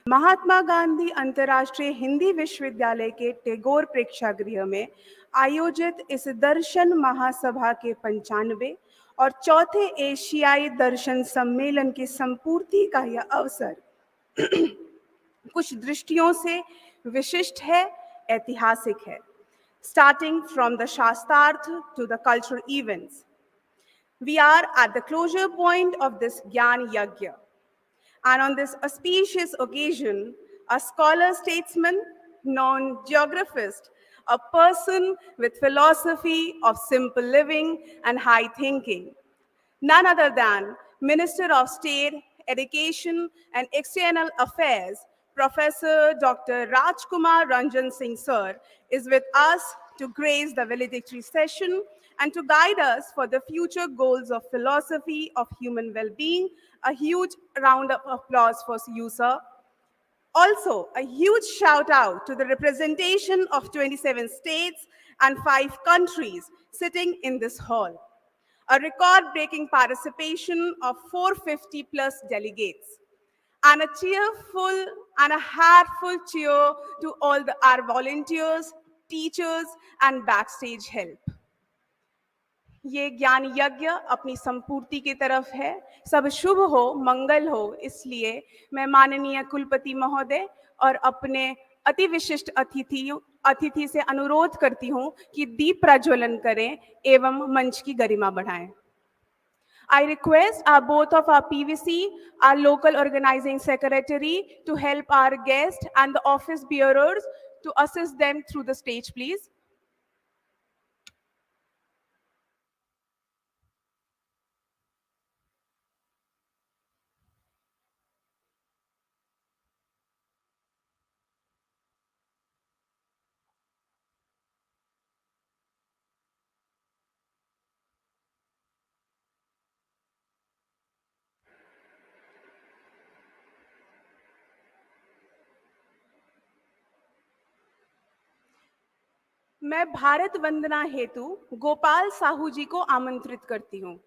महात्मा गांधी अंतर्राष्ट्रीय हिंदी विश्वविद्यालय के टैगोर प्रेक्षागृह में आयोजित इस दर्शन महासभा के 95 और चौथे एशियाई दर्शन सम्मेलन की संपूर्ति का यह अवसर कुछ दृष्टियों से विशिष्ट है, ऐतिहासिक है। Starting from the Shastrarth to the cultural events, we are at the closure point of this Gyan Yagya. And on this auspicious occasion, a scholar statesman, non-geographist, a person with philosophy of simple living and high thinking, none other than Minister of State, Education and External Affairs, Professor Dr. Rajkumar Ranjan Singh Sir, is with us to grace the valedictory session and to guide us for the future goals of philosophy of human well-being. A huge round of applause for you, sir. Also, a huge shout out to the representation of 27 states and 5 countries sitting in this hall. A record-breaking participation of 450 plus delegates. And a cheerful and a heartful cheer to all our volunteers, teachers, and backstage help. ये ज्ञान यज्ञ अपनी संपूर्ति की तरफ है। सब शुभ हो, मंगल हो, इसलिए मैं माननीय कुलपति महोदय और अपने अति विशिष्ट अतिथि से अनुरोध करती हूं कि दीप प्रज्वलन करें एवं मंच की गरिमा बढ़ाएं। I request both of our PVC, our local organizing secretary, to help our guests and the office bearers to assist them through the stage, please. मैं भारत वंदना हेतु गोपाल साहू जी को आमंत्रित करती हूं।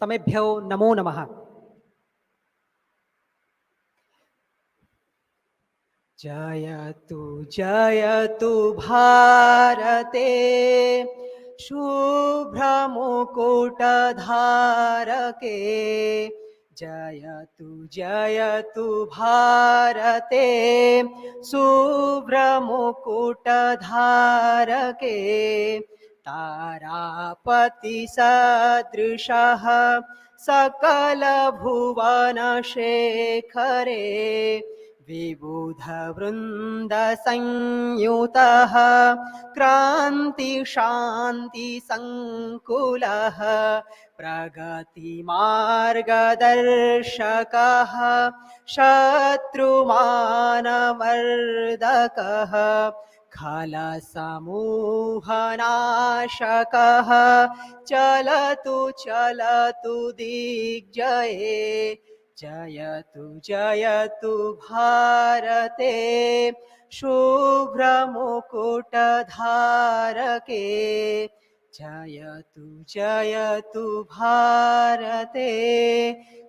समेभ्यो नमो नमः। जयतु जयतु भारते शुभ्रमुकुटधारके जयतु जयतु भारते शुभ्रमुकुटधारके तारापतिसदृशः सकलभुवनशेखरे विबुधवृन्दसंयुतः क्रान्तिशान्तिसङ्कुलः प्रगतिमार्गदर्शकः शत्रुमानवर्धकः खलसमूहनाशकः चलतु चलतु दिग्जये जयतु जयतु भारते शुभ्रमुकुटधारके जयतु जयतु भारते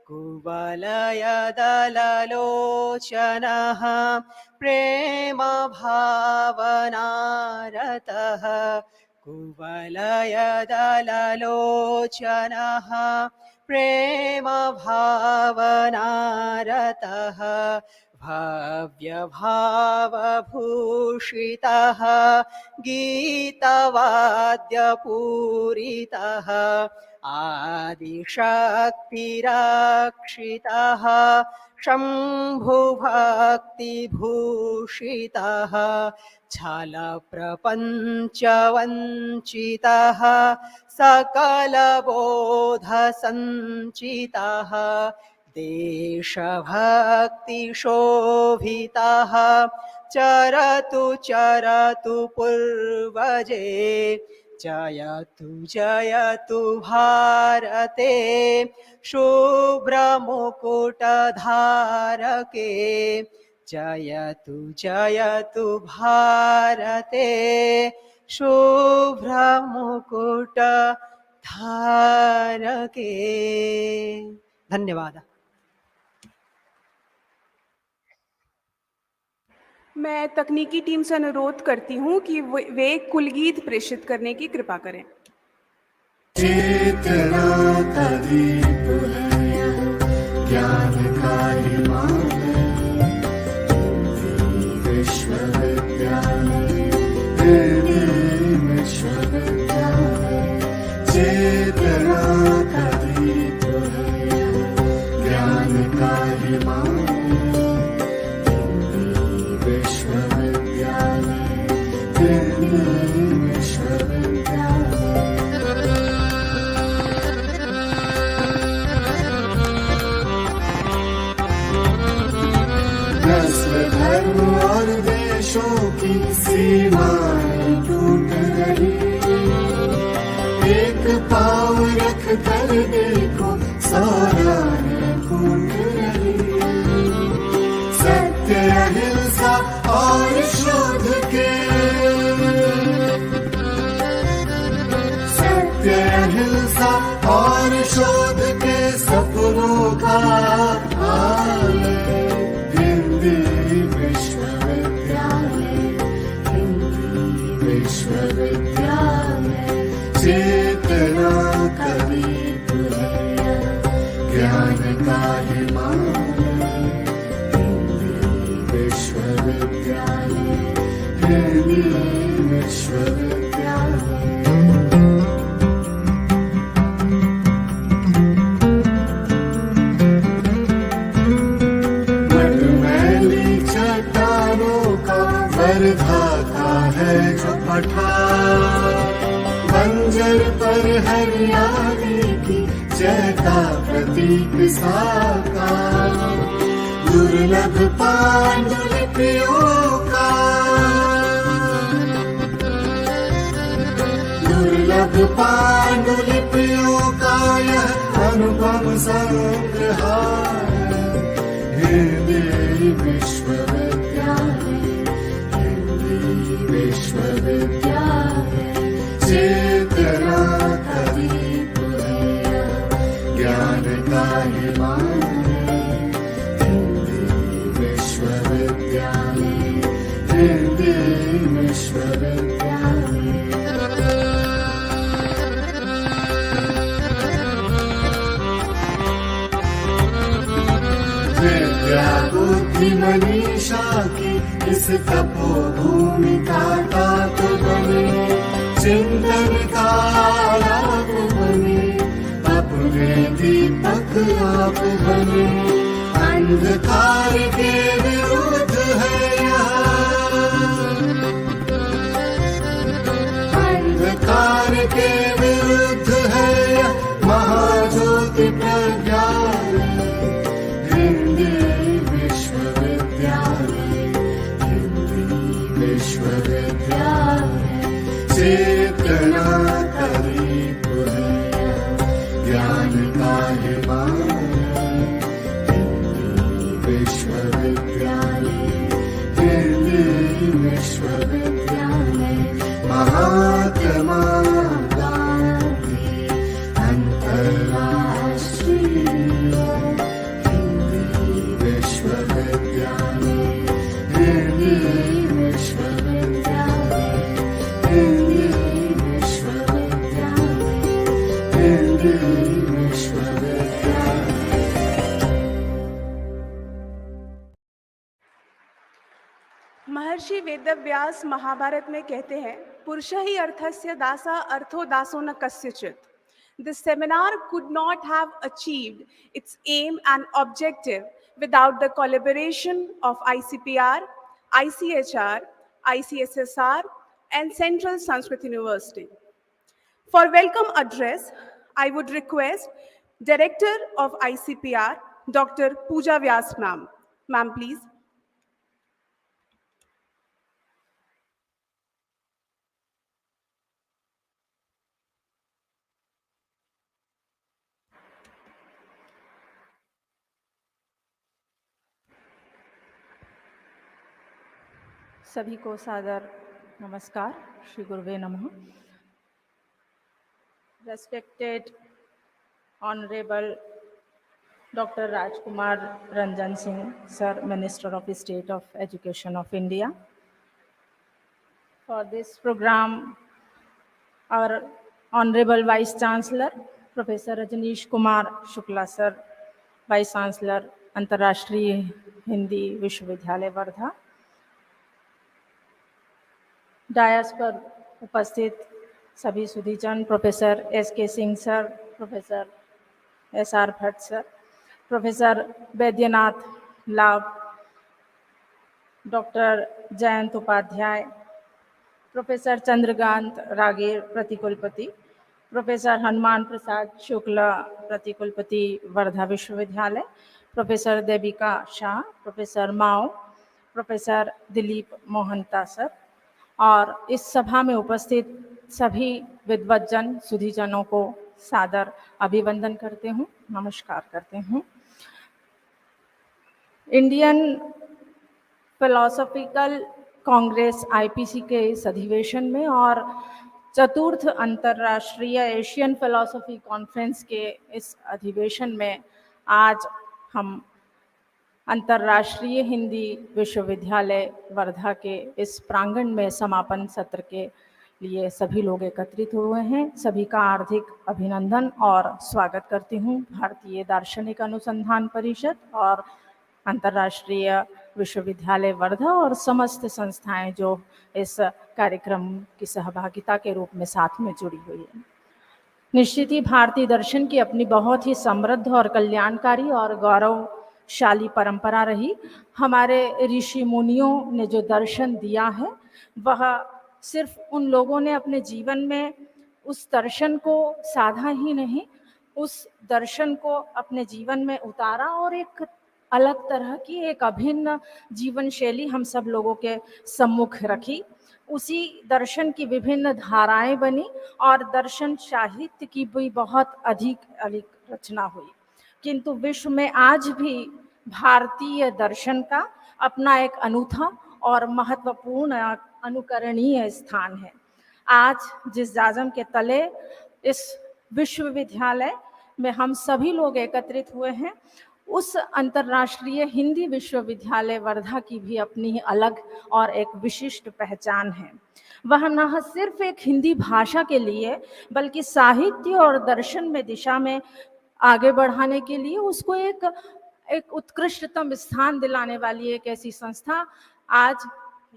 कुवलयदललोचनः प्रेमभावनारतः कुवलयदललोचनः प्रेमभावनारतः भव्यभावभूषितः गीतवाद्यपूरितः आदिशक्तिरक्षितः शम्भुभक्तिभूषितः छलप्रपञ्चवञ्चितः सकलबोधसञ्चितः देशभक्तिशोभितः चरतु चरतु पूर्वजे जयतु जयतु भारते शुभ्रमुकुटधारके जयतु जयतु भारते शुभ्रमुकुटधारके। धन्यवाद। मैं तकनीकी टीम से अनुरोध करती हूँ कि वे कुलगीत प्रेषित करने की कृपा करें। चेतना का दीप है यह, ज्ञान का हिमालय, विश्वविद्यालय, विश्वविद्यालय। चेतना का दीप है यह, ज्ञान का हिमालय, धर्म और देशों की सीमाएं टूट रही, एक पाँव रख कर देखो सौराहें फूट रही। सत्य अहिंसा और शोध के, सत्य अहिंसा और शोध के सपनों का आलय विश्वविद्यालय। चेतना का दीप है यह, ज्ञान का हिमालय, विश्वविद्यालय, विश्वविद्यालय। मटमैली चट्टानों का वर्धाता है जो पठार, बंजर पर हरियाली की जय का प्रतीक साकार। दुर्लभ पांडुलिपियों का, दुर्लभ पांडुलिपियों का यह अनुपम संग्रहार। हिंदी विश्वविद्यालय, विश्वविद्यालय। चेतना का दीप है यह, ज्ञान का हिमालय, विश्वविद्यालय, हिंदी विश्वविद्यालय। विद्या बुद्धि मनीषा की इस तपोभूमि का तात बने, चिंतन का आलाप बने, अपने दीपक आप बने। अंधकार के विरुद्ध है अंधकार के विरुद्ध है महाज्योति प्रज्ञालय। हिंदी विश्वविद्यालय, हिंदी विश्वविद्यालय। चेतना करीब है, ज्ञान का हिमालय। हिंदी विश्वविद्यालय, हिंदी विश्वविद्यालय। महात्मा गांधी अंतर्राष्ट्रीय हिंदी विश्वविद्यालय, हिंदी विश्वविद्यालय, हिंदी विश्वविद्यालय, हिंदी विश्वविद्यालय। महर्षि वेदव्यास महाभारत में कहते हैं, पुरुष ही अर्थस्य दासा अर्थो दासो न कस्यचित्. This seminar could not have achieved its aim and objective without the collaboration of ICPR, ICHR, ICSSR, and Central Sanskrit University. For welcome address, I would request Director of ICPR, Dr. Pooja Vyas ma'am. Ma'am, please. सभी को सादर नमस्कार, श्री गुरुवे नमः। Respected Honorable Dr. Rajkumar Ranjan Singh, Sir, Minister of State of Education of India. For this program, our Honorable Vice Chancellor, Professor Rajneesh Kumar Shukla, Sir, Vice Chancellor, अंतर्राष्ट्रीय हिंदी विश्वविद्यालय Wardha. DISE पर उपस्थित सभी सुधीजन, professor S K. Singh sir, professor S R. Bhatt sir, professor Vaidyanath Labh, doctor Jayant Upadhyay, professor Chandrakant Rager प्रतिकुलपति, professor Hanuman Prasad Shukla प्रतिकुलपति वर्धा विश्वविद्यालय, professor Devika Shah, professor Mao, professor Dilip Mohanta sir और इस सभा में उपस्थित सभी विद्वज्जन सुधीजनों को सादर अभिवंदन करते हूँ, नमस्कार करते हूँ। इंडियन फिलोसॉफिकल कांग्रेस आईपीसी के इस अधिवेशन में और चतुर्थ अंतर्राष्ट्रीय एशियन फिलोसॉफी कॉन्फ्रेंस के इस अधिवेशन में आज हम अंतर्राष्ट्रीय हिंदी विश्वविद्यालय वर्धा के इस प्रांगण में समापन सत्र के लिए सभी लोग एकत्रित हुए हैं। सभी का हार्दिक अभिनंदन और स्वागत करती हूँ। भारतीय दार्शनिक अनुसंधान परिषद और अंतर्राष्ट्रीय विश्वविद्यालय वर्धा और समस्त संस्थाएं जो इस कार्यक्रम की सहभागिता के रूप में साथ में जुड़ी हुई है। निश्चित ही भारतीय दर्शन की अपनी बहुत ही समृद्ध और कल्याणकारी और गौरवशाली परंपरा रही। हमारे ऋषि मुनियों ने जो दर्शन दिया है वह सिर्फ उन लोगों ने अपने जीवन में उस दर्शन को साधा ही नहीं, उस दर्शन को अपने जीवन में उतारा और एक अलग तरह की एक अभिन्न जीवन शैली हम सब लोगों के सम्मुख रखी। उसी दर्शन की विभिन्न धाराएं बनी और दर्शन साहित्य की भी बहुत अधिक रचना हुई। किंतु विश्व में आज भी भारतीय दर्शन का अपना एक अनूठा और महत्वपूर्ण अनुकरणीय स्थान है। आज जिस जाजम के तले इस विश्वविद्यालय में हम सभी लोग एकत्रित हुए हैं उस अंतर्राष्ट्रीय हिंदी विश्वविद्यालय वर्धा की भी अपनी ही अलग और एक विशिष्ट पहचान है। वह न सिर्फ एक हिंदी भाषा के लिए बल्कि साहित्य और दर्शन में दिशा में आगे बढ़ाने के लिए उसको एक उत्कृष्टतम स्थान दिलाने वाली एक ऐसी संस्था आज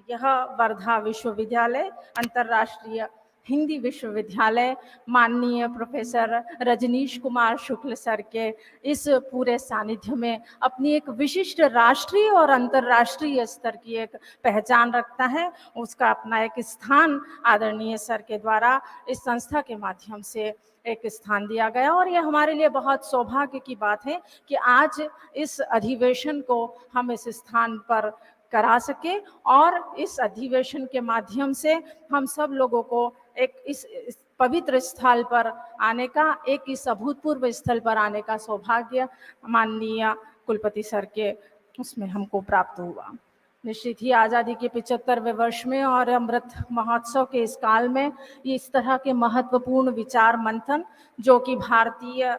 यह वर्धा विश्वविद्यालय अंतर्राष्ट्रीय हिंदी विश्वविद्यालय माननीय प्रोफेसर रजनीश कुमार शुक्ल सर के इस पूरे सानिध्य में अपनी एक विशिष्ट राष्ट्रीय और अंतर्राष्ट्रीय स्तर की एक पहचान रखता है। उसका अपना एक स्थान आदरणीय सर के द्वारा इस संस्था के माध्यम से एक स्थान दिया गया और ये हमारे लिए बहुत सौभाग्य की बात है कि आज इस अधिवेशन को हम इस स्थान पर करा सके और इस अधिवेशन के माध्यम से हम सब लोगों को एक इस पवित्र स्थल पर आने का, एक इस अभूतपूर्व स्थल पर आने का सौभाग्य माननीय कुलपति सर के उसमें हमको प्राप्त हुआ। निश्चित ही आज़ादी के 75वें वर्ष में और अमृत महोत्सव के इस काल में इस तरह के महत्वपूर्ण विचार मंथन जो कि भारतीय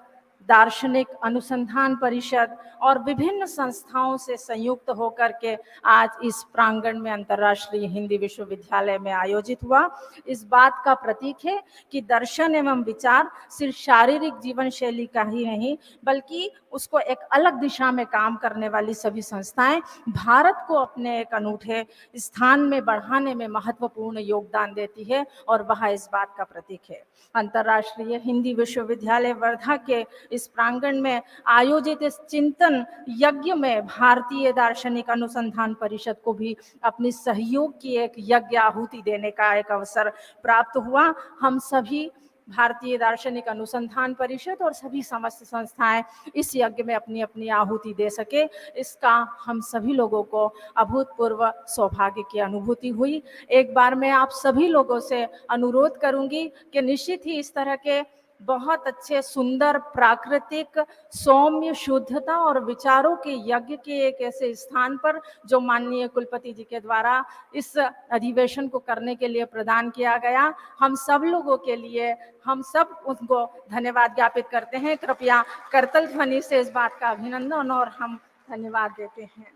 दार्शनिक अनुसंधान परिषद और विभिन्न संस्थाओं से संयुक्त होकर के आज इस प्रांगण में अंतर्राष्ट्रीय हिंदी विश्वविद्यालय में आयोजित हुआ, इस बात का प्रतीक है कि दर्शन एवं विचार सिर्फ शारीरिक जीवन शैली का ही नहीं बल्कि उसको एक अलग दिशा में काम करने वाली सभी संस्थाएं भारत को अपने एक अनूठे स्थान में बढ़ाने में महत्वपूर्ण योगदान देती है और वह इस बात का प्रतीक है। अंतर्राष्ट्रीय हिंदी विश्वविद्यालय वर्धा के इस प्रांगण में आयोजित इस चिंतन यज्ञ में भारतीय दार्शनिक अनुसंधान परिषद को भी अपनी सहयोग की एक यज्ञ आहुति देने का एक अवसर प्राप्त हुआ। हम सभी भारतीय दार्शनिक अनुसंधान परिषद और सभी समस्त संस्थाएं इस यज्ञ में अपनी अपनी आहुति दे सके, इसका हम सभी लोगों को अभूतपूर्व सौभाग्य की अनुभूति हुई। एक बार मैं आप सभी लोगों से अनुरोध करूंगी कि निश्चित ही इस तरह के बहुत अच्छे सुंदर प्राकृतिक सौम्य शुद्धता और विचारों के यज्ञ के एक ऐसे स्थान पर जो माननीय कुलपति जी के द्वारा इस अधिवेशन को करने के लिए प्रदान किया गया, हम सब लोगों के लिए हम सब उनको धन्यवाद ज्ञापित करते हैं। कृपया करतल ध्वनि से इस बात का अभिनंदन और हम धन्यवाद देते हैं।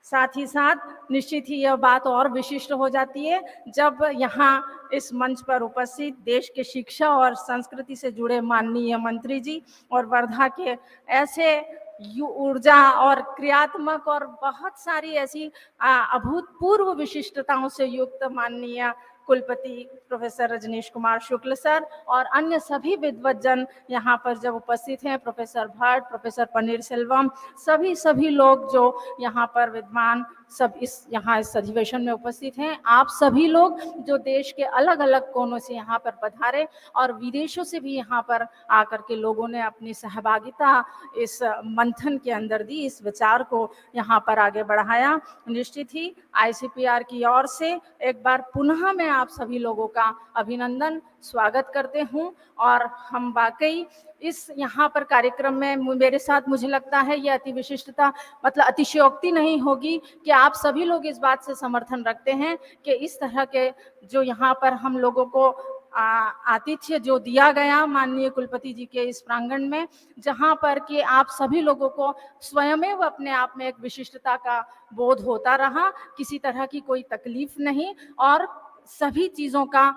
साथ ही साथ निश्चित ही यह बात और विशिष्ट हो जाती है जब यहाँ इस मंच पर उपस्थित देश के शिक्षा और संस्कृति से जुड़े माननीय मंत्री जी और वर्धा के ऐसे ऊर्जा और क्रियात्मक और बहुत सारी ऐसी अभूतपूर्व विशिष्टताओं से युक्त माननीय कुलपति प्रोफेसर रजनीश कुमार शुक्ल सर और अन्य सभी विद्वज्जन यहाँ पर जब उपस्थित हैं, प्रोफेसर भट्ट, प्रोफेसर पनीर सेल्वम, सभी लोग जो यहाँ पर विद्वान सब इस अधिवेशन में उपस्थित हैं, आप सभी लोग जो देश के अलग अलग कोनों से यहाँ पर पधारे और विदेशों से भी यहाँ पर आकर के लोगों ने अपनी सहभागिता इस मंथन के अंदर दी, इस विचार को यहाँ पर आगे बढ़ाया। निश्चित ही ICPR की ओर से एक बार पुनः मैं आप सभी लोगों का अभिनंदन स्वागत करते हूँ और हम वाकई इस यहाँ पर कार्यक्रम में मेरे साथ मुझे लगता है ये अति विशिष्टता मतलब अतिशयोक्ति नहीं होगी कि आप सभी लोग इस बात से समर्थन रखते हैं कि इस तरह के जो यहाँ पर हम लोगों को आतिथ्य जो दिया गया माननीय कुलपति जी के इस प्रांगण में, जहाँ पर कि आप सभी लोगों को स्वयमेव अपने आप में एक विशिष्टता का बोध होता रहा, किसी तरह की कोई तकलीफ नहीं और सभी चीज़ों का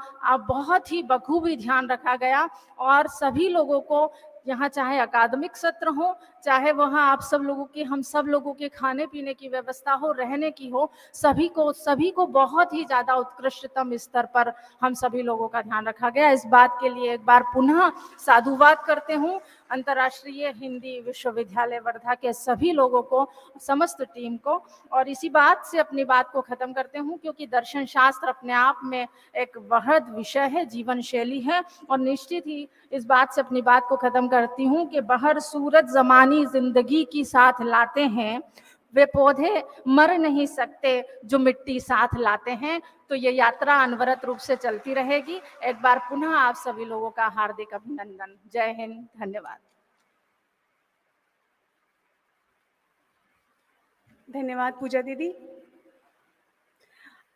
बहुत ही बखूबी ध्यान रखा गया और सभी लोगों को यहाँ चाहे अकादमिक सत्र हो, चाहे वहाँ आप सब लोगों की हम सब लोगों के खाने पीने की व्यवस्था हो, रहने की हो, सभी को बहुत ही ज़्यादा उत्कृष्टतम स्तर पर हम सभी लोगों का ध्यान रखा गया। इस बात के लिए एक बार पुनः साधुवाद करते हूँ अंतर्राष्ट्रीय हिंदी विश्वविद्यालय वर्धा के सभी लोगों को, समस्त टीम को। और इसी बात से अपनी बात को ख़त्म करते हूँ क्योंकि दर्शन शास्त्र अपने आप में एक वृहद विषय है, जीवन शैली है और निश्चित ही इस बात से अपनी बात को ख़त्म करती हूँ कि बहर सूरत ज़मानी ज़िंदगी की साथ लाते हैं, वे पौधे मर नहीं सकते जो मिट्टी साथ लाते हैं। तो ये यात्रा अनवरत रूप से चलती रहेगी। एक बार पुनः आप सभी लोगों का हार्दिक अभिनंदन। जय हिंद, धन्यवाद। धन्यवाद पूजा दीदी।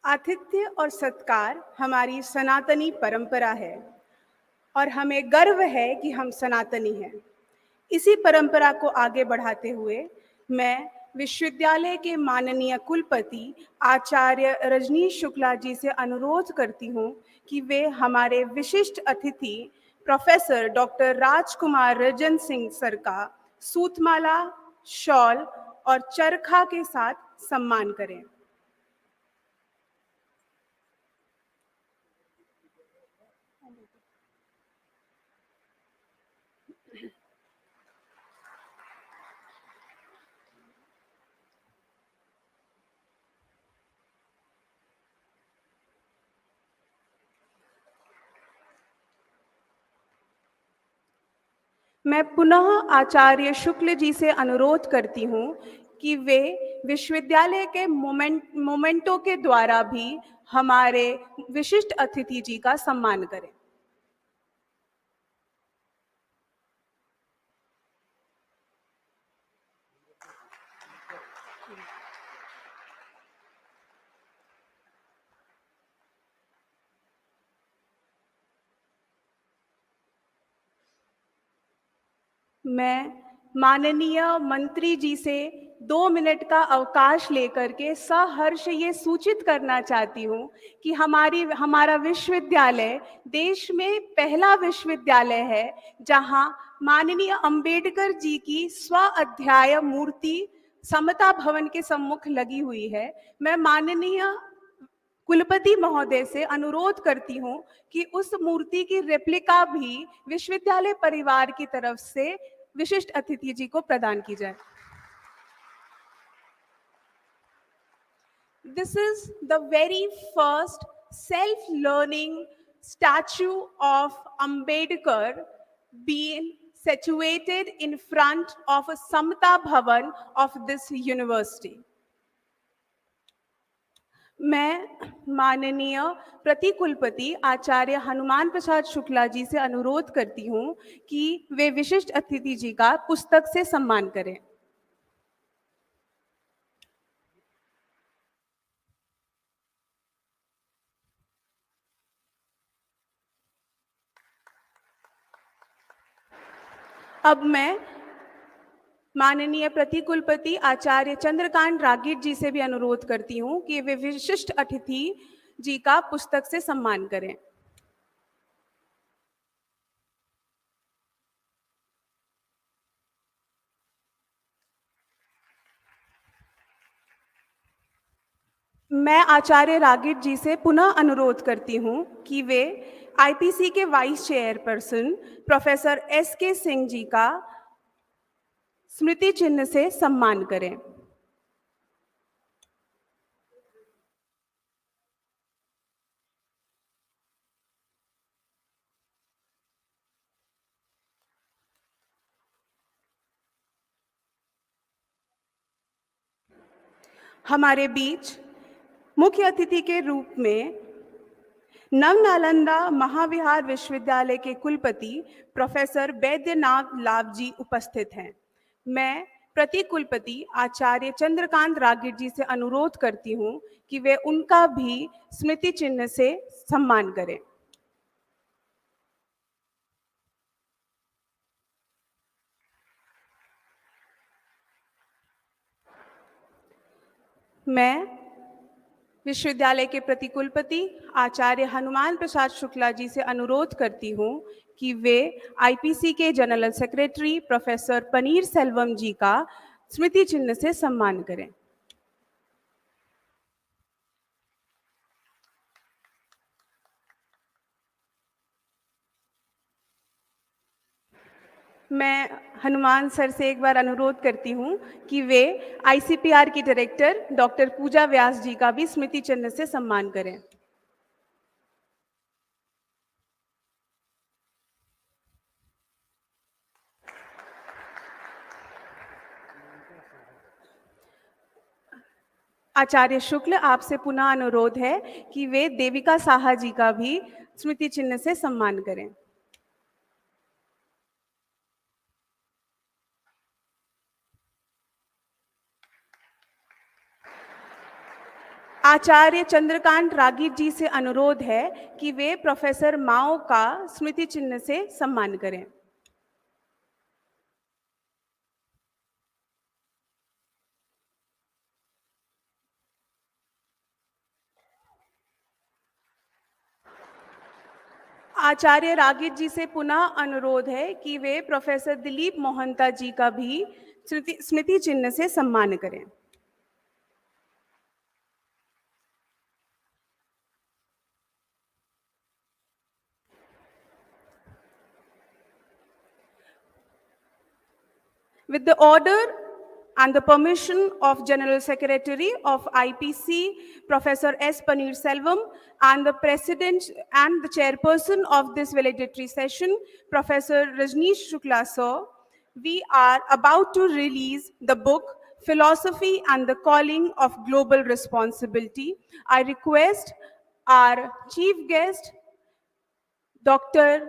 आतिथ्य और सत्कार हमारी सनातनी परंपरा है और हमें गर्व है कि हम सनातनी हैं। इसी परंपरा को आगे बढ़ाते हुए मैं विश्वविद्यालय के माननीय कुलपति आचार्य रजनीश शुक्ला जी से अनुरोध करती हूँ कि वे हमारे विशिष्ट अतिथि प्रोफेसर डॉक्टर राजकुमार रंजन सिंह सर का सूतमाला, शॉल और चरखा के साथ सम्मान करें। मैं पुनः आचार्य शुक्ल जी से अनुरोध करती हूँ कि वे विश्वविद्यालय के मोमेंटो के द्वारा भी हमारे विशिष्ट अतिथि जी का सम्मान करें। मैं माननीय मंत्री जी से 2 मिनट का अवकाश लेकर के सहर्ष ये सूचित करना चाहती हूँ कि हमारा विश्वविद्यालय देश में पहला विश्वविद्यालय है जहाँ माननीय अंबेडकर जी की स्व अध्याय मूर्ति समता भवन के सम्मुख लगी हुई है। मैं माननीय कुलपति महोदय से अनुरोध करती हूँ कि उस मूर्ति की रेप्लिका भी विश्वविद्यालय परिवार की तरफ से विशिष्ट अतिथि जी को प्रदान की जाए। This is the very first self-learning statue of Ambedkar being situated in front of a Samata Bhavan of this university. मैं माननीय प्रतिकुलपति आचार्य हनुमान प्रसाद शुक्ला जी से अनुरोध करती हूँ कि वे विशिष्ट अतिथि जी का पुस्तक से सम्मान करें। अब मैं माननीय प्रतिकुलपति आचार्य चंद्रकांत रागीट जी से भी अनुरोध करती हूँ कि वे विशिष्ट अतिथि जी का पुस्तक से सम्मान करें। मैं आचार्य रागीट जी से पुनः अनुरोध करती हूँ कि वे आईपीसी के vice chairperson professor SK Singh ji का स्मृति चिन्ह से सम्मान करें। हमारे बीच मुख्य अतिथि के रूप में नव नालंदा महाविहार विश्वविद्यालय के कुलपति प्रोफेसर वैद्यनाथ लाभ जी उपस्थित हैं। मैं प्रतिकुलपति आचार्य चंद्रकांत रागीट जी से अनुरोध करती हूँ कि वे उनका भी स्मृति चिन्ह से सम्मान करें। मैं विश्वविद्यालय के प्रतिकुलपति आचार्य हनुमान प्रसाद शुक्ला जी से अनुरोध करती हूँ कि वे आईपीसी के general secretary professor Panneer Selvam ji का स्मृति चिन्ह से सम्मान करें। मैं हनुमान सर से एक बार अनुरोध करती हूँ कि वे आईसीपीआर की डायरेक्टर डॉक्टर पूजा व्यास जी का भी स्मृति चिन्ह से सम्मान करें। आचार्य शुक्ल, आपसे पुनः अनुरोध है कि वे देविका साहा जी का भी स्मृति चिन्ह से सम्मान करें। आचार्य चंद्रकांत रागीट जी से अनुरोध है कि वे प्रोफेसर माओ का स्मृति चिन्ह से सम्मान करें। आचार्य रागित जी से पुनः अनुरोध है कि वे प्रोफेसर दिलीप मोहंता जी का भी स्मृति चिन्ह से सम्मान करें। With the order and the permission of General Secretary of IPC, Professor S. Paneer Selvam, and the President and the Chairperson of this valedictory session, Professor Rajneesh Shukla Sir, we are about to release the book Philosophy and the Calling of Global Responsibility. I request our chief guest, Dr.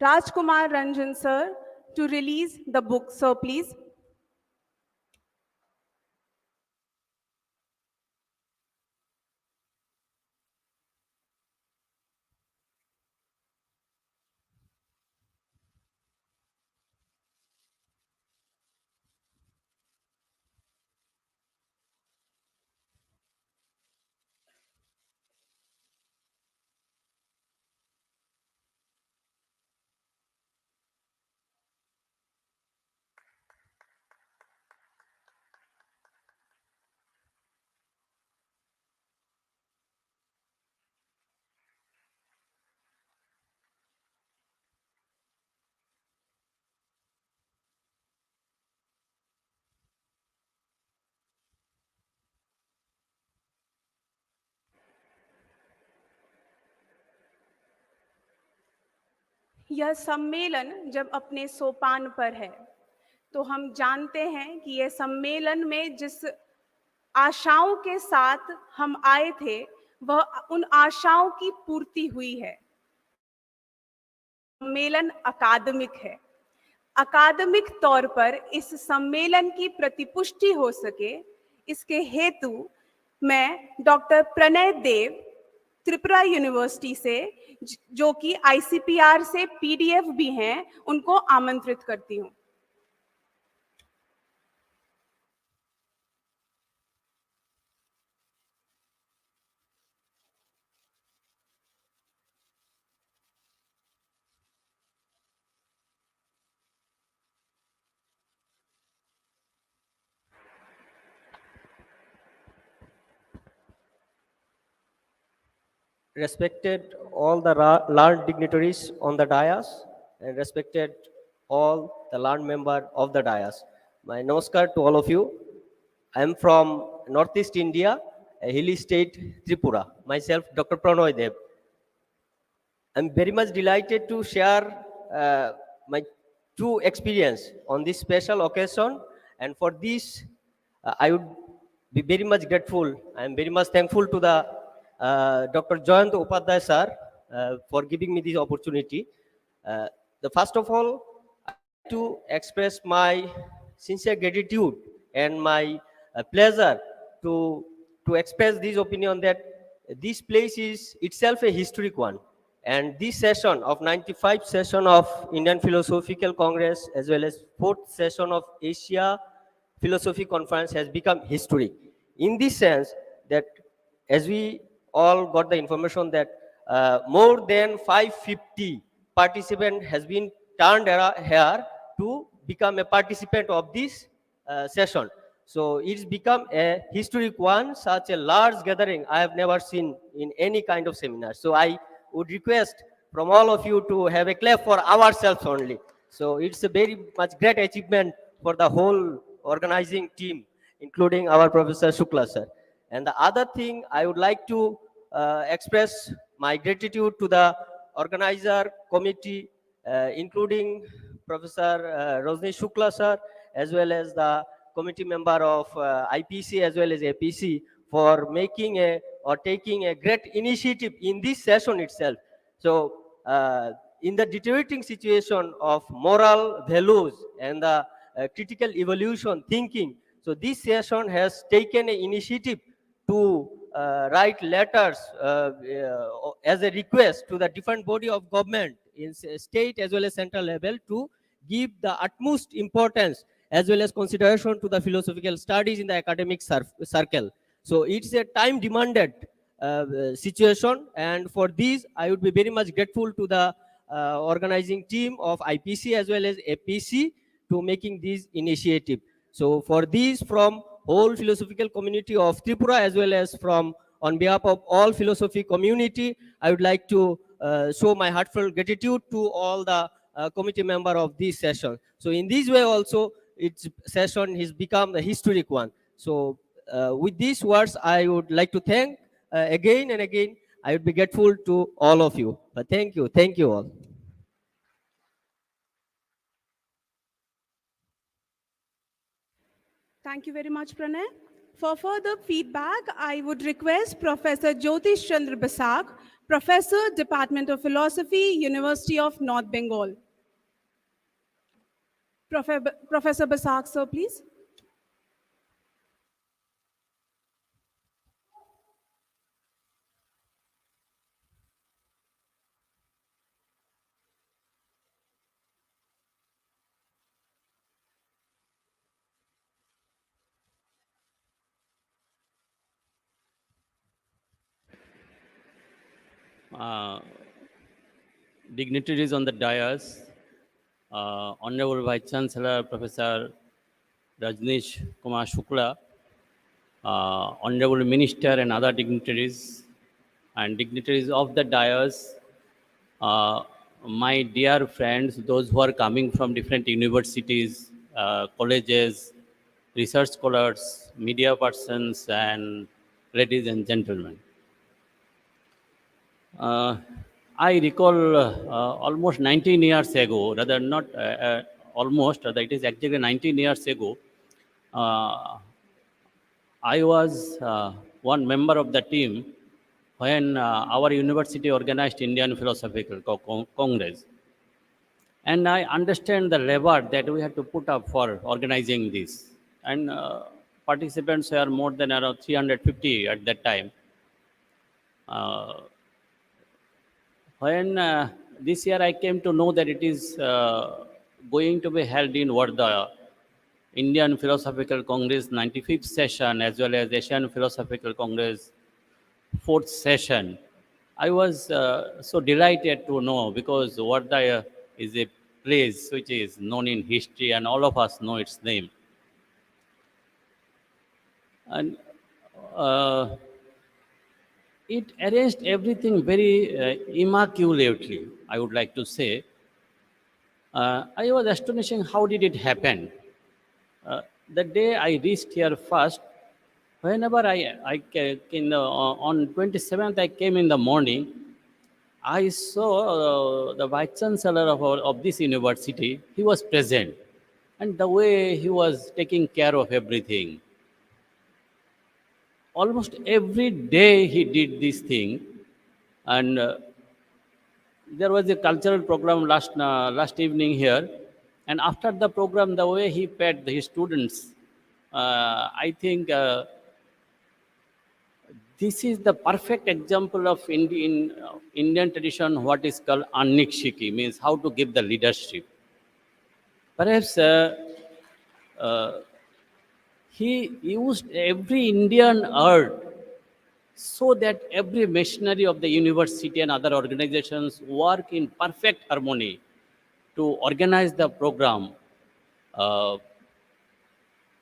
Rajkumar Ranjan Sir, to release the book. Sir, please. यह सम्मेलन जब अपने सोपान पर है तो हम जानते हैं कि यह सम्मेलन में जिस आशाओं के साथ हम आए थे वह उन आशाओं की पूर्ति हुई है। सम्मेलन अकादमिक है। अकादमिक तौर पर इस सम्मेलन की प्रतिपुष्टि हो सके, इसके हेतु मैं डॉक्टर प्रणय देव त्रिपुरा यूनिवर्सिटी से, जो कि आईसीपीआर से पीडीएफ भी हैं, उनको आमंत्रित करती हूं। Respected all the learned dignitaries on the dais, and respected all the learned member of the dais. My namaskar to all of you. I am from Northeast India, a hilly state, Tripura. Myself, Dr. Pranoy Dev. I'm very much delighted to share my true experience on this special occasion, and for this, I would be very much grateful. I'm very much thankful to the Dr. Jayant Upadhyay sir for giving me this opportunity. The first of all, I like to express my sincere gratitude and my pleasure to express this opinion that this place is itself a historic one. And this session of 95th session of Indian Philosophical Congress as well as 4th session of Asia Philosophy Conference has become historic. In this sense that as we all got the information that more than 550 participants has been turned here to become a participant of this session. So it's become a historic one, such a large gathering I have never seen in any kind of seminar. So I would request from all of you to have a clap for ourselves only. So it's a very much great achievement for the whole organizing team, including our Professor Shukla sir. And the other thing I would like to express my gratitude to the organizer committee, including Professor Rajneesh Shukla sir, as well as the committee member of IPC as well as APC for making or taking a great initiative in this session itself. So in the deteriorating situation of moral values and the critical evolution thinking, so this session has taken an initiative to write letters as a request to the different body of government in state as well as central level to give the utmost importance as well as consideration to the philosophical studies in the academic circle. So it's a time demanded situation. And for these, I would be very much grateful to the organizing team of IPC as well as APC to making these initiative. So for these, from whole philosophical community of Tripura as well as from on behalf of all philosophy community, I would like to show my heartfelt gratitude to all the committee member of this session. So in this way also, its session has become a historic one. So with these words, I would like to thank again and again. I would be grateful to all of you. Thank you all. Thank you very much, Pranay. For further feedback, I would request Professor Jyotish Chandra Basak, Professor, Department of Philosophy, University of North Bengal. Professor Basak, sir, please. Dignitaries on the dais, Honorable Vice Chancellor Professor Rajneesh Kumar Shukla, Honorable Minister and other dignitaries, and dignitaries of the dais, my dear friends, those who are coming from different universities, colleges, research scholars, media persons, and ladies and gentlemen. I recall almost 19 years ago, rather not almost, rather it is actually 19 years ago, I was one member of the team when our university organized Indian Philosophical Congress. And I understand the labor that we had to put up for organizing this. And participants were more than around 350 at that time. When this year I came to know that it is going to be held in Varda, Indian Philosophical Congress 95th session, as well as Asian Philosophical Congress 4th session, I was so delighted to know, because Varda is a place which is known in history and all of us know its name. And it arranged everything very immaculately, I would like to say. I was astonishing how did it happen. The day I reached here first, whenever on 27th I came in the morning, I saw the vice chancellor of this university. He was present, and the way he was taking care of everything. Almost every day he did this thing, and there was a cultural program last evening here, and after the program, the way he paid his students, I think this is the perfect example of Indian tradition, what is called annikshiki, means how to give the leadership. Perhaps he used every Indian art so that every machinery of the university and other organizations work in perfect harmony to organize the program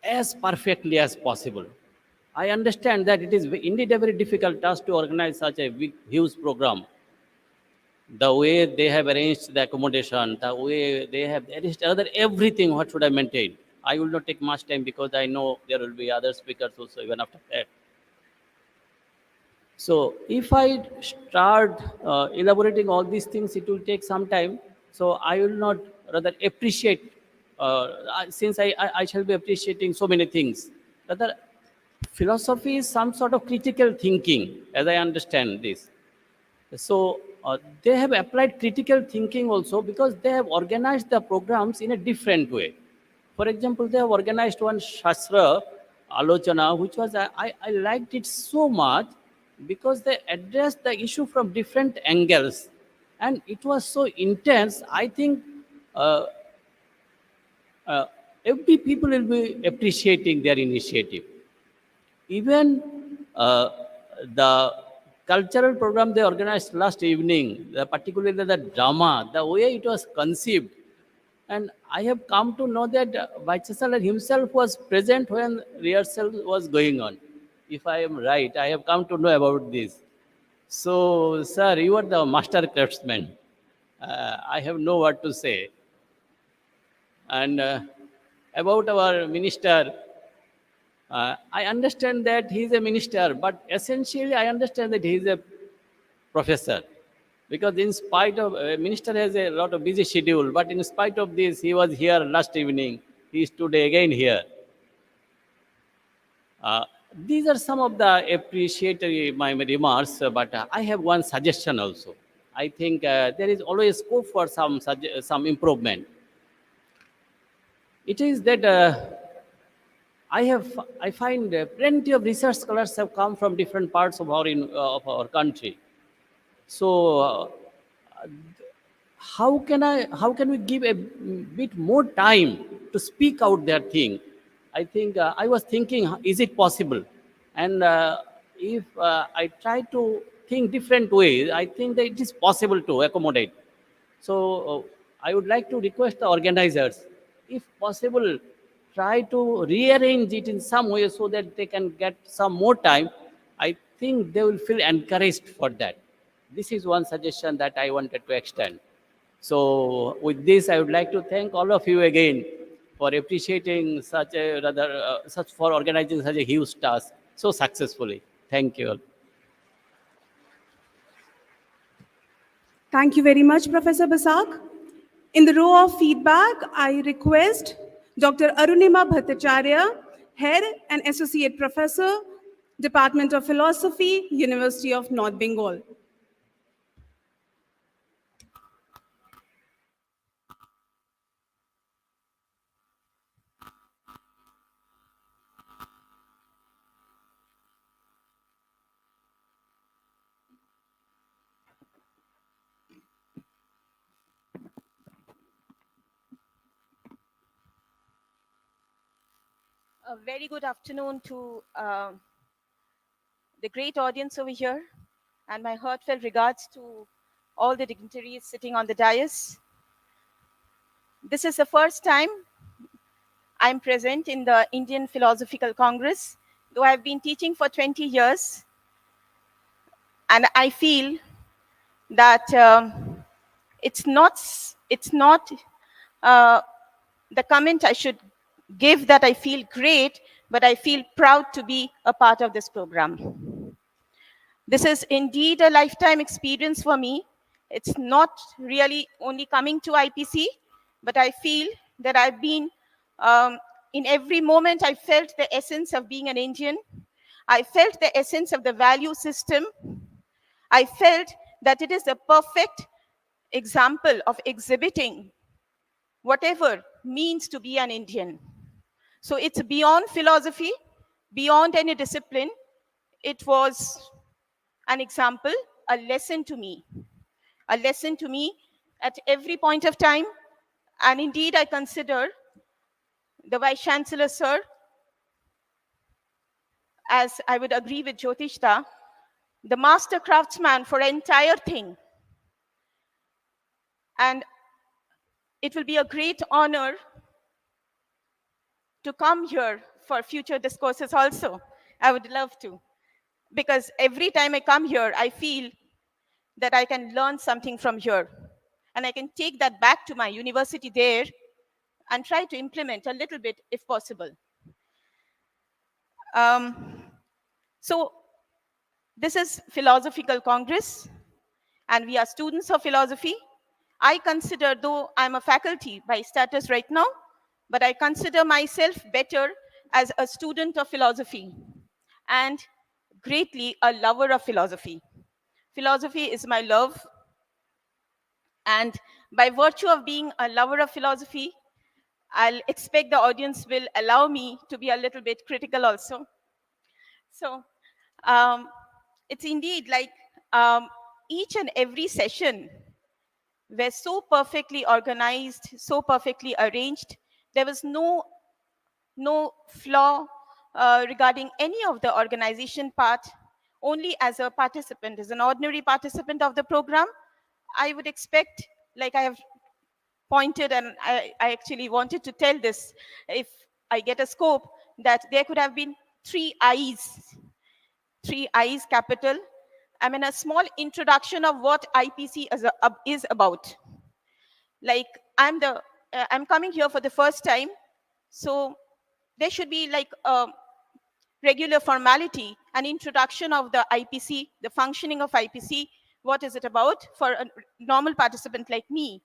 as perfectly as possible. I understand that it is indeed a very difficult task to organize such a big, huge program. The way they have arranged the accommodation, the way they have arranged everything, what should I maintain? I will not take much time because I know there will be other speakers also even after that. So if I start elaborating all these things, it will take some time. So I will not rather appreciate, since I shall be appreciating so many things. Rather, philosophy is some sort of critical thinking, as I understand this. So they have applied critical thinking also, because they have organized the programs in a different way. For example, they have organized one Shastra Alochana, which was, I liked it so much because they addressed the issue from different angles. And it was so intense, I think every people will be appreciating their initiative. Even the cultural program they organized last evening, particularly the drama, the way it was conceived. And I have come to know that Vice Chancellor himself was present when rehearsal was going on. If I am right, I have come to know about this. So, sir, you are the master craftsman. I have no word to say. And about our minister, I understand that he is a minister, but essentially I understand that he is a professor. Because in spite of, minister has a lot of busy schedule, but in spite of this, he was here last evening. He is today again here. These are some of the appreciatory my remarks, but I have one suggestion also. I think there is always scope for some improvement. It is that I find plenty of research scholars have come from different parts of of our country. So how can we give a bit more time to speak out their thing? I think I was thinking, is it possible? And if I try to think different ways, I think that it is possible to accommodate. So I would like to request the organizers, if possible, try to rearrange it in some way so that they can get some more time. I think they will feel encouraged for that. This is one suggestion that I wanted to extend. So with this, I would like to thank all of you again for appreciating such for organizing such a huge task so successfully. Thank you all. Thank you very much, Professor Basak. In the row of feedback, I request Dr. Arunima Bhattacharya, Head and Associate Professor, Department of Philosophy, University of North Bengal. A very good afternoon to the great audience over here, and my heartfelt regards to all the dignitaries sitting on the dais. This is the first time I'm present in the Indian Philosophical Congress, though I've been teaching for 20 years, and I feel that it's not the comment I should give that I feel great, but I feel proud to be a part of this program. This is indeed a lifetime experience for me. It's not really only coming to IPC, but I feel that I've been, in every moment, I felt the essence of being an Indian. I felt the essence of the value system. I felt that it is a perfect example of exhibiting whatever means to be an Indian. So it's beyond philosophy, beyond any discipline. It was an example, a lesson to me at every point of time. And indeed, I consider the Vice Chancellor, sir, as I would agree with Jyotishta, the master craftsman for the entire thing. And it will be a great honor to come here for future discourses also. I would love to, because every time I come here, I feel that I can learn something from here. And I can take that back to my university there and try to implement a little bit if possible. So this is Philosophical Congress, and we are students of philosophy. I consider, though I'm a faculty by status right now, but I consider myself better as a student of philosophy and greatly a lover of philosophy. Philosophy is my love. And by virtue of being a lover of philosophy, I'll expect the audience will allow me to be a little bit critical also. So it's indeed like each and every session were so perfectly organized, so perfectly arranged. There was no flaw regarding any of the organization part only as a participant, as an ordinary participant of the program, I would expect, like I have pointed, and I actually wanted to tell this, if I get a scope, that there could have been 3 I's capital. I mean, a small introduction of what IPC is about. Like, I'm coming here for the first time, so there should be like a regular formality, an introduction of the IPC, the functioning of IPC, what is it about for a normal participant like me.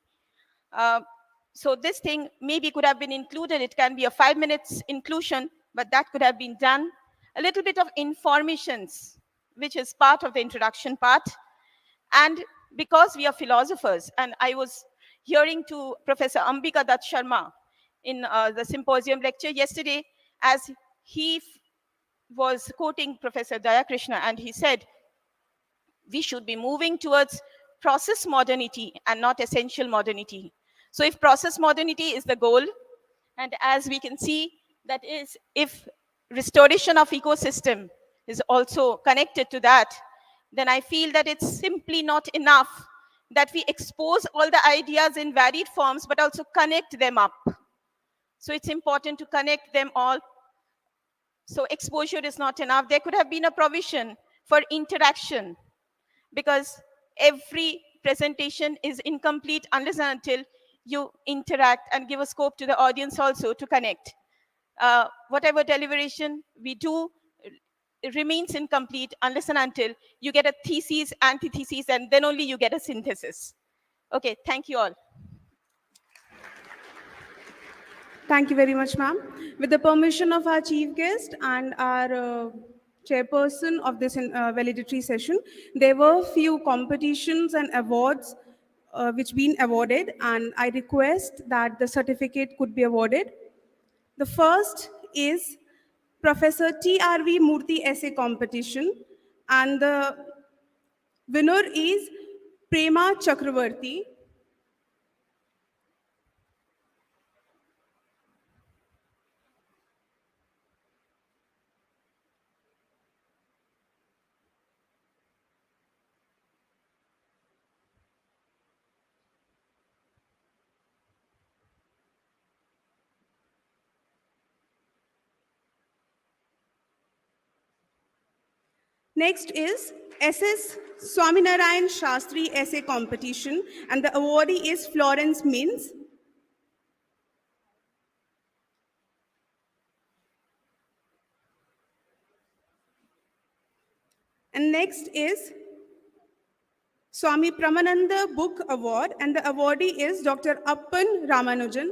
So this thing maybe could have been included. It can be a 5 minutes inclusion, but that could have been done. A little bit of informations, which is part of the introduction part. And because we are philosophers, and I was hearing to Professor Ambika Dutt Sharma in the symposium lecture yesterday, as he was quoting Professor Dayakrishna, and he said, we should be moving towards process modernity and not essential modernity. So if process modernity is the goal, and as we can see, that is, if restoration of ecosystem is also connected to that, then I feel that it's simply not enough that we expose all the ideas in varied forms, but also connect them up. So it's important to connect them all. So exposure is not enough. There could have been a provision for interaction, because every presentation is incomplete unless and until you interact and give a scope to the audience also to connect. Whatever deliberation we do, it remains incomplete unless and until you get a thesis, antithesis, and then only you get a synthesis. Okay, thank you all. Thank you very much, ma'am. With the permission of our chief guest and our chairperson of this valedictory session, there were few competitions and awards which been awarded, and I request that the certificate could be awarded. The first is Professor T.R.V. Murthy Essay Competition, and the winner is Prema Chakravarti. Next is SS Swaminarayan Shastri Essay Competition, and the awardee is Florence Mins. And next is Swami Pramananda Book Award, and the awardee is Dr. Appan Ramanujan.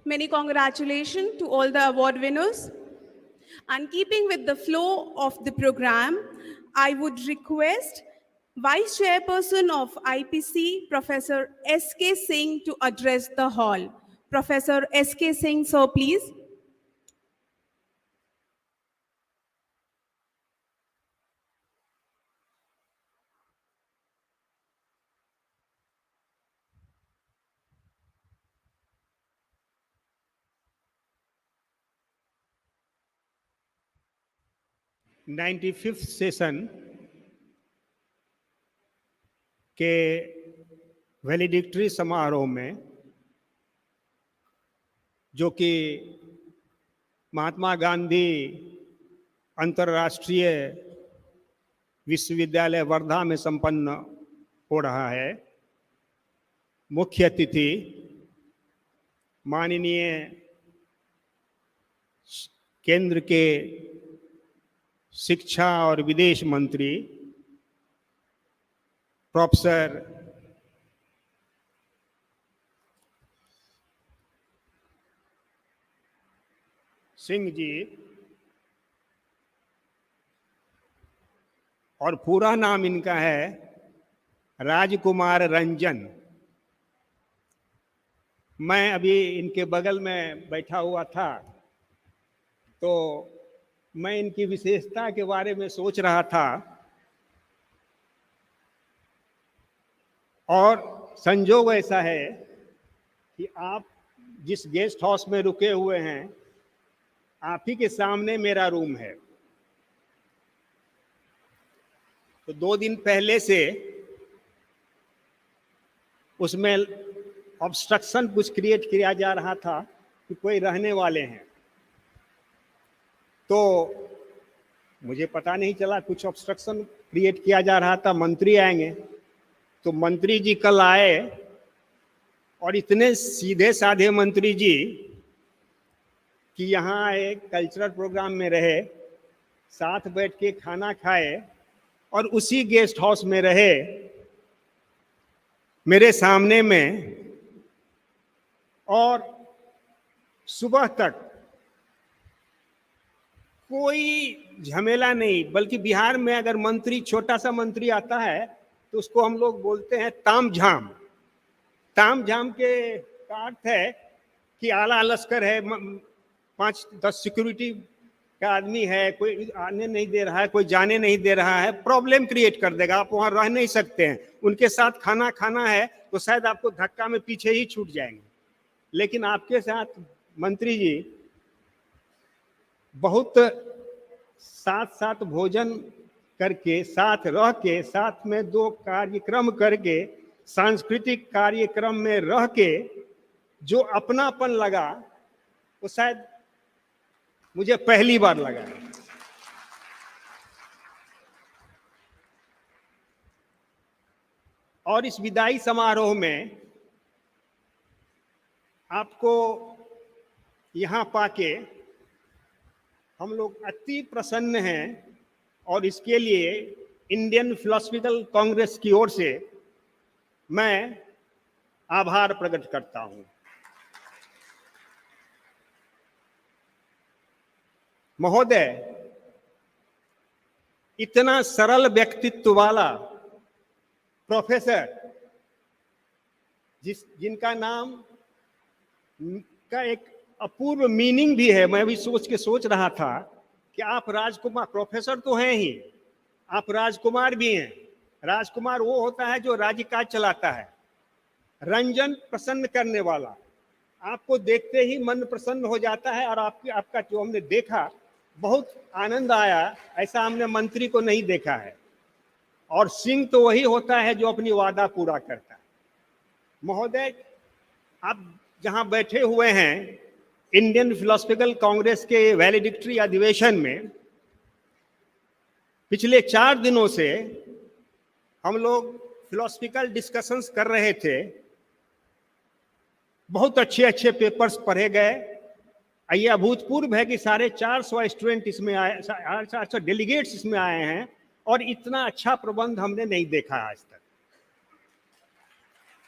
Many congratulations to all the award winners. And keeping with the flow of the program, I would request Vice Chairperson of IPC, Professor S.K. Singh, to address the hall. Professor S.K. Singh, sir, please. Fifth session के valedictory समारोह में, जो कि महात्मा गांधी अंतर्राष्ट्रीय विश्वविद्यालय वर्धा में संपन्न हो रहा है, मुख्य अतिथि माननीय केंद्र के शिक्षा और विदेश मंत्री प्रोफेसर सिंह जी, और पूरा नाम इनका है राजकुमार रंजन। मैं अभी इनके बगल में बैठा हुआ था तो मैं इनकी विशेषता के बारे में सोच रहा था, और संजोग ऐसा है कि आप जिस गेस्ट हाउस में रुके हुए हैं, आप ही के सामने मेरा रूम है। तो 2 दिन पहले से उसमें ऑब्स्ट्रक्शन कुछ क्रिएट किया जा रहा था कि कोई रहने वाले हैं, तो मुझे पता नहीं चला, कुछ ऑब्स्ट्रक्शन क्रिएट किया जा रहा था, मंत्री आएंगे। तो मंत्री जी कल आए और इतने सीधे साधे मंत्री जी कि यहाँ एक कल्चरल प्रोग्राम में रहे, साथ बैठ के खाना खाए और उसी गेस्ट हाउस में रहे मेरे सामने में, और सुबह तक कोई झमेला नहीं। बल्कि बिहार में अगर मंत्री, छोटा सा मंत्री आता है तो उसको हम लोग बोलते हैं ताम झाम। ताम झाम के का अर्थ है कि आला लश्कर है, 5-10 सिक्योरिटी का आदमी है, कोई आने नहीं दे रहा है, कोई जाने नहीं दे रहा है, प्रॉब्लम क्रिएट कर देगा, आप वहां रह नहीं सकते हैं। उनके साथ खाना खाना है तो शायद आपको धक्का में पीछे ही छूट जाएंगे। लेकिन आपके साथ मंत्री जी बहुत साथ साथ भोजन करके, साथ रह के, साथ में 2 कार्यक्रम करके, सांस्कृतिक कार्यक्रम में रह के जो अपनापन लगा वो शायद मुझे पहली बार लगा। और इस विदाई समारोह में आपको यहां पाके हम लोग अति प्रसन्न हैं, और इसके लिए इंडियन फिलोसफिकल कांग्रेस की ओर से मैं आभार प्रकट करता हूं। महोदय, इतना सरल व्यक्तित्व वाला प्रोफेसर, जिनका नाम का एक अपूर्व मीनिंग भी है। मैं भी सोच रहा था कि आप राजकुमार, प्रोफेसर तो हैं ही, आप राजकुमार भी हैं। राजकुमार वो होता है जो राज्यकाज चलाता है। रंजन, प्रसन्न करने वाला, आपको देखते ही मन प्रसन्न हो जाता है। और आपका जो हमने देखा, बहुत आनंद आया, ऐसा हमने मंत्री को नहीं देखा है। और सिंह तो वही होता है जो अपनी वादा पूरा करता है। महोदय, आप जहां बैठे हुए हैं इंडियन फिलोसफिकल कांग्रेस के वैलेडिक्टरी अधिवेशन में, पिछले 4 दिनों से हम लोग फिलोसफिकल डिस्कशंस कर रहे थे। बहुत अच्छे अच्छे पेपर्स पढ़े गए। ये अभूतपूर्व है कि 450 स्टूडेंट इसमें आए, 450 डेलीगेट्स इसमें आए हैं, और इतना अच्छा प्रबंध हमने नहीं देखा आज तक।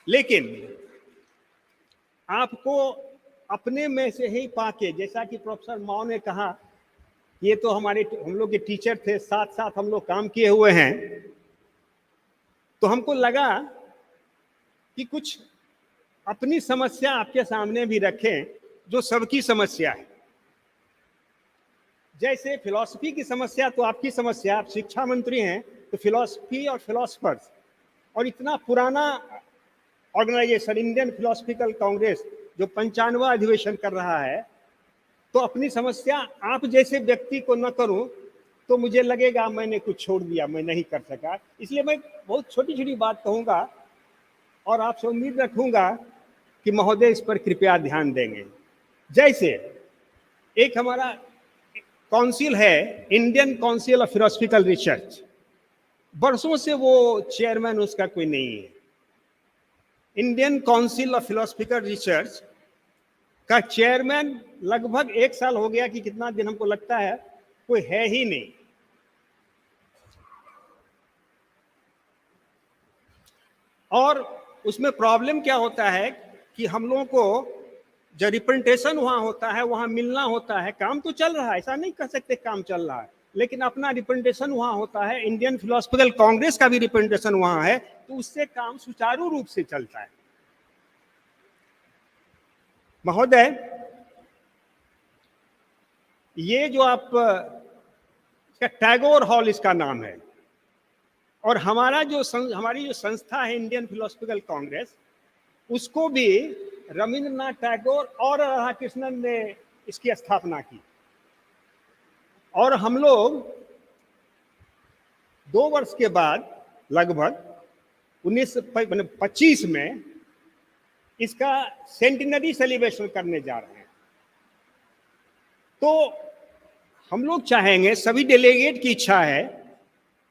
लेकिन आपको अपने में से ही पाके, जैसा कि प्रोफेसर माओ ने कहा, ये तो हम लोग के टीचर थे, साथ साथ हम लोग काम किए हुए हैं, तो हमको लगा कि कुछ अपनी समस्या आपके सामने भी रखें जो सबकी समस्या है। जैसे फिलॉसफी की समस्या तो आपकी समस्या, आप शिक्षा मंत्री हैं, तो फिलॉसफी और फिलॉसफर्स, और इतना पुराना ऑर्गेनाइजेशन इंडियन फिलोसफिकल कांग्रेस जो 95वां अधिवेशन कर रहा है, तो अपनी समस्या आप जैसे व्यक्ति को न करूं तो मुझे लगेगा मैंने कुछ छोड़ दिया, मैं नहीं कर सका। इसलिए मैं बहुत छोटी छोटी बात कहूंगा और आपसे उम्मीद रखूंगा कि महोदय इस पर कृपया ध्यान देंगे। जैसे एक हमारा काउंसिल है, Indian Council of philosophical research, बरसों से वो चेयरमैन उसका कोई नहीं है। Indian Council of philosophical research का चेयरमैन लगभग 1 साल हो गया कि कितना दिन, हमको लगता है कोई है ही नहीं। और उसमें प्रॉब्लम क्या होता है कि हम लोगों को जो रिप्रेजेंटेशन वहां होता है, वहां मिलना होता है। काम तो चल रहा है, ऐसा नहीं कह सकते काम चल रहा है, लेकिन अपना रिप्रेजेंटेशन वहां होता है, इंडियन फिलोसफिकल कांग्रेस का भी रिप्रेजेंटेशन वहां है, तो उससे काम सुचारू रूप से चलता है। महोदय, ये जो आप टैगोर हॉल इसका नाम है, और हमारी जो संस्था है इंडियन फिलोसफिकल कांग्रेस, उसको भी रविंद्रनाथ टैगोर और राधा कृष्णन ने इसकी स्थापना की। और हम लोग 2 वर्ष के बाद लगभग 1925 में इसका सेंटिनरी सेलिब्रेशन करने जा रहे हैं। तो हम लोग चाहेंगे, सभी डेलीगेट की इच्छा है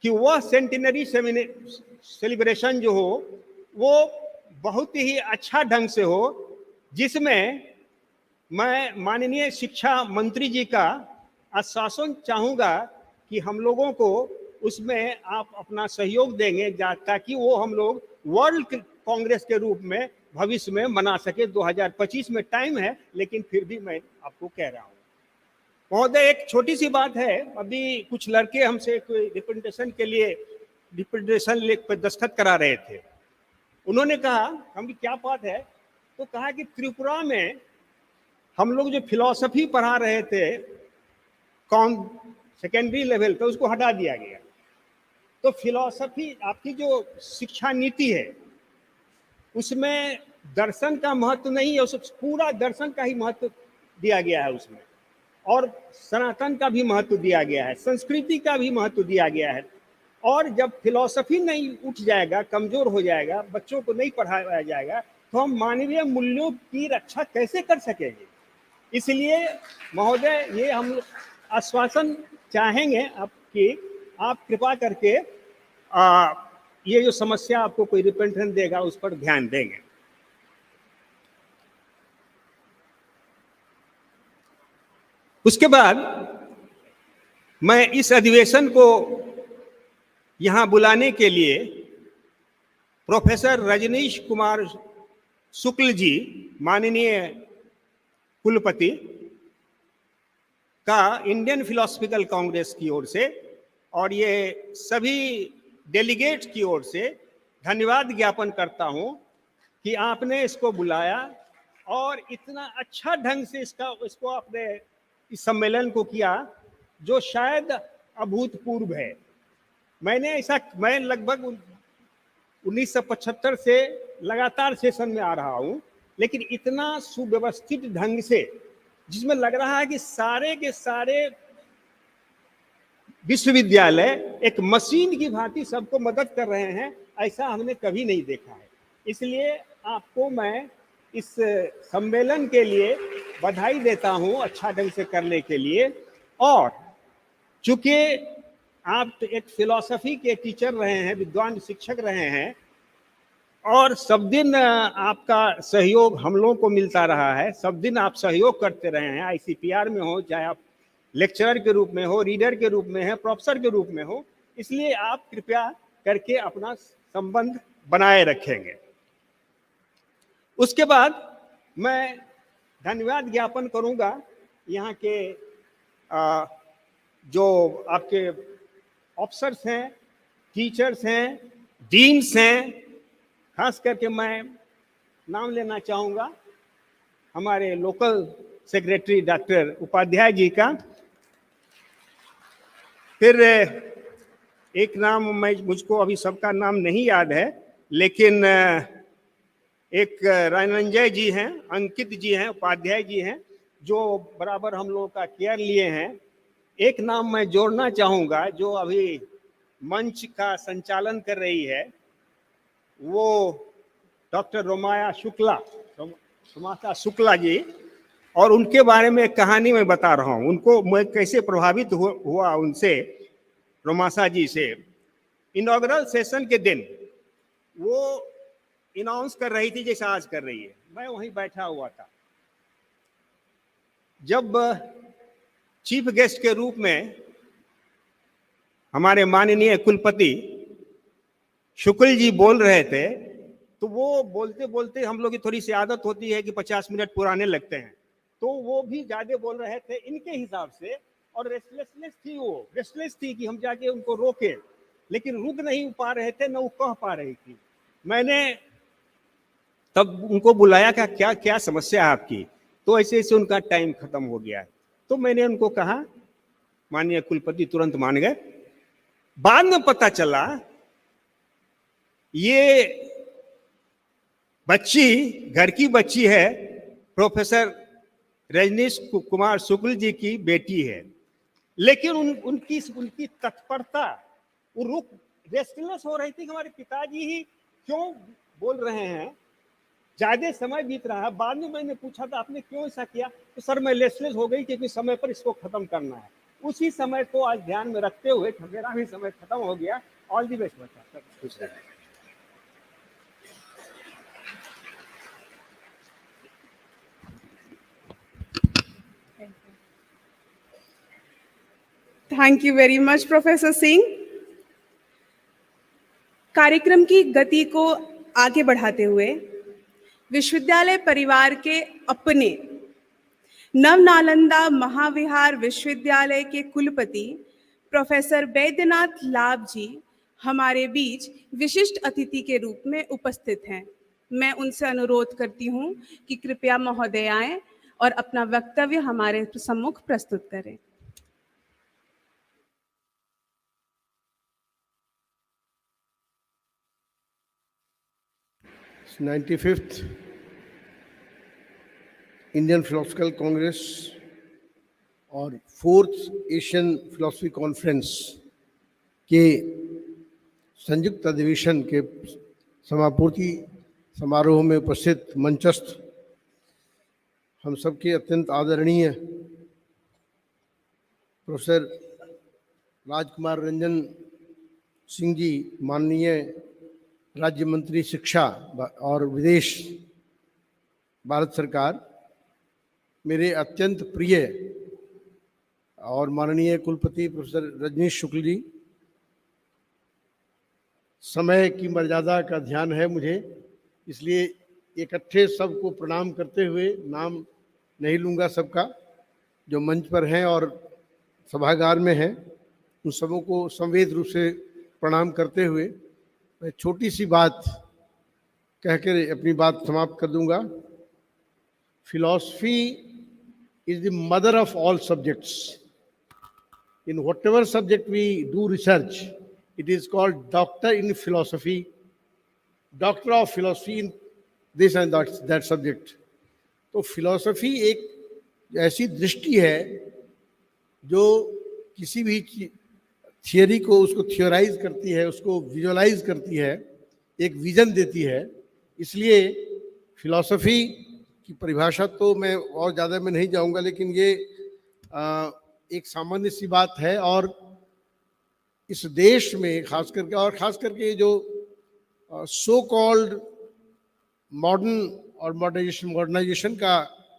कि वह सेंटिनरी सेलिब्रेशन जो हो वो बहुत ही अच्छा ढंग से हो, जिसमें मैं माननीय शिक्षा मंत्री जी का आश्वासन चाहूंगा कि हम लोगों को उसमें आप अपना सहयोग देंगे, ताकि वो हम लोग वर्ल्ड कांग्रेस के रूप में भविष्य में मना सके। 2025 में टाइम है, लेकिन फिर भी मैं आपको कह रहा हूं। महोदय, एक छोटी सी बात है, अभी कुछ लड़के हमसे कोई रिप्रेजेंटेशन के लिए रिप्रेजेंटेशन पर दस्तखत करा रहे थे। उन्होंने कहा, हम भी क्या बात है, तो कहा कि त्रिपुरा में हम लोग जो फिलॉसफी पढ़ा रहे थे सेकेंडरी लेवल पे, उसको हटा दिया गया। तो फिलॉसफी, आपकी जो शिक्षा नीति है, उसमें दर्शन का महत्व नहीं है, उस पूरा दर्शन का ही महत्व दिया गया है उसमें, और सनातन का भी महत्व दिया गया है, संस्कृति का भी महत्व दिया गया है। और जब फिलॉसफी नहीं उठ जाएगा, कमजोर हो जाएगा, बच्चों को नहीं पढ़ाया जाएगा, तो हम मानवीय मूल्यों की रक्षा कैसे कर सकेंगे। इसलिए महोदय, ये हम आश्वासन चाहेंगे आपकी, आप कृपा करके ये जो समस्या आपको कोई रिप्रेजेंटेशन देगा उस पर ध्यान देंगे। उसके बाद मैं इस अधिवेशन को यहां बुलाने के लिए प्रोफेसर रजनीश कुमार शुक्ल जी, माननीय कुलपति का इंडियन फिलोसफिकल कांग्रेस की ओर से और ये सभी डेलीगेट्स की ओर से धन्यवाद ज्ञापन करता हूं कि आपने इसको बुलाया और इतना अच्छा ढंग से इसको आपने इस सम्मेलन को किया, जो शायद अभूतपूर्व है। मैं लगभग 1975 से लगातार सेशन में आ रहा हूं, लेकिन इतना सुव्यवस्थित ढंग से, जिसमें लग रहा है कि सारे के सारे विश्वविद्यालय एक मशीन की भांति सबको मदद कर रहे हैं, ऐसा हमने कभी नहीं देखा है। इसलिए आपको मैं इस सम्मेलन के लिए बधाई देता हूं, अच्छा ढंग से करने के लिए। और चूंकि आप एक फिलॉसफी के टीचर रहे हैं, विद्वान शिक्षक रहे हैं, और सब दिन आपका सहयोग हम लोगों को मिलता रहा है, सब दिन आप सहयोग करते रहे हैं, ICPR में हो, चाहे आप लेक्चरर के रूप में हो, रीडर के रूप में है, प्रोफेसर के रूप में हो, इसलिए आप कृपया करके अपना संबंध बनाए रखेंगे। उसके बाद मैं धन्यवाद ज्ञापन करूंगा यहाँ के जो आपके ऑफिसर्स हैं, टीचर्स हैं, डीन्स हैं। खास करके मैं नाम लेना चाहूँगा हमारे local secretary doctor Upadhyay ji का। फिर एक नाम मुझको अभी सबका नाम नहीं याद है, लेकिन एक रंजय जी हैं, अंकित जी हैं, उपाध्याय जी हैं, जो बराबर हम लोगों का केयर लिए हैं। एक नाम मैं जोड़ना चाहूँगा, जो अभी मंच का संचालन कर रही है, वो डॉक्टर रोमाया शुक्ला जी, और उनके बारे में एक कहानी मैं बता रहा हूँ। उनको मैं कैसे प्रभावित हुआ उनसे, रोमासा जी से। इनॉग्रल सेशन के दिन वो अनाउंस कर रही थी जैसे आज कर रही है, मैं वहीं बैठा हुआ था। जब चीफ गेस्ट के रूप में हमारे माननीय कुलपति शुक्ल जी बोल रहे थे, तो वो बोलते बोलते हम लोग की थोड़ी सी आदत होती है कि 50 मिनट पुराने लगते हैं, तो वो भी ज्यादा बोल रहे थे इनके हिसाब से, और रेस्टलेस थी कि हम जाके उनको रोके, लेकिन रुक नहीं पा रहे थे, न वो कह पा रही थी। मैंने तब उनको बुलाया कि क्या क्या समस्या है आपकी, तो ऐसे ऐसे उनका टाइम खत्म हो गया है। तो मैंने उनको कहा, माननीय कुलपति तुरंत मान गए। बाद में पता चला ये बच्ची घर की बच्ची है, प्रोफेसर रजनीश कुमार शुक्ल जी की बेटी है, लेकिन उनकी तत्परता, वो रुक रेस्टलेस हो रही थी कि हमारे पिताजी ही क्यों बोल रहे हैं, ज्यादा समय बीत रहा है। बाद में मैंने पूछा था आपने क्यों ऐसा किया, तो सर मैं रेस्टलेस हो गई क्योंकि समय पर इसको खत्म करना है। उसी समय को आज ध्यान में रखते हुए मेरा भी समय खत्म हो गया। ऑल दी बेस्ट बच्चा, खुश रहे। Thank you very much professor Singh. कार्यक्रम की गति को आगे बढ़ाते हुए विश्वविद्यालय परिवार के अपने नवनालंदा महाविहार विश्वविद्यालय के कुलपति प्रोफेसर बैद्यनाथ लाभ जी हमारे बीच विशिष्ट अतिथि के रूप में उपस्थित हैं। मैं उनसे अनुरोध करती हूं कि कृपया महोदय आएं और अपना वक्तव्य हमारे सम्मुख प्रस्तुत करें। 95th इंडियन फिलोसफिकल कांग्रेस और 4th एशियन फिलोसफी कॉन्फ्रेंस के संयुक्त अधिवेशन के समापूर्ति समारोह में उपस्थित मंचस्थ हम सबके अत्यंत आदरणीय प्रोफेसर राजकुमार रंजन सिंह जी, माननीय राज्य मंत्री शिक्षा और विदेश भारत सरकार, मेरे अत्यंत प्रिय और माननीय कुलपति प्रोफेसर रजनीश शुक्ल जी, समय की मर्यादा का ध्यान है मुझे, इसलिए इकट्ठे सबको प्रणाम करते हुए, नाम नहीं लूँगा सबका, जो मंच पर हैं और सभागार में हैं, उन सबों को संवेद रूप से प्रणाम करते हुए मैं छोटी सी बात कहकर अपनी बात समाप्त कर दूंगा। Philosophy is the mother of all subjects. In whatever subject we do research, it is called doctor in philosophy, doctor of philosophy in this and that subject. तो फिलॉसफी एक ऐसी दृष्टि है जो किसी भी थियरी को उसको थियोराइज करती है, उसको विजुअलाइज करती है, एक विजन देती है। इसलिए फिलॉसफी की परिभाषा तो मैं और ज़्यादा में नहीं जाऊंगा, लेकिन ये एक सामान्य सी बात है और इस देश में खास करके जो सो कॉल्ड मॉडर्न और मॉडर्नाइजेशन का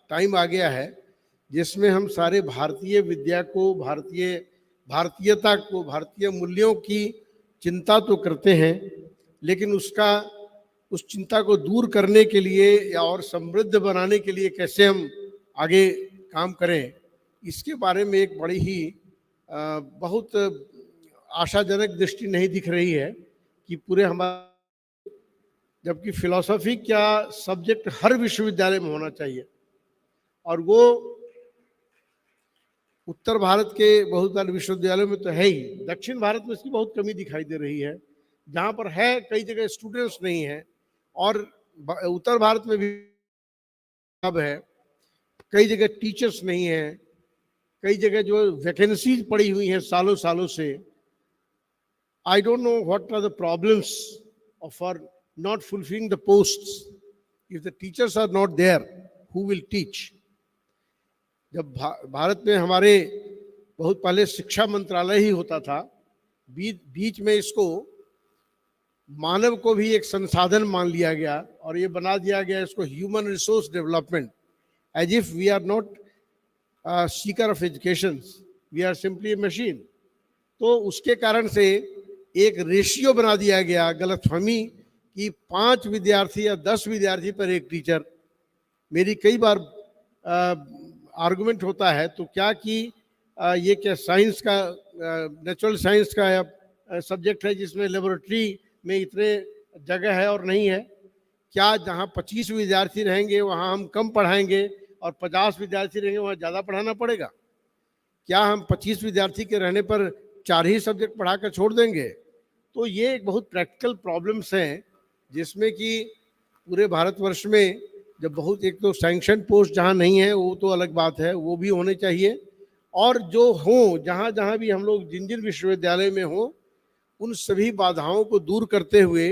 टाइम आ गया है, जिसमें हम सारे भारतीय विद्या को, भारतीयता को, भारतीय मूल्यों की चिंता तो करते हैं, लेकिन उस चिंता को दूर करने के लिए या और समृद्ध बनाने के लिए कैसे हम आगे काम करें, इसके बारे में एक बड़ी ही बहुत आशाजनक दृष्टि नहीं दिख रही है कि पूरे हमारे, जबकि फिलॉसफी का सब्जेक्ट हर विश्वविद्यालय में होना चाहिए। और वो उत्तर भारत के बहुत सारे विश्वविद्यालयों में तो है ही, दक्षिण भारत में इसकी बहुत कमी दिखाई दे रही है। जहाँ पर है कई जगह स्टूडेंट्स नहीं हैं, और उत्तर भारत में भी अब है, कई जगह टीचर्स नहीं हैं, कई जगह जो वैकेंसीज पड़ी हुई हैं सालों सालों से। I don't know what are the problems for not fulfilling the posts. If the teachers are not there, who will teach? जब भारत में हमारे बहुत पहले शिक्षा मंत्रालय ही होता था, बीच में इसको मानव को भी एक संसाधन मान लिया गया और ये बना दिया गया इसको human resource development, as if we are not seeker of education, we are simply a machine. तो उसके कारण से एक रेशियो बना दिया गया, गलतफहमी कि 5 विद्यार्थी या 10 विद्यार्थी पर एक टीचर। मेरी कई बार आर्गुमेंट होता है तो क्या कि ये क्या साइंस का, नेचुरल साइंस का सब्जेक्ट है जिसमें लेबोरेटरी में इतने जगह है और नहीं है? क्या जहाँ 25 विद्यार्थी रहेंगे वहाँ हम कम पढ़ाएंगे और 50 विद्यार्थी रहेंगे वहाँ ज़्यादा पढ़ाना पड़ेगा? क्या हम 25 विद्यार्थी के रहने पर 4 ही सब्जेक्ट पढ़ा कर छोड़ देंगे? तो ये एक बहुत प्रैक्टिकल प्रॉब्लम्स हैं जिसमें कि पूरे भारतवर्ष में जब बहुत, एक तो सैंक्शन पोस्ट जहाँ नहीं है वो तो अलग बात है, वो भी होने चाहिए, और जो हों जहाँ जहाँ भी हम लोग जिन जिन विश्वविद्यालय में हों उन सभी बाधाओं को दूर करते हुए,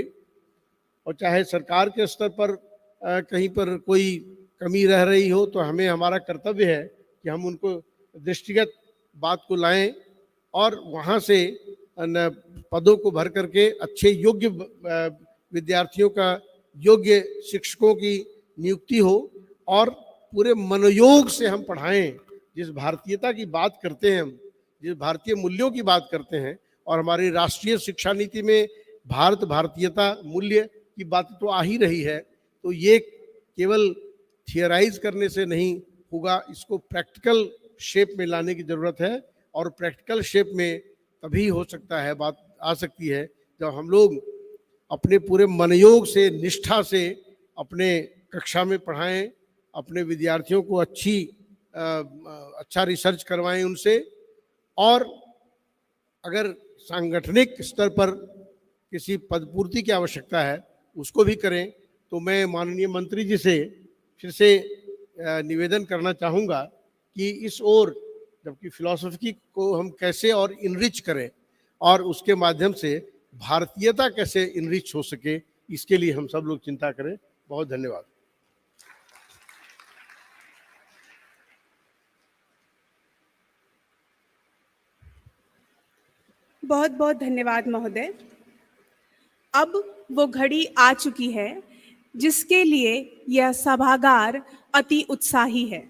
और चाहे सरकार के स्तर पर कहीं पर कोई कमी रह रही हो तो हमें, हमारा कर्तव्य है कि हम उनको दृष्टिगत बात को लाएं और वहाँ से पदों को भर करके अच्छे योग्य विद्यार्थियों का, योग्य शिक्षकों की नियुक्ति हो और पूरे मनोयोग से हम पढ़ाएं। जिस भारतीयता की बात करते हैं हम, जिस भारतीय मूल्यों की बात करते हैं, और हमारी राष्ट्रीय शिक्षा नीति में भारतीयता मूल्य की बात तो आ ही रही है, तो ये केवल थियराइज करने से नहीं होगा, इसको प्रैक्टिकल शेप में लाने की जरूरत है। और प्रैक्टिकल शेप में तभी हो सकता है, बात आ सकती है, जब हम लोग अपने पूरे मनोयोग से, निष्ठा से अपने कक्षा में पढ़ाएं, अपने विद्यार्थियों को अच्छा रिसर्च करवाएं उनसे, और अगर सांगठनिक स्तर पर किसी पदपूर्ति की आवश्यकता है उसको भी करें। तो मैं माननीय मंत्री जी से फिर से निवेदन करना चाहूँगा कि इस ओर, जबकि फिलॉसफी को हम कैसे और इनरिच करें और उसके माध्यम से भारतीयता कैसे इनरिच हो सके, इसके लिए हम सब लोग चिंता करें। बहुत धन्यवाद। बहुत बहुत धन्यवाद महोदय। अब वो घड़ी आ चुकी है जिसके लिए यह सभागार अति उत्साही है।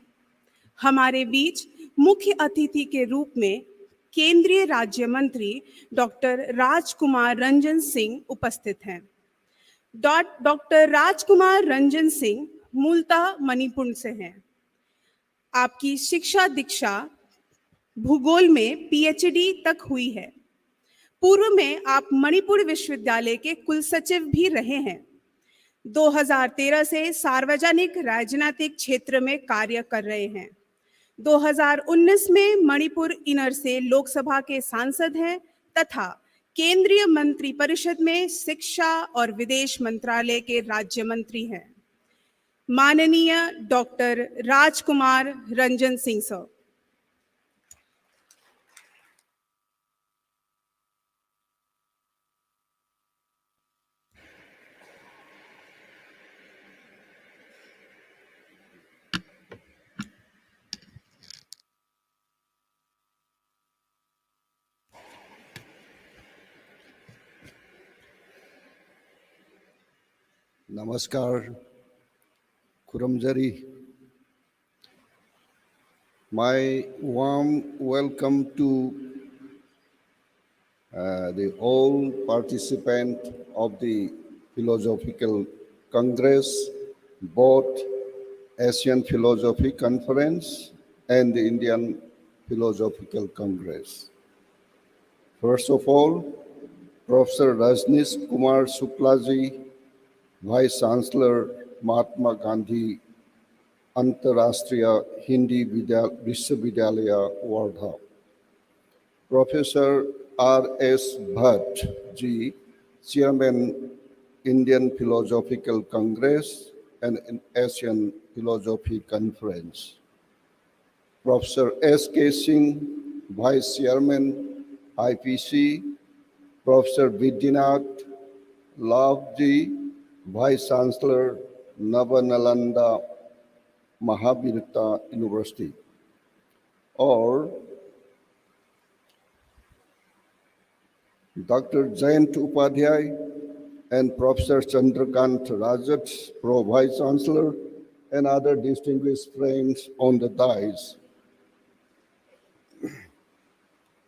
हमारे बीच मुख्य अतिथि के रूप में केंद्रीय राज्य मंत्री डॉक्टर राजकुमार रंजन सिंह उपस्थित हैं। डॉक्टर राजकुमार रंजन सिंह मूलतः मणिपुर से हैं। आपकी शिक्षा दीक्षा भूगोल में पीएचडी तक हुई है। पूर्व में आप मणिपुर विश्वविद्यालय के कुलसचिव भी रहे हैं। 2013 से सार्वजनिक राजनीतिक क्षेत्र में कार्य कर रहे हैं। 2019 में मणिपुर इनर से लोकसभा के सांसद हैं तथा केंद्रीय मंत्री परिषद में शिक्षा और विदेश मंत्रालय के राज्य मंत्री हैं। माननीय doctor Rajkumar Ranjan Singh sir. Namaskar, Kuramjari. My warm welcome to the all participants of the Philosophical Congress, both Asian Philosophy Conference and the Indian Philosophical Congress. First of all, Professor Rajneesh Kumar Suklaji, Vice Chancellor Mahatma Gandhi Antarashtriya Hindi Vishwavidyalaya Wardha, Professor R.S. Bhatt Ji, Chairman Indian Philosophical Congress and Asian Philosophy Conference, Professor S.K. Singh, Vice Chairman IPC, Professor Vidyanath Lavji, Vice Chancellor Navanalanda Mahavirta University, or Dr. Jayant Upadhyay and Professor Chandrakant Rajat, Pro Vice Chancellor, and other distinguished friends on the dais,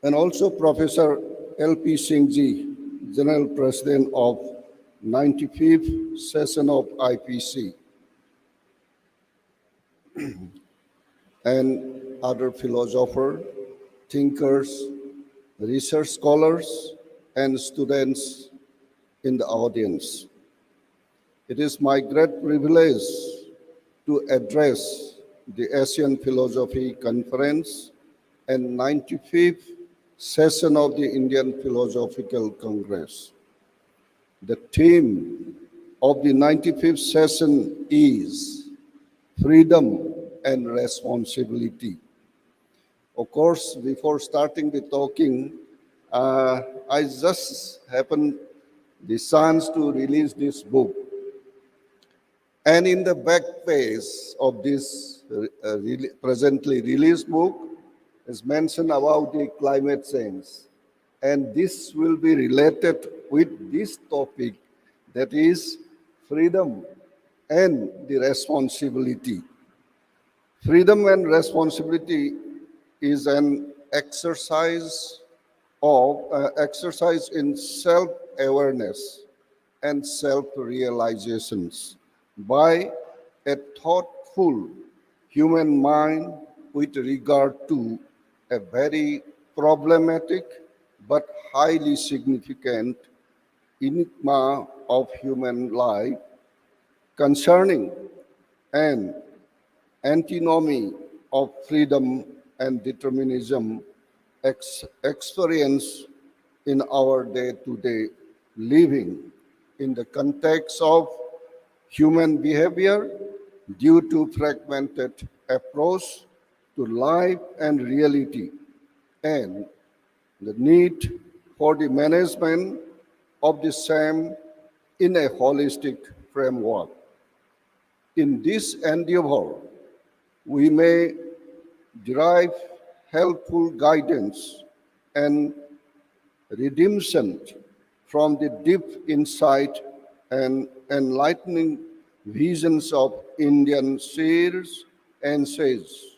and also Professor L.P. Singh Ji, General President of 95th session of IPC, and other philosophers, thinkers, research scholars, and students in the audience. It is my great privilege to address the Asian Philosophy Conference and 95th session of the Indian Philosophical Congress. The theme of the 95th session is freedom and responsibility. Of course, before starting the talking, I just happened the chance to release this book. And in the back page of this presently released book is mentioned about the climate change. And this will be related with this topic, that is freedom and the responsibility. Freedom and responsibility is an exercise in self-awareness and self-realizations by a thoughtful human mind with regard to a very problematic but highly significant enigma of human life concerning an antinomy of freedom and determinism experience in our day-to-day living in the context of human behavior due to fragmented approach to life and reality, and the need for the management of the same in a holistic framework. In this endeavor, we may derive helpful guidance and redemption from the deep insight and enlightening visions of Indian seers and sages.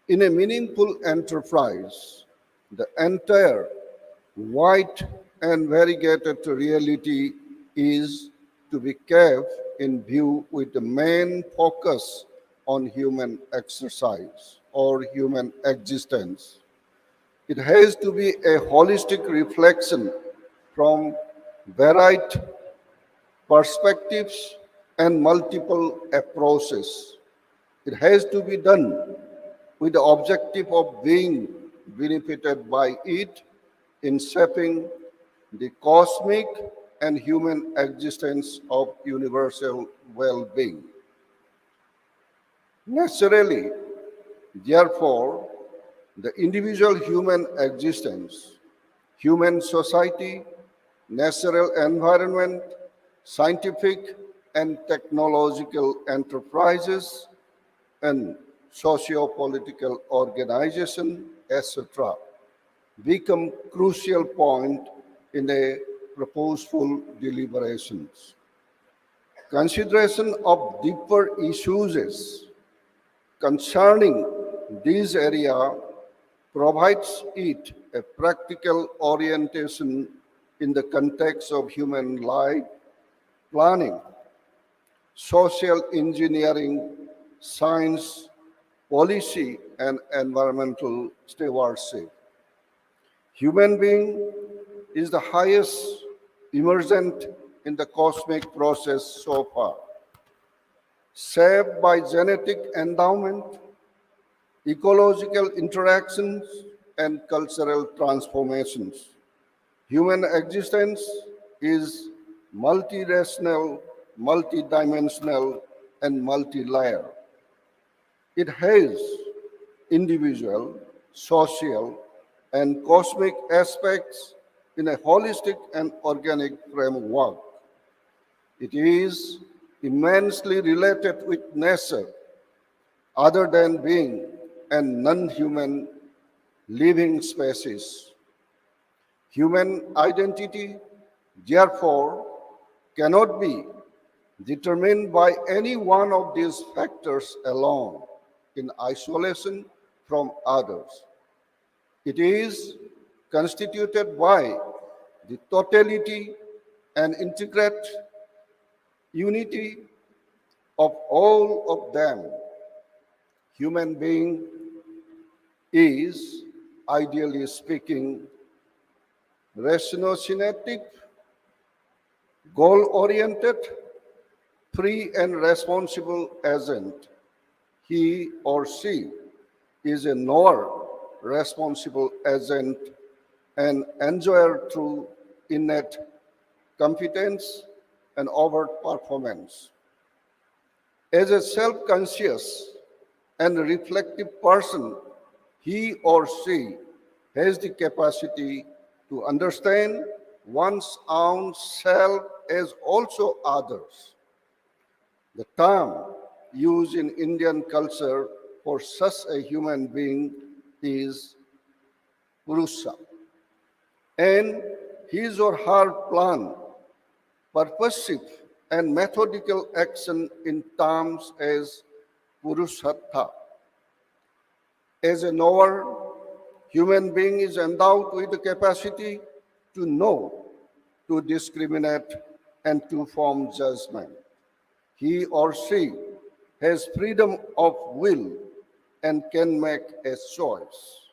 In a meaningful enterprise, the entire wide and variegated reality is to be kept in view with the main focus on human exercise or human existence. It has to be a holistic reflection from varied perspectives and multiple approaches. It has to be done with the objective of being benefited by it in shaping the cosmic and human existence of universal well-being. Naturally, therefore, the individual human existence, human society, natural environment, scientific and technological enterprises, and socio-political organization, etc., become crucial point in a purposeful deliberations. Consideration of deeper issues concerning this area provides it a practical orientation in the context of human life planning, social engineering, science, policy, and environmental stewardship. Human being is the highest emergent in the cosmic process so far, shaped by genetic endowment, ecological interactions, and cultural transformations. Human existence is multiracial, multidimensional, and multi-layer. It has individual, social, and cosmic aspects in a holistic and organic framework. It is immensely related with nature, other than being a non-human living species. Human identity, therefore, cannot be determined by any one of these factors alone in isolation from others. It is constituted by the totality and integrate unity of all of them. Human being is ideally speaking, ratiocinate, goal-oriented, free and responsible agent. He or she is a knower, responsible agent, and enjoyer through innate competence and overt performance. As a self-conscious and reflective person, he or she has the capacity to understand one's own self as also others. The term used in Indian culture for such a human being is Purusha, and his or her plan, purposive, and methodical action in terms as Purushartha. As a knower, human being is endowed with the capacity to know, to discriminate, and to form judgment. He or she has freedom of will and can make a choice.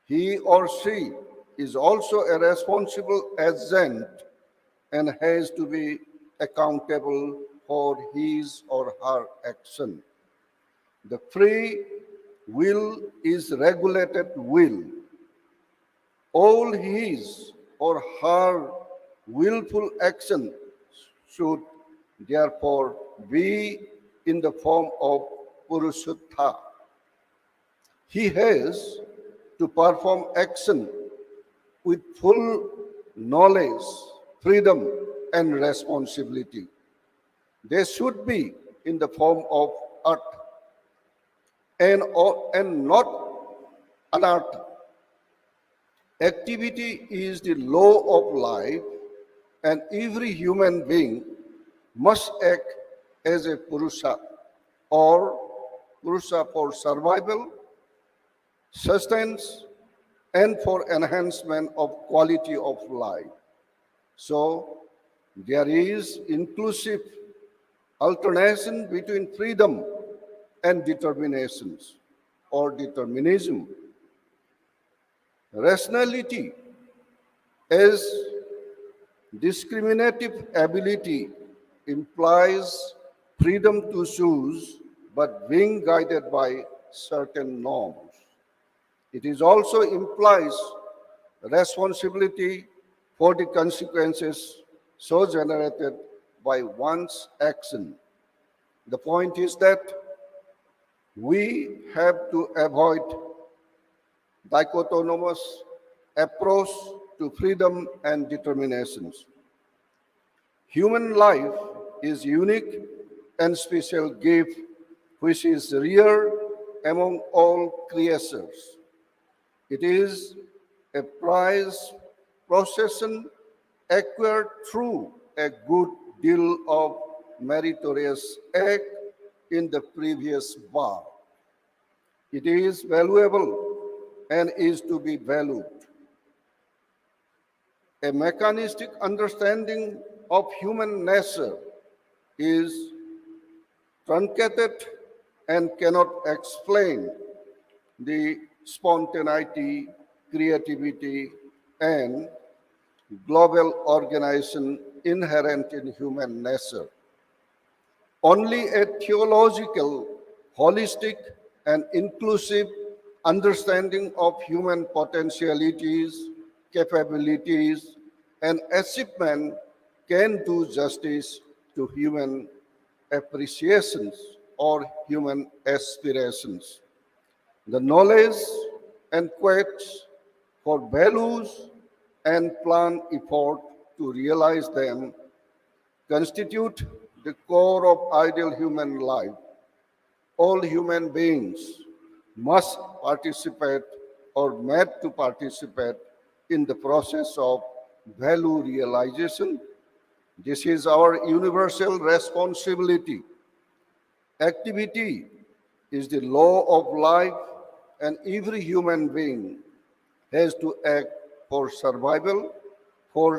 He or she is also a responsible agent and has to be accountable for his or her action. The free will is regulated will. All his or her willful action should therefore be in the form of Purushartha. He has to perform action with full knowledge, freedom, and responsibility. They should be in the form of art and not anartha. Activity is the law of life, and every human being must act as a Purusha or Purusha for survival, sustenance, and for enhancement of quality of life. So there is inclusive alternation between freedom and determinations or determinism. Rationality as discriminative ability implies freedom to choose, but being guided by certain norms. It is also implies responsibility for the consequences so generated by one's action. The point is that we have to avoid dichotomous approach to freedom and determinations. Human life is unique and special gift which is rare among all creatures. It is a prize possession acquired through a good deal of meritorious act in the previous birth. It is valuable and is to be valued. A mechanistic understanding of human nature is truncated and cannot explain the spontaneity, creativity, and global organization inherent in human nature. Only a theological, holistic, and inclusive understanding of human potentialities, capabilities, and achievement can do justice to human appreciations or human aspirations. The knowledge and quest for values and plan effort to realize them constitute the core of ideal human life. All human beings must participate or made to participate in the process of value realization. This is our universal responsibility. Activity is the law of life, and every human being has to act for survival, for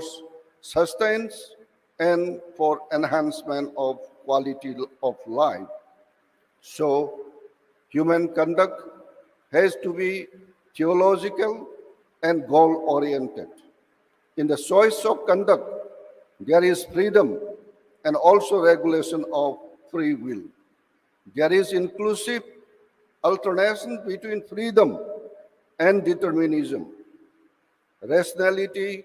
sustenance, and for enhancement of quality of life. So, human conduct has to be theological, and goal-oriented. In the choice of conduct, there is freedom and also regulation of free will. There is inclusive alternation between freedom and determinism. Rationality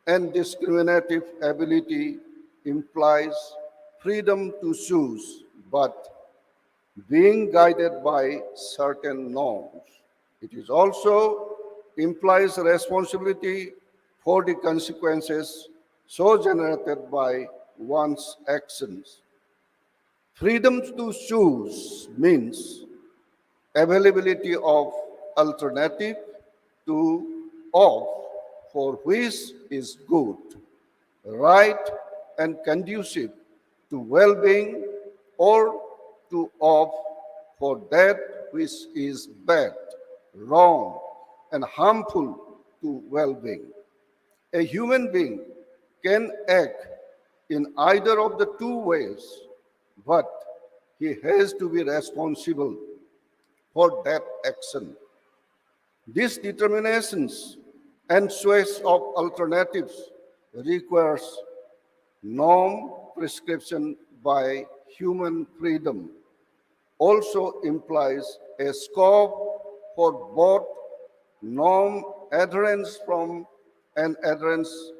and discriminative ability implies freedom to choose, but being guided by certain norms. It is also implies responsibility for the consequences so generated by one's actions. Freedom to choose means availability of alternative to opt for which is good, right, and conducive to well-being, or to opt for that which is bad, wrong, and harmful to well-being. A human being can act in either of the two ways, but he has to be responsible for that action. These determinations and choice of alternatives requires norm prescription by human freedom, also implies a scope for both norm adherence from and adherence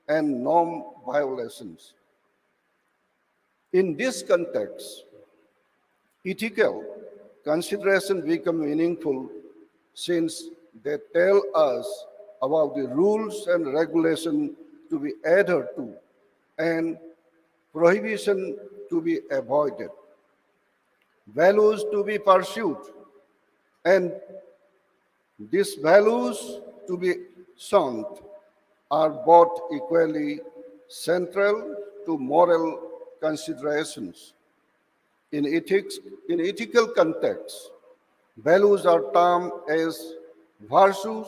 and norm violations. In this context, ethical consideration become meaningful since they tell us about the rules and regulation to be adhered to and prohibition to be avoided, values to be pursued, and these values to be shunned are both equally central to moral considerations. In ethical context, values are termed as virtues,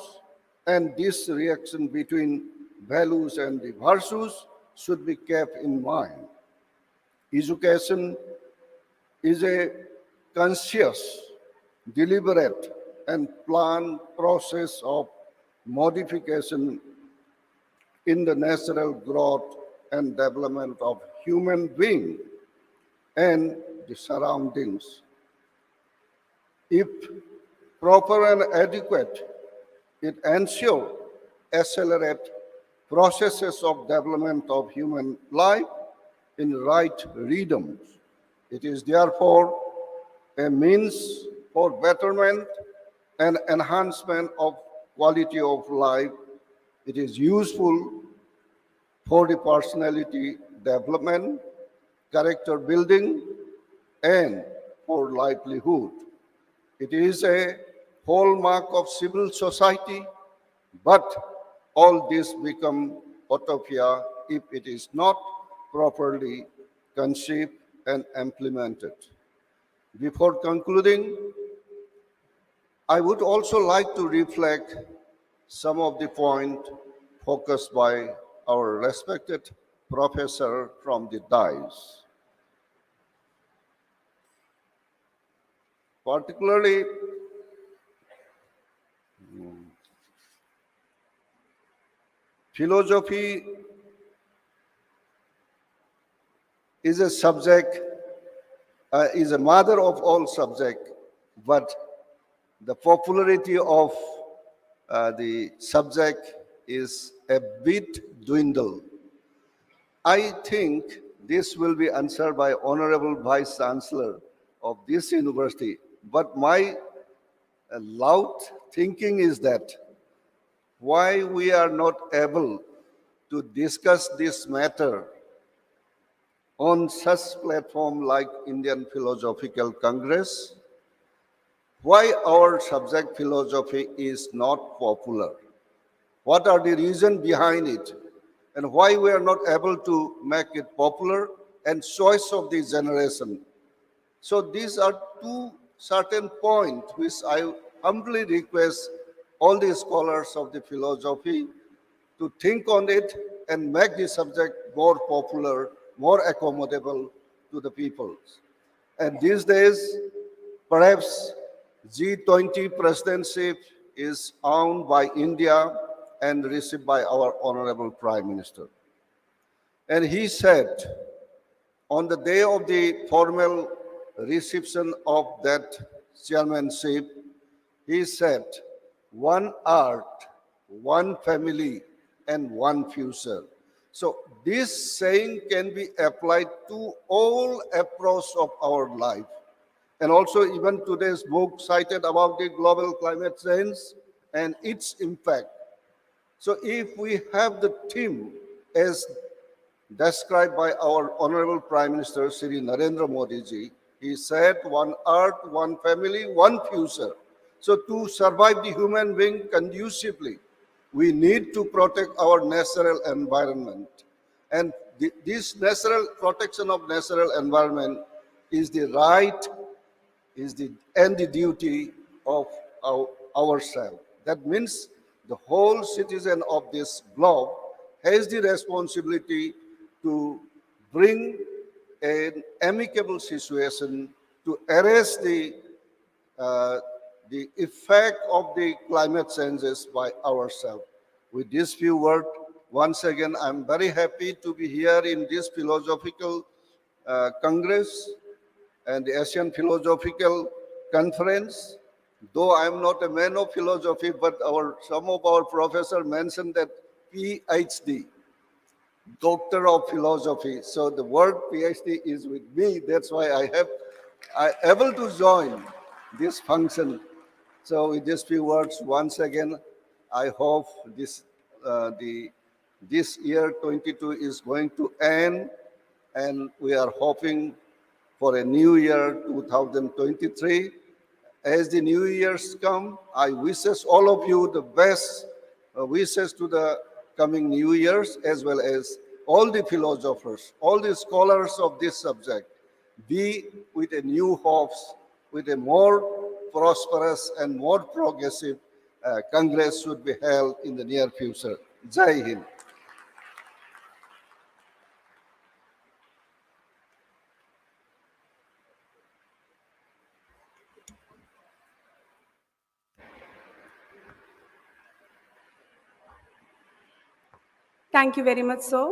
and this reaction between values and the virtues should be kept in mind. Education is a conscious, deliberate, and planned process of modification in the natural growth and development of human being and the surroundings. If proper and adequate, it ensures accelerate processes of development of human life in right rhythms. It is therefore a means for betterment and enhancement of quality of life. It is useful for the personality development, character building, and for livelihood. It is a hallmark of civil society, but all this become utopia if it is not properly conceived and implemented. Before concluding, I would also like to reflect some of the points focused by our respected professor from the dais. Particularly, philosophy is a subject, is a mother of all subjects, but the popularity of the subject is a bit dwindled. I think this will be answered by Honorable Vice Chancellor of this university, but my loud thinking is that why we are not able to discuss this matter on such platform like Indian Philosophical Congress, why our subject philosophy is not popular. What are the reasons behind it? And why we are not able to make it popular and choice of the generation. So these are two certain points which I humbly request all the scholars of the philosophy to think on it and make the subject more popular, more accommodable to the people. And these days, perhaps G20 presidency is owned by India and received by our Honorable Prime Minister. And he said, on the day of the formal reception of that chairmanship, he said, one art, one family, and one future. So this saying can be applied to all approach of our life. And also even today's book cited about the global climate change and its impact. So if we have the theme as described by our Honorable Prime Minister Shri Narendra Modi ji, he said, one earth, one family, one future. So to survive the human being conducively, we need to protect our natural environment. And this natural protection of natural environment is the right, and the duty of ourselves. That means the whole citizen of this globe has the responsibility to bring an amicable situation to arrest the effect of the climate changes by ourselves. With these few words, once again, I'm very happy to be here in this philosophical Congress and the Asian Philosophical Conference. Though I'm not a man of philosophy, but some of our professors mentioned that PhD, Doctor of Philosophy. So the word PhD is with me. That's why I able to join this function. So with these few words, once again, I hope this year 22 is going to end, and we are hoping for a new year 2023. As the new years come, I wishes all of you the best wishes to the coming new years, as well as all the philosophers, all the scholars of this subject. Be with a new hopes, with a more prosperous and more progressive Congress should be held in the near future. Jai Hind. Thank you very much, sir.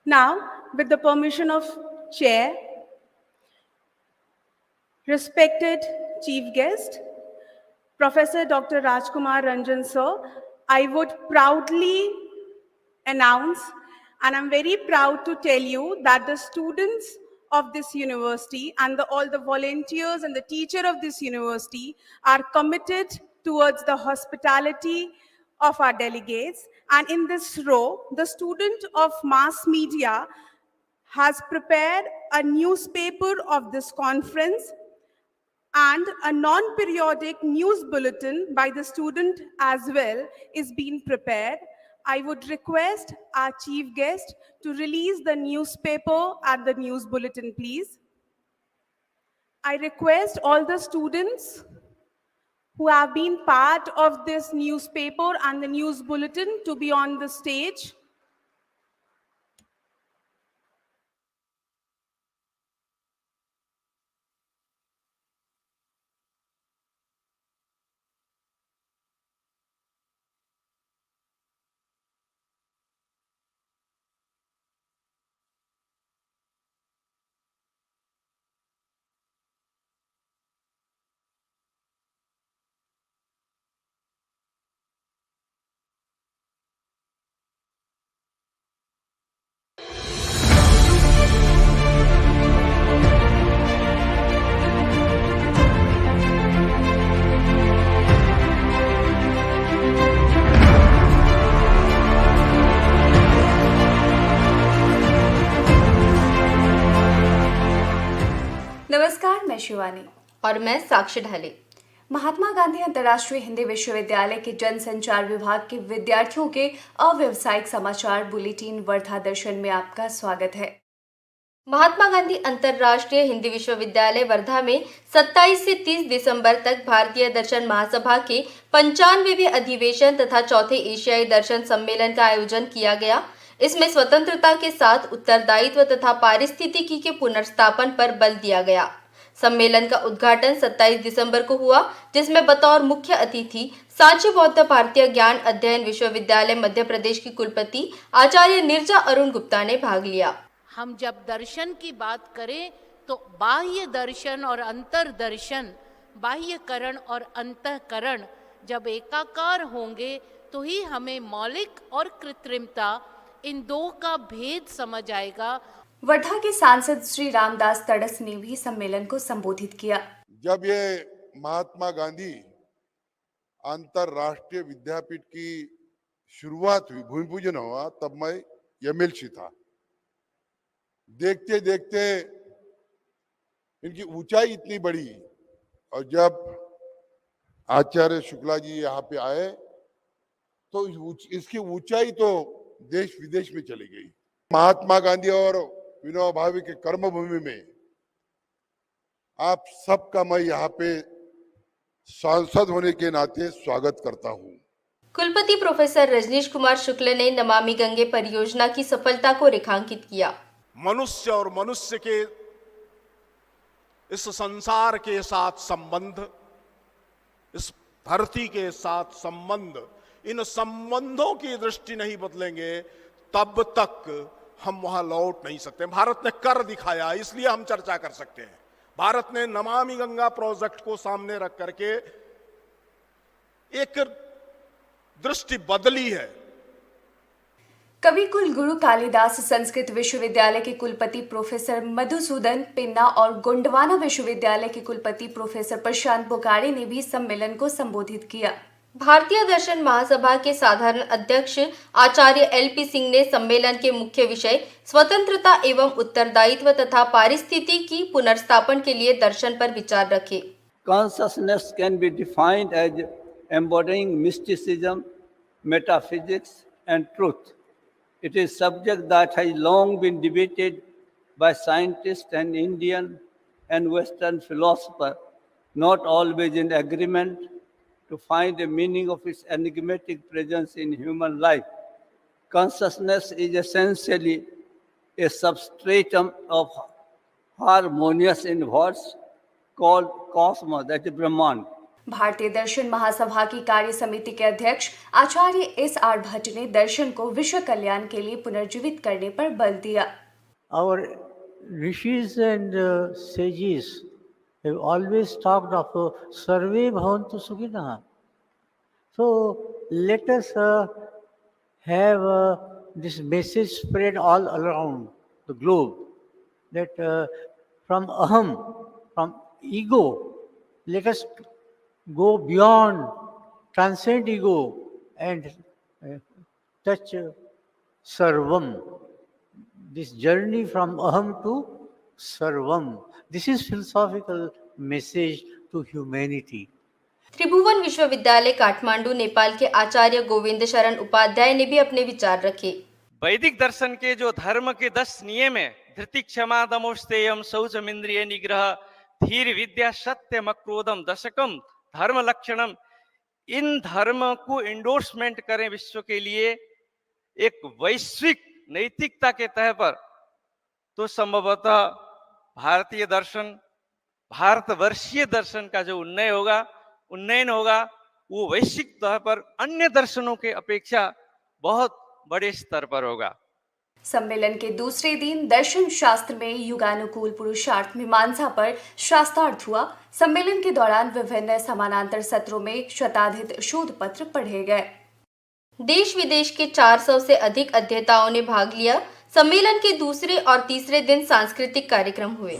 Now, with the permission of Chair, respected Chief Guest, Professor Dr. Rajkumar Ranjan, sir, I would proudly announce, and I'm very proud to tell you that the students of this university and all the volunteers and the teacher of this university are committed towards the hospitality of our delegates. And in this row, the student of mass media has prepared a newspaper of this conference and a non-periodic news bulletin by the student as well is being prepared. I would request our chief guest to release the newspaper and the news bulletin, please. I request all the students who have been part of this newspaper and the news bulletin to be on the stage. नमस्कार, मैं शिवानी और मैं साक्षी ढाले। महात्मा गांधी अंतर्राष्ट्रीय हिंदी विश्वविद्यालय के जनसंचार विभाग के विद्यार्थियों के अव्यवसायिक समाचार बुलेटिन वर्धा दर्शन में आपका स्वागत है। महात्मा गांधी अंतर्राष्ट्रीय हिंदी विश्वविद्यालय वर्धा में 27 से 30 दिसंबर तक भारतीय दर्शन महासभा के 95वें अधिवेशन तथा चौथे एशियाई दर्शन सम्मेलन का आयोजन किया गया। इसमें स्वतंत्रता के साथ उत्तरदायित्व तथा पारिस्थितिकी के पुनर्स्थापन पर बल दिया गया। सम्मेलन का उद्घाटन 27 दिसंबर को हुआ, जिसमें बतौर मुख्य अतिथि सांची बौद्ध भारतीय ज्ञान अध्ययन विश्वविद्यालय मध्य प्रदेश की कुलपति आचार्य नीरजा अरुण गुप्ता ने भाग लिया। हम जब दर्शन की बात करें तो बाह्य दर्शन और अंतर्दर्शन, बाह्यकरण और अंतःकरण जब एकाकार होंगे तो ही हमें मौलिक और कृत्रिमता, इन दो का भेद समझ आएगा। वर्धा के सांसद श्री रामदास तड़स ने भी सम्मेलन को संबोधित किया। जब ये महात्मा गांधी अंतरराष्ट्रीय विद्यापीठ की शुरुआत हुई, भूमि पूजन हुआ, तब मैं एमएलसी था। देखते देखते इनकी ऊंचाई इतनी बड़ी, और जब आचार्य शुक्ला जी यहाँ पे आए तो इसकी ऊंचाई तो देश विदेश में चली गई। महात्मा गांधी और विनोबा भावे के कर्मभूमि में आप सबका मैं यहाँ पे सांसद होने के नाते स्वागत करता हूँ। कुलपति प्रोफेसर रजनीश कुमार शुक्ल ने नमामि गंगे परियोजना की सफलता को रेखांकित किया। मनुष्य और मनुष्य के इस संसार के साथ संबंध, इस धरती के साथ संबंध, इन संबंधों की दृष्टि नहीं बदलेंगे तब तक हम वहां लौट नहीं सकते। भारत ने कर दिखाया, इसलिए हम चर्चा कर सकते हैं। भारत ने नमामि गंगा प्रोजेक्ट को सामने रख करके एक दृष्टि बदली है। कवि कुल गुरु कालिदास संस्कृत विश्वविद्यालय के कुलपति प्रोफेसर मधुसूदन पिन्ना और गोंडवाना विश्वविद्यालय के कुलपति प्रोफेसर प्रशांत बोकारे ने भी सम्मेलन को संबोधित किया। भारतीय दर्शन महासभा के साधारण अध्यक्ष आचार्य LP सिंह ने सम्मेलन के मुख्य विषय स्वतंत्रता एवं उत्तरदायित्व तथा पारिस्थितिकी पुनर्स्थापन के लिए दर्शन पर विचार रखे। Consciousness can be defined as embodying mysticism, metaphysics and truth. It is subject that has long been debated by scientists and Indian and Western philosophers, not always in agreement, to find the meaning of its enigmatic presence in human life. Consciousness is essentially a substratum of harmonious universe called cosmos, that is Brahman. भारतीय दर्शन महासभा की कार्य समिति के अध्यक्ष आचार्य SR Bhatt ने दर्शन को विश्व कल्याण के लिए पुनर्जीवित करने पर बल दिया। Our rishis and sages have always talked of sarve bhavantu sukhinah. So let us have this message spread all around the globe that from aham, from ego, let us go beyond, transcend ego and touch sarvam. This journey from aham to sarvam. This is philosophical message to humanity. त्रिभुवन विश्वविद्यालय काठमांडू नेपाल के आचार्य गोविंद शरण उपाध्याय ने भी अपने विचार रखे। वैदिक दर्शन के जो धर्म के 10 नियम है, धृति क्षमा दमोस्तेयम शौचम इंद्रिय निग्रह धीर विद्या सत्यम क्रोधम दशकम धर्म लक्षणम, इन धर्म को इंडोर्समेंट करें विश्व के लिए एक वैश्विक नैतिकता के तह पर, तो संभवतः भारतीय दर्शन, भारतवर्षीय दर्शन का जो उन्नयन होगा वो वैश्विक तौर पर अन्य दर्शनों के अपेक्षा बहुत बड़े स्तर पर होगा। सम्मेलन के दूसरे दिन दर्शन शास्त्र में युगानुकूल पुरुषार्थ मीमांसा पर शास्त्रार्थ हुआ। सम्मेलन के दौरान विभिन्न समानांतर सत्रों में शताधिक शोध पत्र पढ़े गए। देश विदेश के 400 से अधिक अध्येताओं ने भाग लिया। सम्मेलन के दूसरे और तीसरे दिन सांस्कृतिक कार्यक्रम हुए।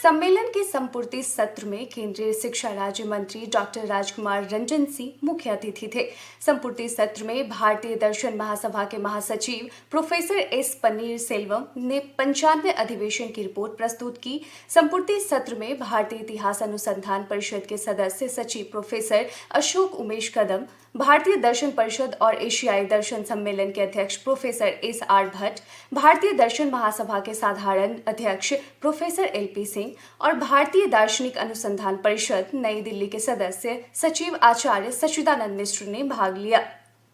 सम्मेलन के संपूर्ति सत्र में केंद्रीय शिक्षा राज्य मंत्री डॉक्टर राजकुमार रंजन सिंह मुख्य अतिथि थे। संपूर्ति सत्र में भारतीय दर्शन महासभा के महासचिव प्रोफेसर S पनीर सेल्वम ने 95वें अधिवेशन की रिपोर्ट प्रस्तुत की। संपूर्ति सत्र में भारतीय इतिहास अनुसंधान परिषद के सदस्य सचिव प्रोफेसर अशोक उमेश कदम, भारतीय दर्शन परिषद और एशियाई दर्शन सम्मेलन के अध्यक्ष प्रोफेसर SR भट्ट, भारतीय दर्शन महासभा के साधारण अध्यक्ष प्रोफेसर LP सिंह, और भारतीय दार्शनिक अनुसंधान परिषद नई दिल्ली के सदस्य सचिव आचार्य सच्चिदानंद मिश्र ने भाग लिया।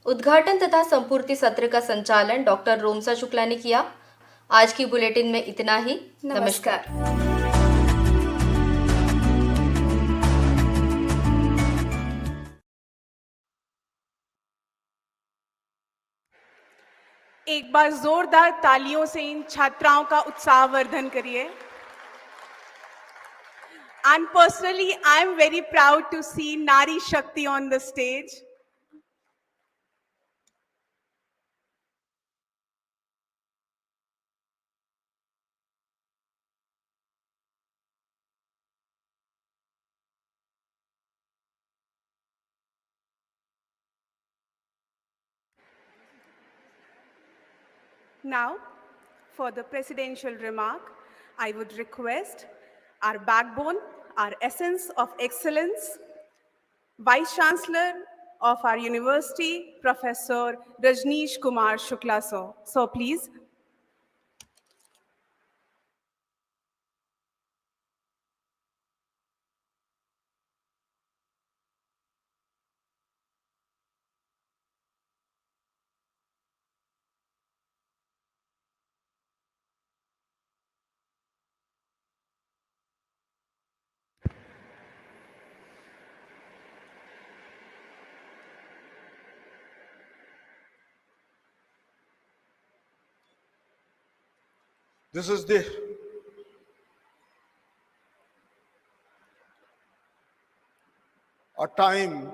उद्घाटन तथा संपूर्ति सत्र का संचालन डॉक्टर रोमसा शुक्ला ने किया। आज की बुलेटिन में इतना ही। नमस्कार। एक बार जोरदार तालियों से इन छात्राओं का उत्साहवर्धन करिए। And personally, I am very proud to see Nari Shakti on the stage. Now, for the presidential remark, I would request our backbone, our essence of excellence, Vice Chancellor of our university, Professor Rajneesh Kumar Shukla, sir. So please. This is a time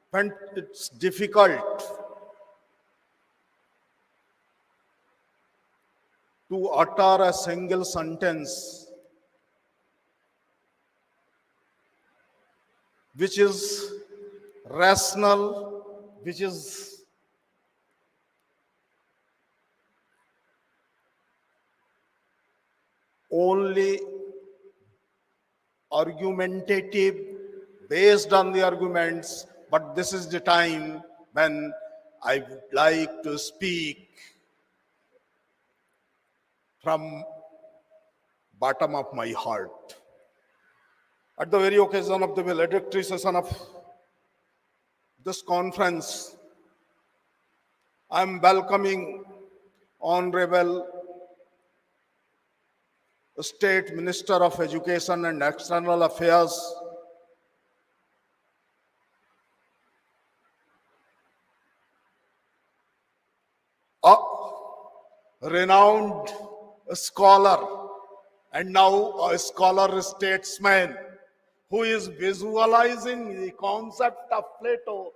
when it's difficult to utter a single sentence which is rational, which is only argumentative, based on the arguments, but this is the time when I would like to speak from bottom of my heart. At the very occasion of the valedictory session of this conference, I am welcoming Honorable State Minister of Education and External Affairs, a renowned scholar and now a scholar statesman who is visualizing the concept of Plato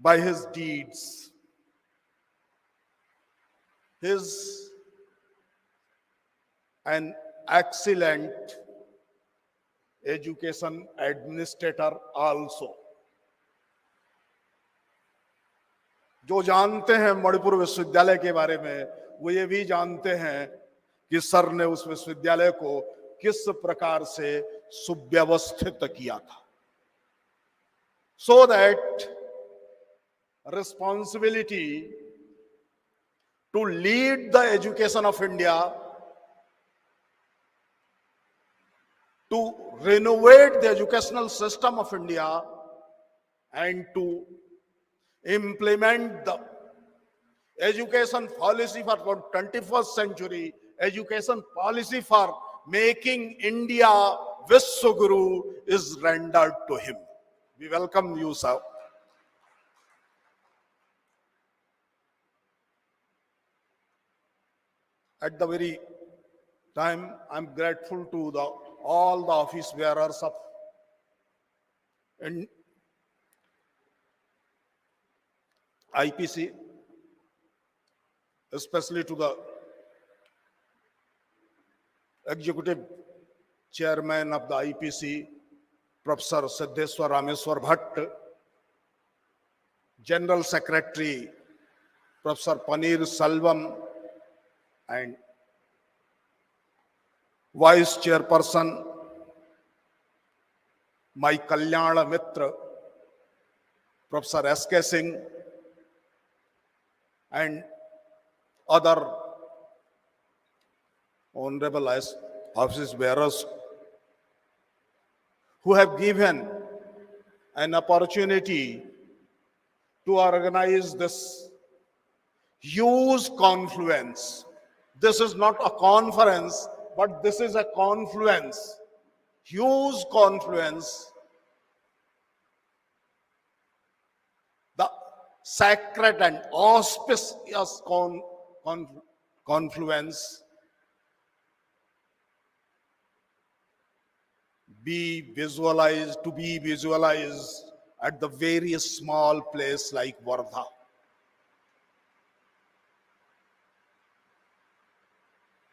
by his deeds. He is an excellent education administrator also. जो जानते हैं मणिपुर विश्वविद्यालय के बारे में, वो ये भी जानते हैं कि सर ने उस विश्वविद्यालय को किस प्रकार से सुव्यवस्थित किया था, so that responsibility to lead the education of India, to renovate the educational system of India, and to implement the education policy for 21st century, education policy for making India Vishwaguru is rendered to him. We welcome you, sir. At the very time, I'm grateful to all the office bearers of IPC, especially to the executive chairman of the IPC, Professor Siddheswar Rameswar Bhatt, General Secretary, Professor Paneer Selvam, and Vice Chairperson, my Kalyana Mitra, Professor S.K. Singh, and other honorable office bearers who have given an opportunity to organize this huge confluence. This is not a conference, but this is a confluence, huge confluence. The sacred and auspicious confluence be visualized at the very small place like Wardha.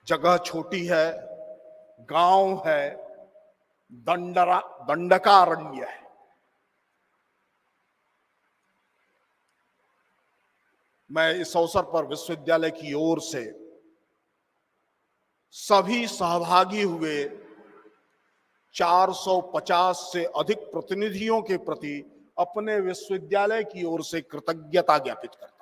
जगह छोटी है, गांव है, दंडकारण्य है। मैं इस अवसर पर विश्वविद्यालय की ओर से सभी सहभागी हुए 450 से अधिक प्रतिनिधियों के प्रति अपने विश्वविद्यालय की ओर से कृतज्ञता ज्ञापित करता हूं।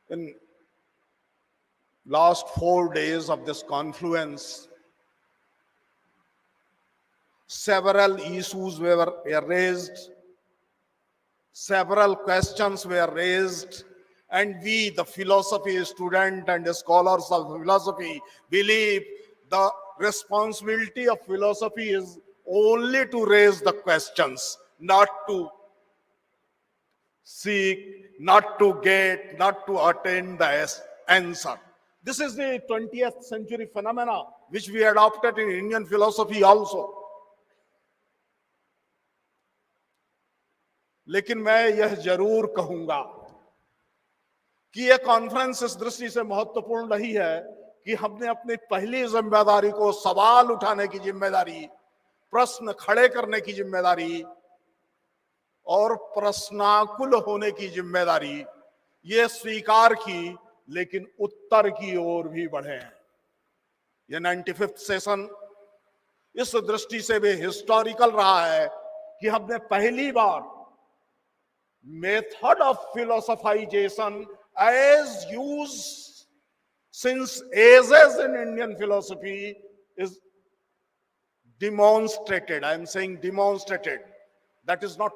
In last 4 days of this confluence, several issues were raised, several questions were raised, and we, the philosophy student and the scholars of philosophy, believe the responsibility of philosophy is only to raise the questions, not to seek, not to get, not to attain the answer. This is the 20th century phenomena which we adopted in Indian philosophy also. लेकिन मैं यह जरूर कहूंगा कि यह conference इस दृष्टि से महत्वपूर्ण रही है कि हमने अपनी पहली जिम्मेदारी को, सवाल उठाने की जिम्मेदारी, प्रश्न खड़े करने की जिम्मेदारी और प्रश्नाकुल होने की जिम्मेदारी, ये स्वीकार की, लेकिन उत्तर की ओर भी बढ़े हैं। ये 95th सेशन इस दृष्टि से भी हिस्टोरिकल रहा है कि हमने पहली बार method of philosophization as used since ages in Indian philosophy is demonstrated. I am saying demonstrated. That is not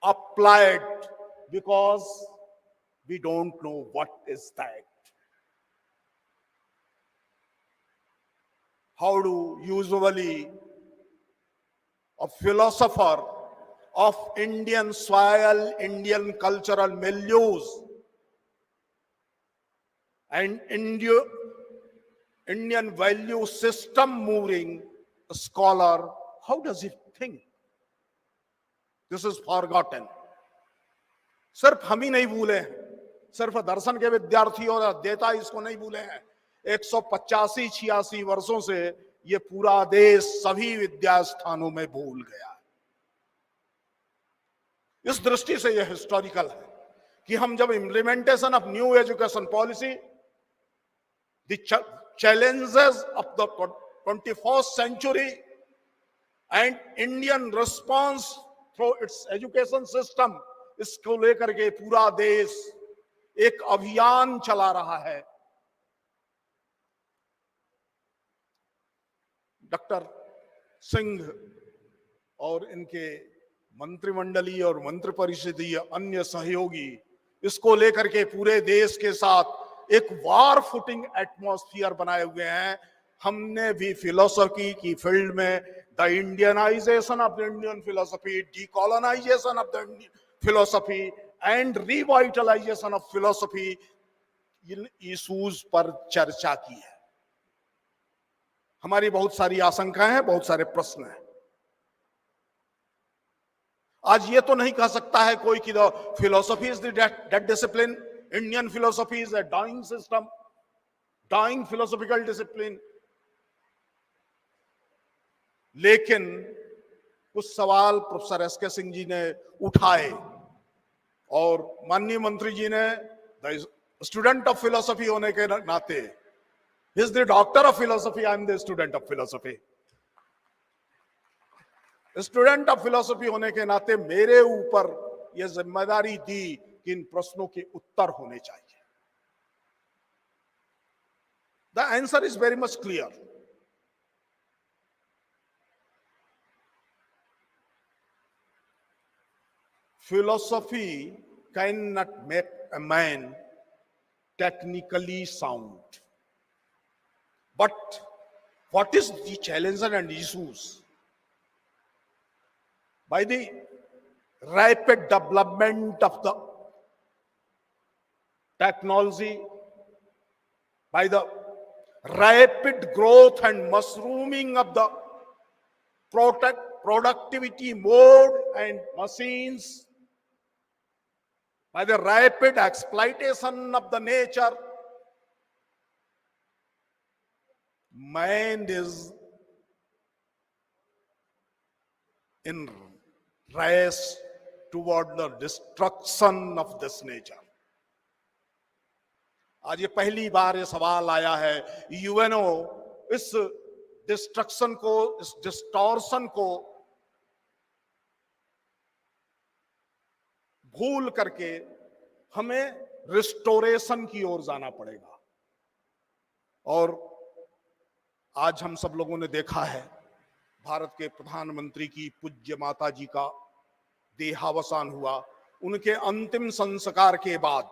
applied because we don't know what is that. How do usually a philosopher of Indian soil, Indian cultural milieus, and Indian value system moving scholar, how does he think? This is forgotten. सिर्फ हम ही नहीं भूले हैं, सिर्फ दर्शन के विद्यार्थी और अध्येता इसको नहीं भूले हैं। 185-86 वर्षों से ये पूरा देश सभी विद्या स्थानों में भूल गया। इस दृष्टि से यह हिस्टोरिकल है कि हम जब implementation of new education policy, the challenges of the 21st century and Indian response through its education system, इसको लेकर के पूरा देश एक अभियान चला रहा है। डॉक्टर सिंह और इनके मंत्रिमंडलीय और मंत्रिपरिषदीय अन्य सहयोगी इसको लेकर के पूरे देश के साथ एक वार फुटिंग एटमॉस्फेयर बनाए हुए हैं। हमने भी फिलोसफी की फील्ड में the Indianisation of the Indian philosophy, decolonisation of the Indian philosophy and revitalisation of philosophy, in issues पर चर्चा की है। हमारी बहुत सारी आशंकाएं हैं, बहुत सारे प्रश्न हैं। आज ये तो नहीं कह सकता है कोई कि the philosophy is the dead discipline, Indian philosophy is a dying system, dying philosophical discipline. लेकिन कुछ सवाल प्रोफेसर एस.के. सिंह जी ने उठाए और माननीय मंत्री जी ने द स्टूडेंट ऑफ फिलोसफी होने के नाते, is the doctor of philosophy, I am the student of philosophy. Student of philosophy होने के नाते मेरे ऊपर यह जिम्मेदारी दी कि इन प्रश्नों के उत्तर होने चाहिए। The answer is very much clear. Philosophy cannot make a man technically sound. But what is the challenges and issues? By the rapid development of the technology, by the rapid growth and mushrooming of the productivity mode and machines, by the rapid exploitation of the nature, man is in race toward the destruction of this nature. आज ये पहली बार ये सवाल आया है, UNO इस destruction को, इस डिस्टॉर्शन को भूल करके हमें रिस्टोरेशन की ओर जाना पड़ेगा। और आज हम सब लोगों ने देखा है, भारत के प्रधानमंत्री की पूज्य माता जी का देहावसान हुआ। उनके अंतिम संस्कार के बाद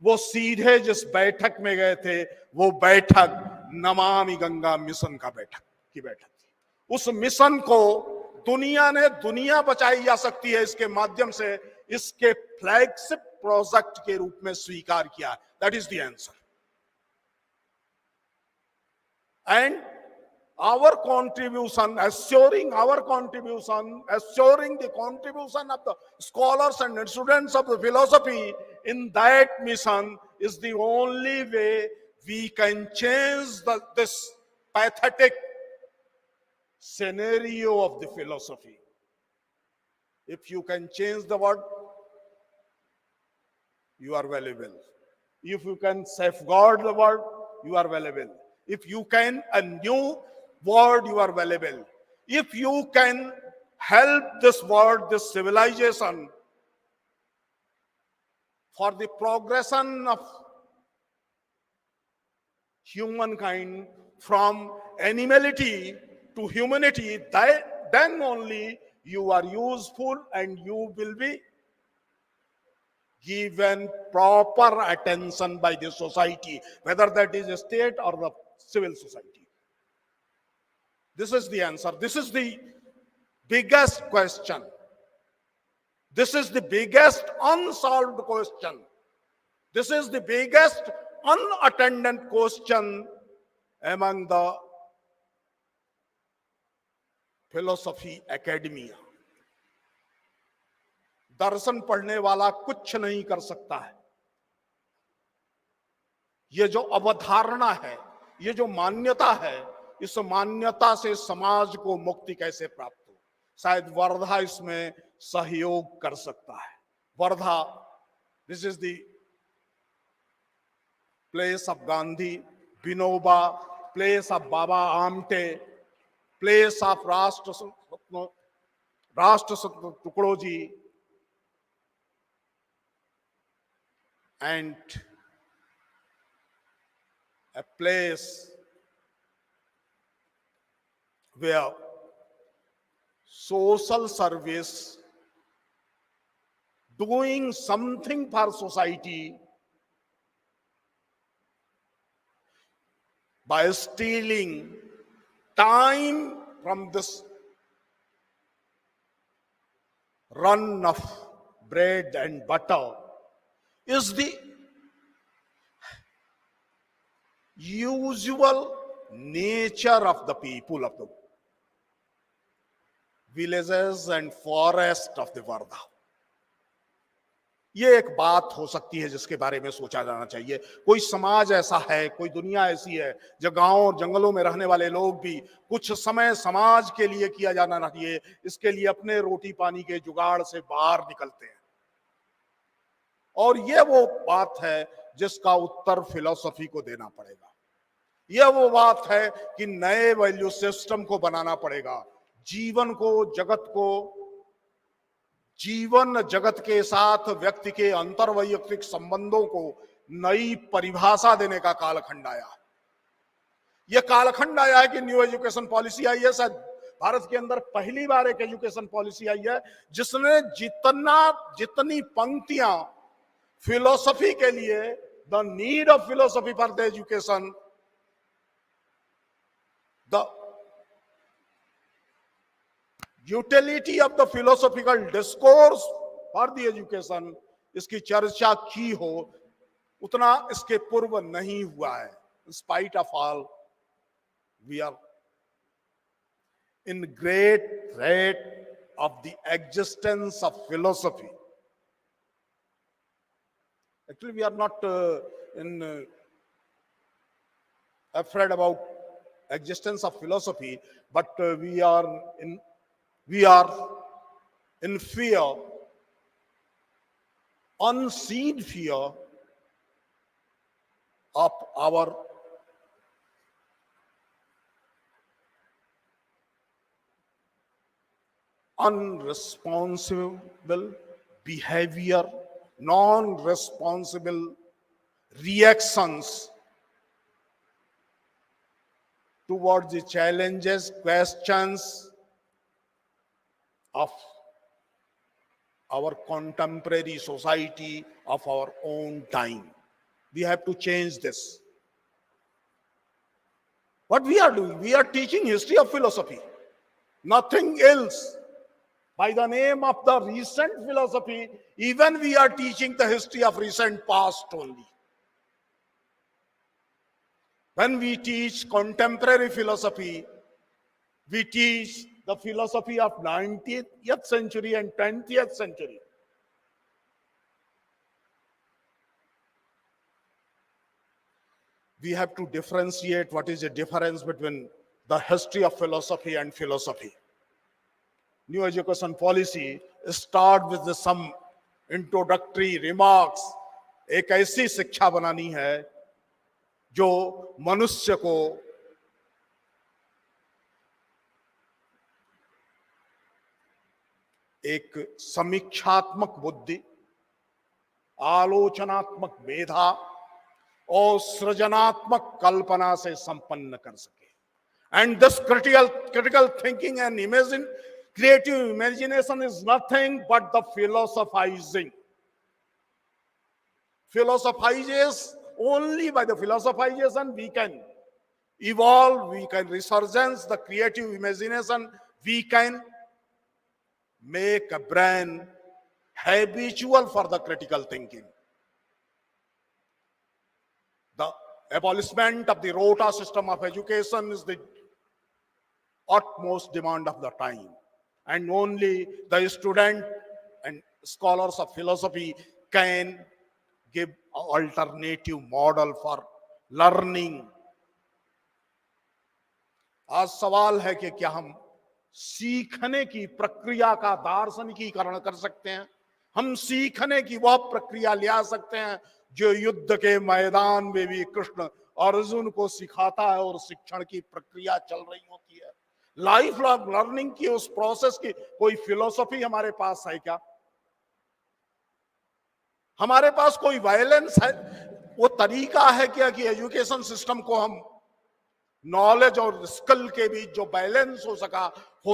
वो सीधे जिस बैठक में गए थे, वो बैठक नमामि गंगा मिशन की बैठक थी। उस मिशन को दुनिया बचाई जा सकती है इसके माध्यम से, इसके फ्लैगशिप प्रोजेक्ट के रूप में स्वीकार किया। That is the answer. And our contribution, assuring the contribution of the scholars and students of the philosophy in that mission is the only way we can change this pathetic scenario of the philosophy. If you can change the world, you are valuable. If you can safeguard the world, you are valuable. If you can a new word, you are valuable. If you can help this world, this civilization, for the progression of humankind from animality to humanity, then only you are useful and you will be given proper attention by the society, whether that is a state or the civil society. This is the answer. This is the biggest question. This is the biggest unsolved question. This is the biggest unattended question among the philosophy academia. दर्शन पढ़ने वाला कुछ नहीं कर सकता है। ये जो अवधारणा है, ये जो मान्यता है, इस मान्यता से समाज को मुक्ति कैसे प्राप्त हो, शायद वर्धा इसमें सहयोग कर सकता है। Wardha, this is the place of Gandhi, Vinoba, place of Baba Amte, place of राष्ट्र टुकड़ो जी, and a place where social service, doing something for society by stealing time from this run of bread and butter is the usual nature of the people of the villages and forest of the Varda. ये एक बात हो सकती है जिसके बारे में सोचा जाना चाहिए। कोई समाज ऐसा है, कोई दुनिया ऐसी है जो गांव और जंगलों में रहने वाले लोग भी कुछ समय समाज के लिए किया जाना चाहिए, इसके लिए अपने रोटी पानी के जुगाड़ से बाहर निकलते हैं। और ये वो बात है जिसका उत्तर फिलॉसफी को देना पड़ेगा। यह वो बात है कि नए वैल्यू सिस्टम को बनाना पड़ेगा। जीवन को, जगत को, जीवन जगत के साथ व्यक्ति के अंतर्वैयक्तिक संबंधों को नई परिभाषा देने का कालखंड आया। यह कालखंड आया है कि न्यू एजुकेशन पॉलिसी आई है। शायद भारत के अंदर पहली बार एक एजुकेशन पॉलिसी आई है जिसने जितनी पंक्तियां फिलोसफी के लिए, the need of philosophy for the education, the utility of the philosophical discourse for the education, इसकी चर्चा की हो, उतना इसके पूर्व नहीं हुआ है। In spite of all, we are in great threat of the existence of philosophy. Actually, we are not afraid about existence of philosophy, but we are in fear, unseen fear of our unresponsible behavior, non-responsible reactions towards the challenges, questions of our contemporary society, of our own time. We have to change this. What we are doing? We are teaching history of philosophy, nothing else. By the name of the recent philosophy, even we are teaching the history of recent past only. When we teach contemporary philosophy, we teach the philosophy of 19th century and 20th century. We have to differentiate what is the difference between the history of philosophy and philosophy. New education policy start with some introductory remarks. एक ऐसी शिक्षा बनानी है जो मनुष्य को एक समीक्षात्मक बुद्धि, आलोचनात्मक मेधा और सृजनात्मक कल्पना से संपन्न कर सके. And this critical thinking and creative imagination is nothing but the philosophizing. Philosophizes, only by the philosophization we can evolve, we can resurgence the creative imagination, we can make a brain habitual for the critical thinking. The abolishment of the rota system of education is the utmost demand of the time. And only the student and scholars of philosophy can give an alternative model for learning. आज सवाल है कि क्या हम सीखने की प्रक्रिया का दार्शनिकीकरण कर सकते हैं? हम सीखने की वह प्रक्रिया ले आ सकते हैं जो युद्ध के मैदान में भी कृष्ण अर्जुन को सिखाता है और शिक्षण की प्रक्रिया चल रही होती है. लाइफ लॉन्ग लर्निंग की उस प्रोसेस की कोई फिलोसफी हमारे पास है क्या? हमारे पास कोई वायलेंस है? वो तरीका है क्या कि एजुकेशन सिस्टम को हम नॉलेज और स्किल के बीच जो बैलेंस हो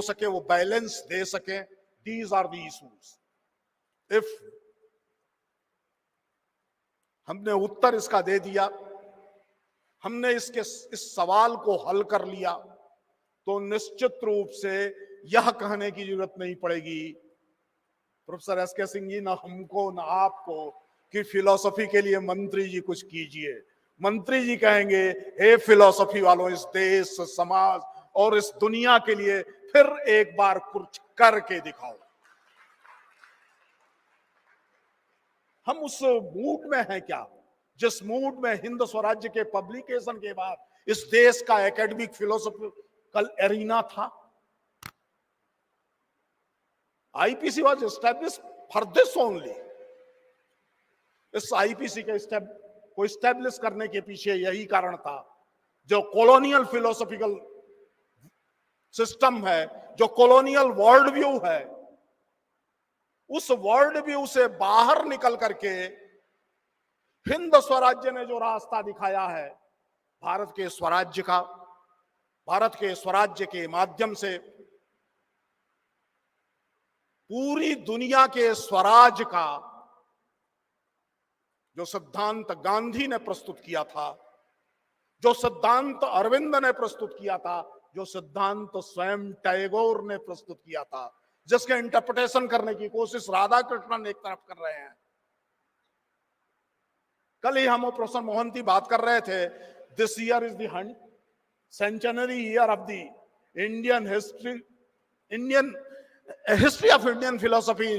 सके वो बैलेंस दे सके? These are the issues. If हमने उत्तर इसका दे दिया, हमने इस सवाल को हल कर लिया, तो निश्चित रूप से यह कहने की जरूरत नहीं पड़ेगी प्रोफेसर एस.के. सिंह जी, ना हमको ना आपको, कि फिलॉसफी के लिए मंत्री जी कुछ कीजिए. मंत्री जी कहेंगे, हे फिलॉसफी वालों, इस देश, समाज और इस दुनिया के लिए फिर एक बार कुछ करके दिखाओ. हम उस मूड में हैं क्या जिस मूड में हिंद स्वराज्य के पब्लिकेशन के बाद इस देश का एकेडमिक फिलोसॉफिकल एरिना था? IPC was established for this only. इस आईपीसी के स्टेप को एस्टैब्लिश करने के पीछे यही कारण था, जो कॉलोनियल फिलोसॉफिकल सिस्टम है, जो कॉलोनियल वर्ल्ड व्यू है, उस वर्ल्ड व्यू से बाहर निकल करके हिंद स्वराज्य ने जो रास्ता दिखाया है, भारत के स्वराज्य का, भारत के स्वराज्य के माध्यम से पूरी दुनिया के स्वराज का जो सिद्धांत गांधी ने प्रस्तुत किया था, जो सिद्धांत अरविंद ने प्रस्तुत किया था, जो सिद्धांत स्वयं टैगोर ने प्रस्तुत किया था, जिसके इंटरप्रिटेशन करने की कोशिश राधा कृष्णन एक तरफ कर रहे हैं। कल ही हम और प्रोफेसर मोहंती बात कर रहे थे, this year is the century year of the Indian history of Indian philosophy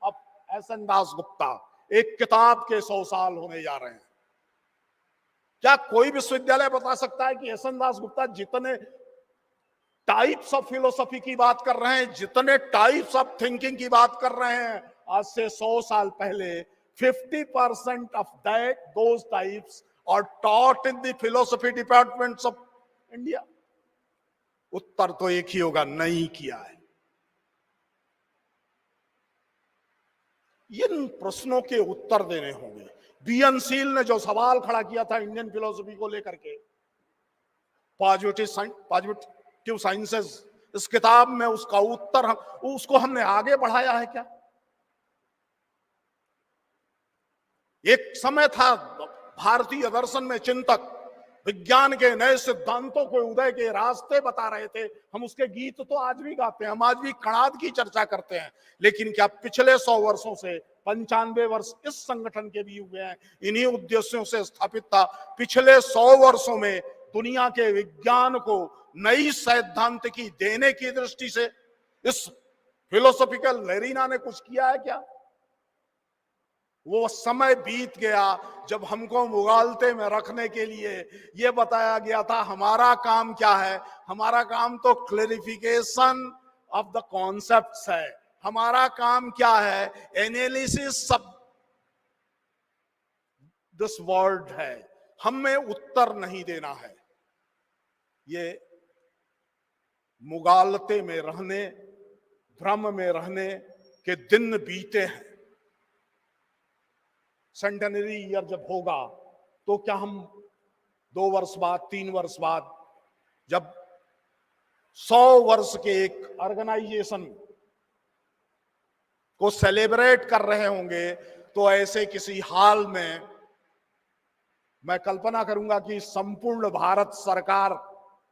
of S N. Dasgupta. एक किताब के 100 साल होने जा रहे हैं। क्या कोई विश्वविद्यालय बता सकता है कि एस.एन. दास गुप्ता जितने टाइप्स ऑफ फिलोसफी की बात कर रहे हैं, जितने टाइप्स ऑफ थिंकिंग की बात कर रहे हैं, आज से 100 साल पहले 50% of that those types are taught in the philosophy departments of India? उत्तर तो एक ही होगा, नहीं किया है। इन प्रश्नों के उत्तर देने होंगे। बी.एन. सील ने जो सवाल खड़ा किया था इंडियन फिलोसफी को लेकर के, पॉजिटिव साइंसेस, इस किताब में उसका उत्तर उसको हमने आगे बढ़ाया है क्या? एक समय था भारतीय दर्शन में चिंतक विज्ञान के नए सिद्धांतों को उदय के रास्ते बता रहे थे। हम उसके गीत तो आज भी गाते हैं, हम आज भी कणाद की चर्चा करते हैं। लेकिन क्या पिछले 100 वर्षों से 95 वर्ष इस संगठन के भी हुए हैं, इन्हीं उद्देश्यों से स्थापित था। पिछले 100 वर्षों में दुनिया के विज्ञान को नई सैद्धांतिकी देने की दृष्टि से इस फिलोसॉफिकल एरिना ने कुछ किया है क्या? वो समय बीत गया जब हमको मुगालते में रखने के लिए ये बताया गया था हमारा काम क्या है। हमारा काम तो क्लैरिफिकेशन ऑफ द कॉन्सेप्ट्स है। हमारा काम क्या है? एनालिसिस ऑफ दिस वर्ल्ड है। हमें उत्तर नहीं देना है। ये मुगालते में रहने, भ्रम में रहने के दिन बीते हैं। सेंटेनरी ईयर जब होगा तो क्या हम 2 वर्ष बाद, 3 वर्ष बाद, जब 100 वर्ष के एक ऑर्गेनाइजेशन को सेलिब्रेट कर रहे होंगे, तो ऐसे किसी हाल में मैं कल्पना करूंगा कि संपूर्ण भारत सरकार,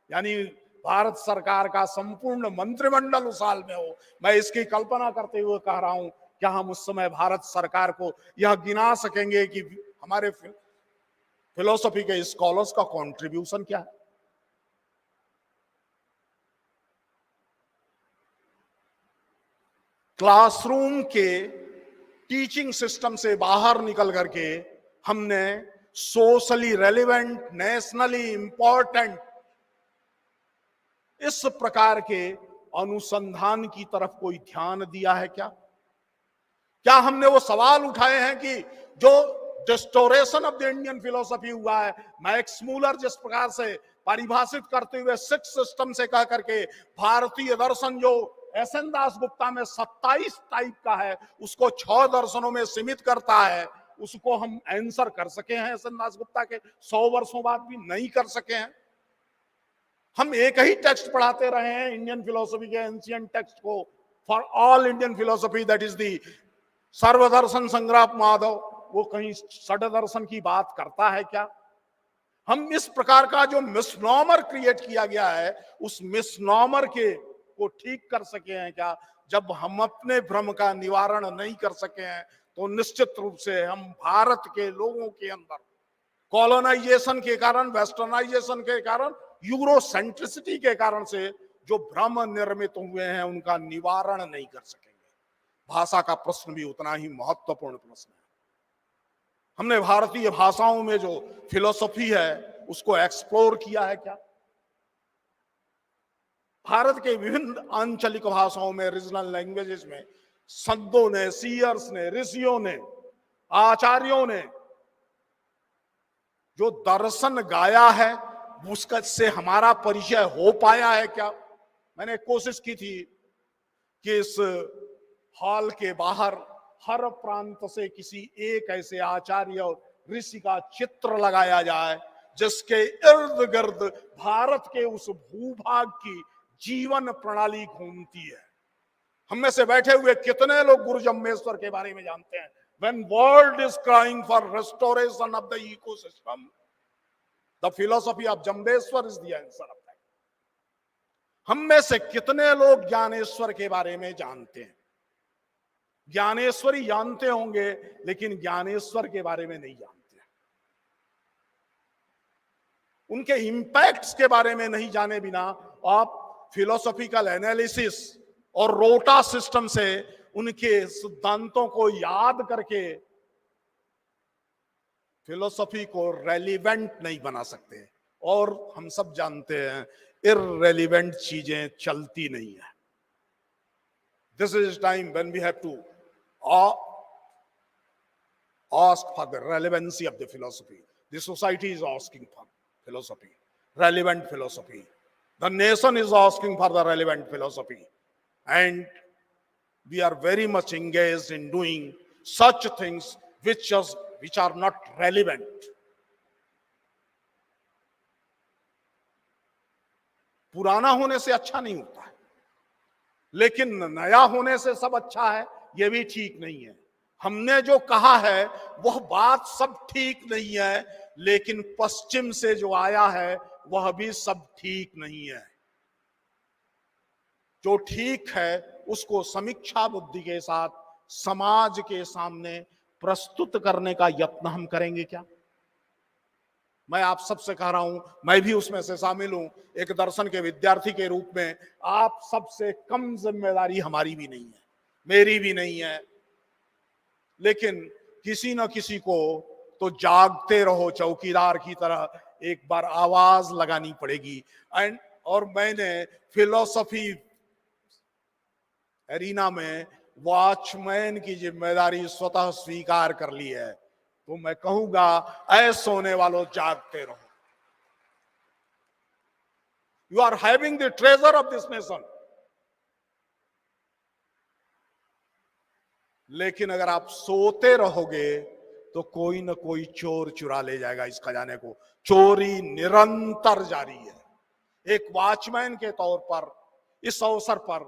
यानी भारत सरकार का संपूर्ण मंत्रिमंडल उस हाल में हो। मैं इसकी कल्पना करते हुए कह रहा हूं, क्या हम उस समय भारत सरकार को यह गिना सकेंगे कि हमारे फिलोसफी के स्कॉलर्स का कंट्रीब्यूशन क्या है? क्लासरूम के टीचिंग सिस्टम से बाहर निकल करके हमने सोशली रेलेवेंट, नेशनली इंपॉर्टेंट इस प्रकार के अनुसंधान की तरफ कोई ध्यान दिया है क्या? क्या हमने वो सवाल उठाए हैं कि जो distortion of the Indian philosophy हुआ है, मैक्स मूलर जिस प्रकार से परिभाषित करते हुए 6 सिस्टम से कह करके भारतीय दर्शन जो एस.एन. दास गुप्ता में 27 टाइप का है, उसको 6 दर्शनों में सीमित करता है, उसको हम आंसर कर सके हैं एस.एन. दास गुप्ता के 100 वर्षों बाद भी नहीं कर सके हैं। हम एक ही टेक्स्ट पढ़ाते रहे हैं इंडियन फिलोसफी के एंशिएंट टेक्स्ट को, for all Indian philosophy, that is the Sarva Darshan संग्राम माधव। वो कहीं षड दर्शन की बात करता है क्या? हम इस प्रकार का जो मिसनॉमर क्रिएट किया गया है, उस मिसनॉमर के को ठीक कर सके हैं क्या? जब हम अपने भ्रम का निवारण नहीं कर सके हैं, तो निश्चित रूप से हम भारत के लोगों के अंदर कॉलोनाइजेशन के कारण, वेस्टर्नाइजेशन के कारण, यूरोसेंट्रिसिटी के कारण से जो भ्रम निर्मित हुए हैं, उनका निवारण नहीं कर सकेंगे। भाषा का प्रश्न भी उतना ही महत्वपूर्ण प्रश्न है। हमने भारतीय भाषाओं में जो फिलोसफी है उसको एक्सप्लोर किया है क्या? भारत के विभिन्न आंचलिक भाषाओं में, रीजनल लैंग्वेजेस में संतों ने, सीयर्स ने, ऋषियों ने, आचार्यों ने जो दर्शन गाया है, उसका से हमारा परिचय हो पाया है क्या? मैंने कोशिश की थी कि इस हॉल के बाहर हर प्रांत से किसी एक ऐसे आचार्य और ऋषि का चित्र लगाया जाए जिसके इर्द गिर्द भारत के उस भूभाग की जीवन प्रणाली घूमती है। हम में से बैठे हुए कितने लोग गुरु जम्बेश्वर के बारे में जानते हैं? When world is crying for restoration of the ecosystem, the philosophy of Jambeswar is the answer of that. हम में से कितने लोग ज्ञानेश्वर के बारे में जानते हैं? ज्ञानेश्वरी जानते होंगे लेकिन ज्ञानेश्वर के बारे में नहीं जानते, उनके इंपैक्ट्स के बारे में नहीं जाने बिना आप फिलोसॉफिकल एनालिसिस और रोटा सिस्टम से उनके सिद्धांतों को याद करके फिलोसॉफी को रेलिवेंट नहीं बना सकते। और हम सब जानते हैं इररेलिवेंट चीजें चलती नहीं है। This is time when we have to ask for the relevancy of the philosophy. The society is asking for philosophy, relevant philosophy. The nation is asking for the relevant philosophy. And we are very much engaged in doing such things which are not relevant. पुराना होने से अच्छा नहीं होता है, लेकिन नया होने से सब अच्छा है, यह भी ठीक नहीं है। हमने जो कहा है वह बात सब ठीक नहीं है, लेकिन पश्चिम से जो आया है वह भी सब ठीक नहीं है। जो ठीक है उसको समीक्षा बुद्धि के साथ समाज के सामने प्रस्तुत करने का यत्न हम करेंगे क्या? मैं आप सबसे कह रहा हूं, मैं भी उसमें से शामिल हूं। एक दर्शन के विद्यार्थी के रूप में आप सबसे कम जिम्मेदारी हमारी भी नहीं है, मेरी भी नहीं है, लेकिन किसी न किसी को तो जागते रहो चौकीदार की तरह एक बार आवाज लगानी पड़ेगी। और मैंने फिलोसफी एरिना में वॉचमैन की जिम्मेदारी स्वतः स्वीकार कर ली है, तो मैं कहूंगा ऐ सोने वालों जागते रहो। You are having the treasure of this nation, लेकिन अगर आप सोते रहोगे तो कोई ना कोई चोर चुरा ले जाएगा इस खजाने को। चोरी निरंतर जारी है। एक वॉचमैन के तौर पर इस अवसर पर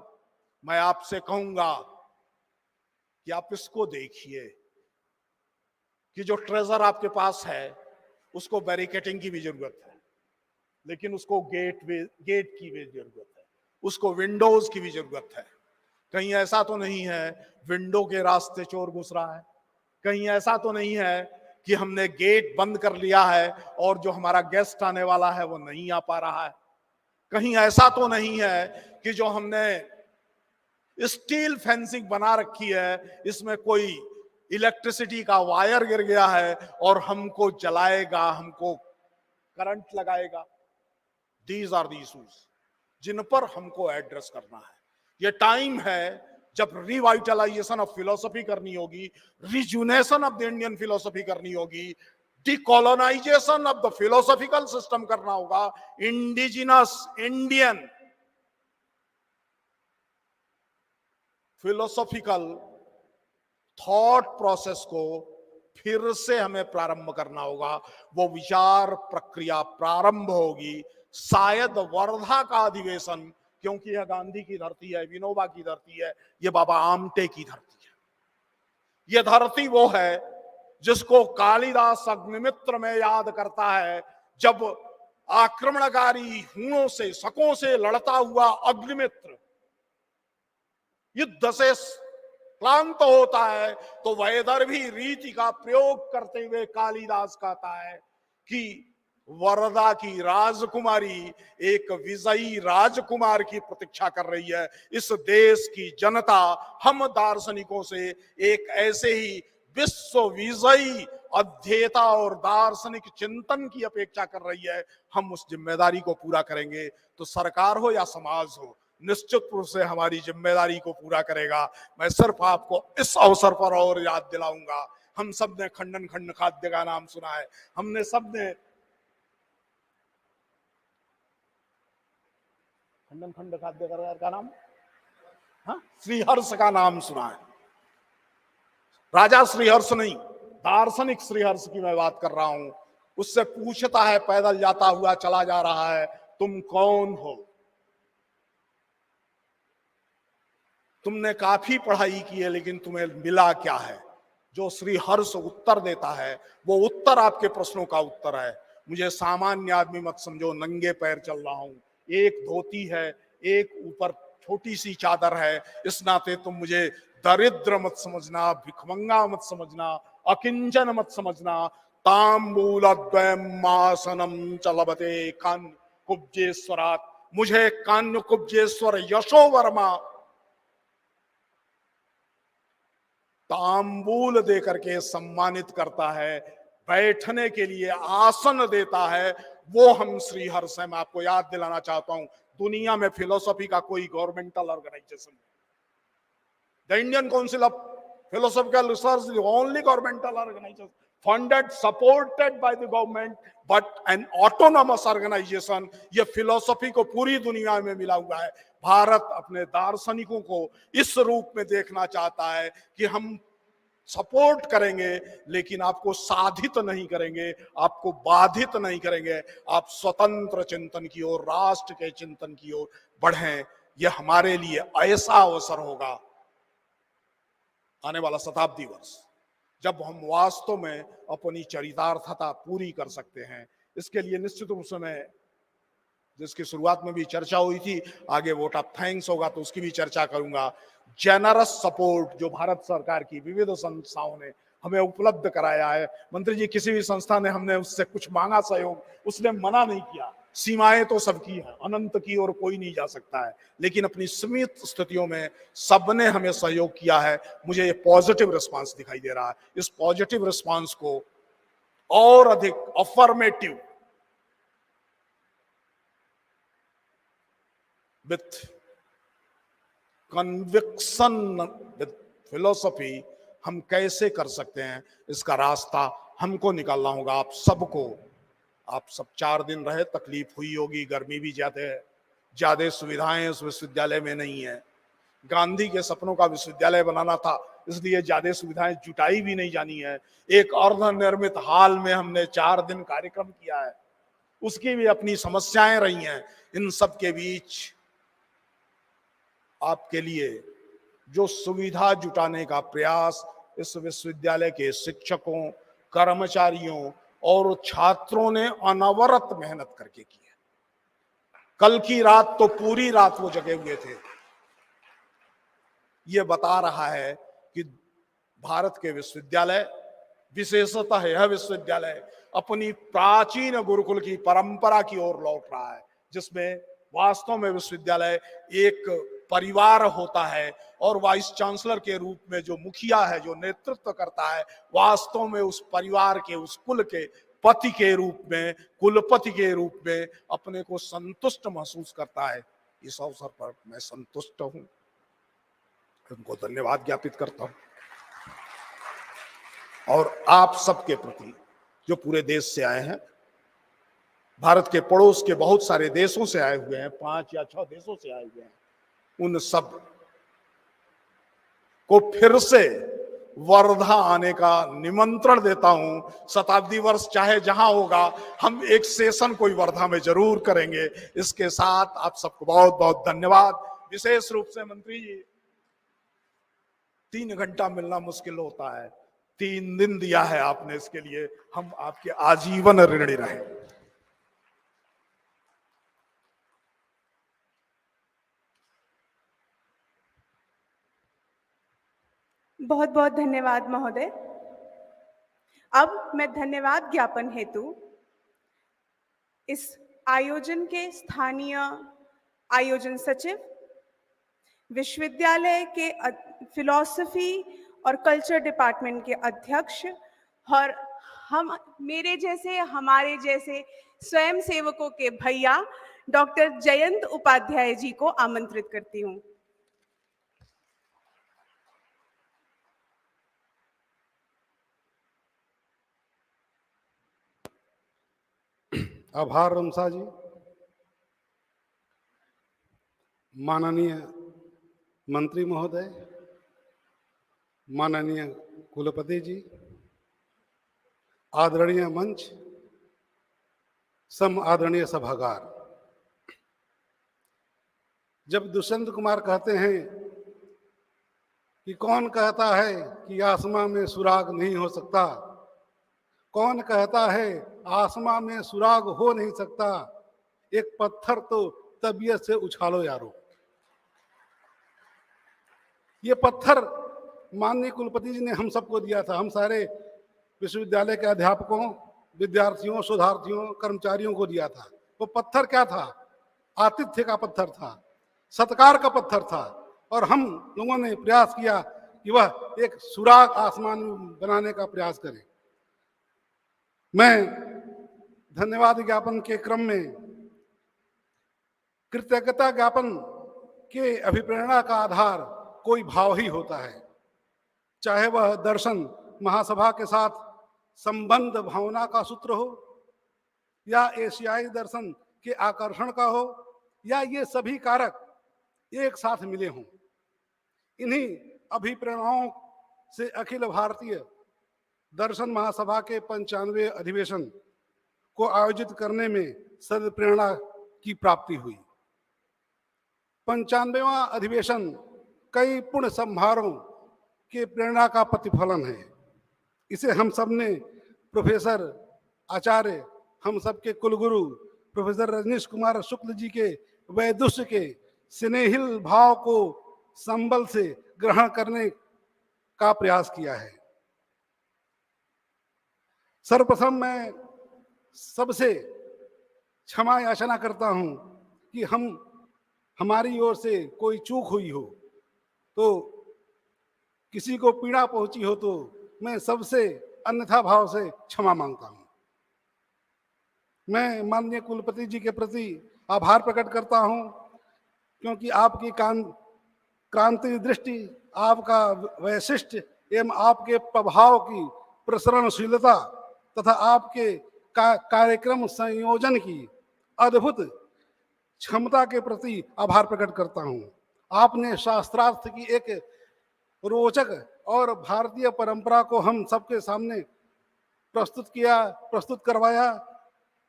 मैं आपसे कहूंगा कि आप इसको देखिए कि जो ट्रेजर आपके पास है उसको बैरिकेटिंग की भी जरूरत है, लेकिन उसको गेट की भी जरूरत है, उसको विंडोज की भी जरूरत है। कहीं ऐसा तो नहीं है विंडो के रास्ते चोर घुस रहा है, कहीं ऐसा तो नहीं है कि हमने गेट बंद कर लिया है और जो हमारा गेस्ट आने वाला है वो नहीं आ पा रहा है, कहीं ऐसा तो नहीं है कि जो हमने स्टील फेंसिंग बना रखी है इसमें कोई इलेक्ट्रिसिटी का वायर गिर गया है और हमको जलाएगा, हमको करंट लगाएगा। दीज आर द इश्यूज जिन पर हमको एड्रेस करना है। ये टाइम है जब रिवाइटलाइजेशन ऑफ फिलोसफी करनी होगी, रिजुनेशन ऑफ द इंडियन फिलोसफी करनी होगी, decolonisation of the philosophical system करना होगा, indigenous Indian philosophical thought process को फिर से हमें प्रारंभ करना होगा। वो विचार प्रक्रिया प्रारंभ होगी शायद वर्धा का अधिवेशन, क्योंकि यह गांधी की धरती है, विनोबा की धरती है, ये बाबा आमटे की धरती है। ये धरती वो है जिसको कालिदास अग्निमित्र में याद करता है, जब आक्रमणकारी हूणों से शकों से लड़ता हुआ अग्निमित्र युद्ध से क्लांत होता है तो वैदर्भी रीति का प्रयोग करते हुए कालिदास कहता है कि वर्धा की राजकुमारी एक विजयी राजकुमार की प्रतीक्षा कर रही है। इस देश की जनता हम दार्शनिकों से एक ऐसे ही विश्व विजयी अध्येता और दार्शनिक चिंतन की अपेक्षा कर रही है। हम उस जिम्मेदारी को पूरा करेंगे तो सरकार हो या समाज हो, निश्चित रूप से हमारी जिम्मेदारी को पूरा करेगा। मैं सिर्फ आपको इस अवसर पर और याद दिलाऊंगा, हम सब ने खंडन खंड खाद्य का नाम सुना है, हमने सब ने खंडन खंड खाद्य का नाम, हाँ, श्रीहर्ष का नाम सुना है। राजा श्रीहर्ष नहीं, दार्शनिक श्रीहर्ष की मैं बात कर रहा हूं। उससे पूछता है, पैदल जाता हुआ चला जा रहा है, तुम कौन हो? तुमने काफी पढ़ाई की है, लेकिन तुम्हें मिला क्या है? जो श्रीहर्ष उत्तर देता है, वो उत्तर आपके प्रश्नों का उत्तर है। मुझे सामान्य आदमी मत समझो, नंगे पैर चल रहा हूं, एक धोती है, एक ऊपर छोटी सी चादर है, इस नाते तुम मुझे दरिद्र मत समझना, भिखमंगा मत समझना, अकिंचन मत समझना। तांबूलद्वयमासनम चलबते कान्य कुब्जेश्वरात्, मुझे कान्य कुब्जेश्वर यशो वर्मा तांबूल दे करके सम्मानित करता है, बैठने के लिए आसन देता है, वो हम श्रीहर्ष हैं। मैं आपको याद दिलाना चाहता हूं, दुनिया में फिलोसफी का कोई governmental organisation, the Indian Council of Philosophical Research is only governmental organisation funded, supported by the government, but an autonomous organization। ये फिलोसफी को पूरी दुनिया में मिला हुआ है। भारत अपने दार्शनिकों को इस रूप में देखना चाहता है कि हम सपोर्ट करेंगे, लेकिन आपको साधित नहीं करेंगे, आपको बाधित नहीं करेंगे। आप स्वतंत्र चिंतन की ओर, राष्ट्र के चिंतन की ओर बढ़ें। यह हमारे लिए ऐसा अवसर होगा आने वाला शताब्दी वर्ष, जब हम वास्तव में अपनी चरितार्थता पूरी कर सकते हैं। इसके लिए निश्चित रूप से मैं, जिसकी शुरुआत में भी चर्चा हुई थी, आगे वोट ऑफ थैंक्स होगा तो उसकी भी चर्चा करूंगा। जेनरस सपोर्ट जो भारत सरकार की विविध संस्थाओं ने हमें उपलब्ध कराया है। मंत्री जी, किसी भी संस्था ने हमने उससे कुछ मांगा सहयोग, उसने मना नहीं किया। सीमाएं तो सबकी हैं, अनंत की ओर कोई नहीं जा सकता है, लेकिन अपनी सीमित स्थितियों में सबने हमें सहयोग किया है। मुझे ये पॉजिटिव रिस्पांस दिखाई दे रहा है। इस पॉजिटिव रिस्पांस को और अधिक affirmative with conviction with philosophy हम कैसे कर सकते हैं, इसका रास्ता हमको निकालना होगा। आप सबको, आप सब 4 दिन रहे, तकलीफ हुई होगी, गर्मी भी ज्यादा है, ज्यादा सुविधाएं उस विश्वविद्यालय में नहीं है। गांधी के सपनों का विश्वविद्यालय बनाना था, इसलिए ज्यादा सुविधाएं जुटाई भी नहीं जानी है। एक अर्धनिर्मित हाल में हमने 4 दिन कार्यक्रम किया है, उसकी भी अपनी समस्याएं रही हैं। इन सब के बीच आपके लिए जो सुविधा जुटाने का प्रयास इस विश्वविद्यालय के शिक्षकों, कर्मचारियों और छात्रों ने अनवरत मेहनत करके की है। कल की रात तो पूरी रात वो जगे हुए थे। ये बता रहा है कि भारत के विश्वविद्यालय, विशेषतः यह विश्वविद्यालय, अपनी प्राचीन गुरुकुल की परंपरा की ओर लौट रहा है, जिसमें वास्तव में विश्वविद्यालय एक परिवार होता है और वाइस चांसलर के रूप में जो मुखिया है, जो नेतृत्व करता है, वास्तव में उस परिवार के, उस कुल के पति के रूप में, कुलपति के रूप में अपने को संतुष्ट महसूस करता है। इस अवसर पर मैं संतुष्ट हूं, उनको धन्यवाद ज्ञापित करता हूं। और आप सबके प्रति जो पूरे देश से आए हैं, भारत के पड़ोस के बहुत सारे देशों से आए हुए हैं, 5 या 6 देशों से आए हुए हैं, उन सब को फिर से वर्धा आने का निमंत्रण देता हूं। शताब्दी वर्ष चाहे जहां होगा, हम एक सेशन कोई वर्धा में जरूर करेंगे। इसके साथ आप सबको बहुत बहुत धन्यवाद। विशेष रूप से मंत्री जी, 3 घंटा मिलना मुश्किल होता है, 3 दिन दिया है आपने, इसके लिए हम आपके आजीवन ऋणी रहे। बहुत बहुत धन्यवाद महोदय। अब मैं धन्यवाद ज्ञापन हेतु इस आयोजन के स्थानीय आयोजन सचिव, विश्वविद्यालय के फिलॉसफी और कल्चर डिपार्टमेंट के अध्यक्ष और मेरे जैसे, हमारे जैसे स्वयं सेवकों के भैया डॉक्टर जयंत उपाध्याय जी को आमंत्रित करती हूँ। आभार रमसा जी। माननीय मंत्री महोदय, माननीय कुलपति जी, आदरणीय मंच, सम आदरणीय सभागार। जब दुष्यंत कुमार कहते हैं कि कौन कहता है कि आसमां में सुराग नहीं हो सकता, कौन कहता है आसमां में सुराग हो नहीं सकता, एक पत्थर तो तबीयत से उछालो यारो। ये पत्थर माननीय कुलपति जी ने हम सबको दिया था, हम सारे विश्वविद्यालय के अध्यापकों, विद्यार्थियों, शोधार्थियों, कर्मचारियों को दिया था। वो पत्थर क्या था? आतिथ्य का पत्थर था, सत्कार का पत्थर था, और हम लोगों ने प्रयास किया कि वह एक सुराग आसमान में बनाने का प्रयास करे। मैं धन्यवाद ज्ञापन के क्रम में कृतज्ञता ज्ञापन के अभिप्रेरणा का आधार कोई भाव ही होता है, चाहे वह दर्शन महासभा के साथ संबंध भावना का सूत्र हो, या एशियाई दर्शन के आकर्षण का हो, या ये सभी कारक एक साथ मिले हों। इन्हीं अभिप्रेरणाओं से अखिल भारतीय दर्शन महासभा के 95वें अधिवेशन को आयोजित करने में सदप्रेरणा की प्राप्ति हुई। 95वां अधिवेशन कई पुण्य संभारों के प्रेरणा का प्रतिफलन है। इसे हम सब ने प्रोफेसर आचार्य, हम सबके कुलगुरु प्रोफेसर रजनीश कुमार शुक्ल जी के वैदुष्य के स्नेहिल भाव को संबल से ग्रहण करने का प्रयास किया है। सर्वप्रथम मैं सबसे क्षमा याचना करता हूं कि हमारी ओर से कोई चूक हुई हो, तो किसी को पीड़ा पहुंची हो, तो मैं सबसे अन्यथा भाव से क्षमा मांगता हूं। मैं माननीय कुलपति जी के प्रति आभार प्रकट करता हूं, क्योंकि आपकी क्रांति दृष्टि, आपका वैशिष्ट एवं आपके प्रभाव की प्रसरणशीलता तथा आपके कार्यक्रम संयोजन की अद्भुत क्षमता के प्रति आभार प्रकट करता हूं। आपने शास्त्रार्थ की एक रोचक और भारतीय परंपरा को हम सबके सामने प्रस्तुत करवाया,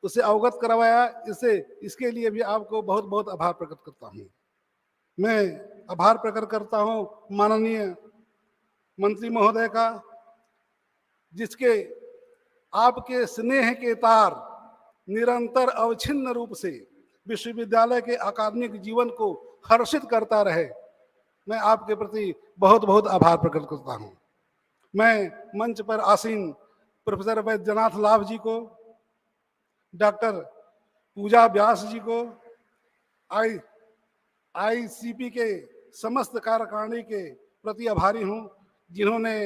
उसे अवगत करवाया। इसके लिए भी आपको बहुत बहुत आभार प्रकट करता हूं। मैं आभार प्रकट करता हूं माननीय मंत्री महोदय का, जिसके आपके स्नेह के तार निरंतर अवच्छिन्न रूप से विश्वविद्यालय के अकादमिक जीवन को हर्षित करता रहे। मैं आपके प्रति बहुत बहुत आभार प्रकट करता हूं। मैं मंच पर आसीन प्रोफेसर वैद्यनाथ लाभ जी को, डॉक्टर पूजा व्यास जी को, आईसीपी के समस्त कार्यकारिणी के प्रति आभारी हूं, जिन्होंने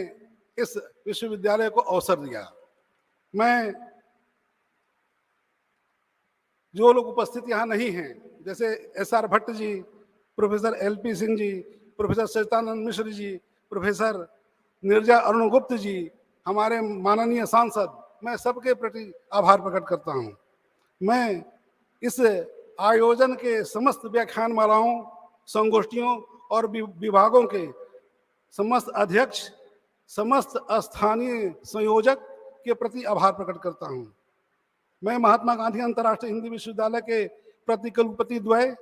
इस विश्वविद्यालय को अवसर दिया। मैं जो लोग उपस्थित यहाँ नहीं हैं, जैसे SR Bhatt ji, professor LP Singh ji, professor Sachidanand Mishra ji, professor Nirja Arun गुप्त जी, हमारे माननीय सांसद, मैं सबके प्रति आभार प्रकट करता हूँ। मैं इस आयोजन के समस्त व्याख्यान मालाओं, संगोष्ठियों और विभागों के समस्त अध्यक्ष, समस्त स्थानीय संयोजक के प्रति आभार प्रकट करता हूँ। मैं महात्मा गांधी अंतर्राष्ट्रीय हिंदी विश्वविद्यालय के प्रतिकुलपति द्वय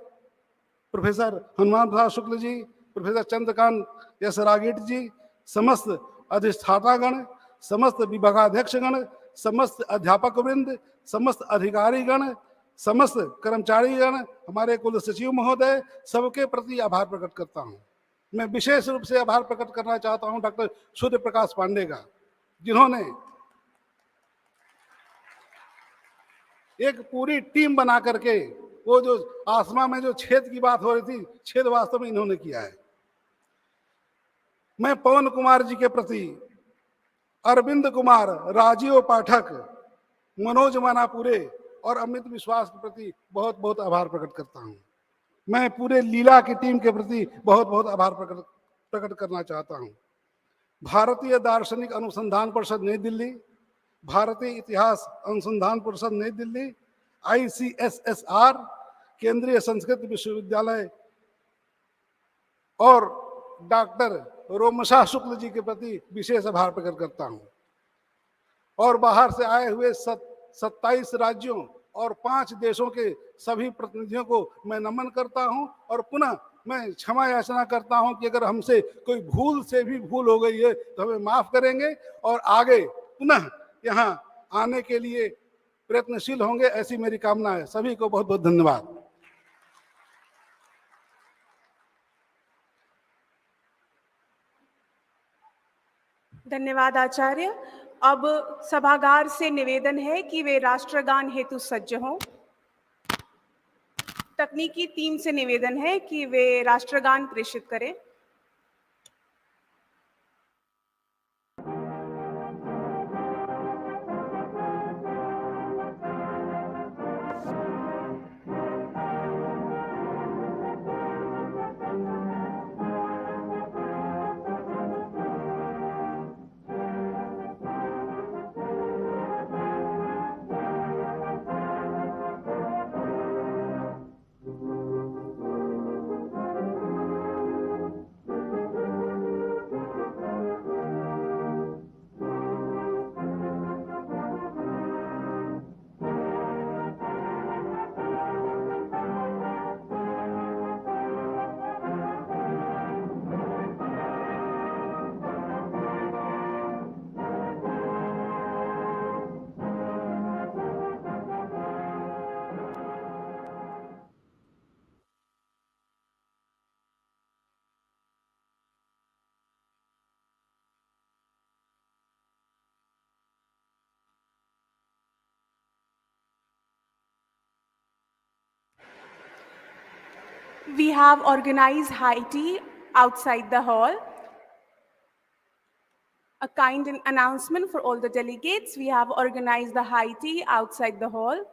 प्रोफेसर हनुमान प्रसाद शुक्ल जी, प्रोफेसर चंद्रकांत एस रागीट जी, समस्त अधिष्ठातागण, समस्त विभागाध्यक्षगण, समस्त अध्यापक वृंद, समस्त अधिकारीगण, समस्त कर्मचारीगण, हमारे कुल सचिव महोदय, सबके प्रति आभार प्रकट करता हूँ। मैं विशेष रूप से आभार प्रकट करना चाहता हूँ डॉक्टर सूर्य प्रकाश पांडे का, जिन्होंने एक पूरी टीम बना करके वो जो आसमां में जो छेद की बात हो रही थी, छेद वास्तव में इन्होंने किया है। मैं पवन कुमार जी के प्रति, अरविंद कुमार, राजीव पाठक, मनोज मानापुरे और अमित विश्वास के प्रति बहुत बहुत आभार प्रकट करता हूं। मैं पूरे लीला की टीम के प्रति बहुत बहुत आभार प्रकट करना चाहता हूं। भारतीय दार्शनिक अनुसंधान परिषद नई दिल्ली, भारतीय इतिहास अनुसंधान परिषद नई दिल्ली, ICSSR, केंद्रीय संस्कृत विश्वविद्यालय और डॉक्टर रोमशा शुक्ल जी के प्रति विशेष आभार प्रकट करता हूं। और बाहर से आए हुए 27 राज्यों और 5 देशों के सभी प्रतिनिधियों को मैं नमन करता हूं और पुनः मैं क्षमा याचना करता हूं कि अगर हमसे कोई भूल से भी भूल हो गई है तो हमें माफ करेंगे और आगे पुनः यहाँ आने के लिए प्रयत्नशील होंगे, ऐसी मेरी कामना है। सभी को बहुत बहुत धन्यवाद। धन्यवाद आचार्य। अब सभागार से निवेदन है कि वे राष्ट्रगान हेतु सज्ज हों। तकनीकी टीम से निवेदन है कि वे राष्ट्रगान प्रेषित करें। We have organized high tea outside the hall. A kind announcement for all the delegates. We have organized the high tea outside the hall.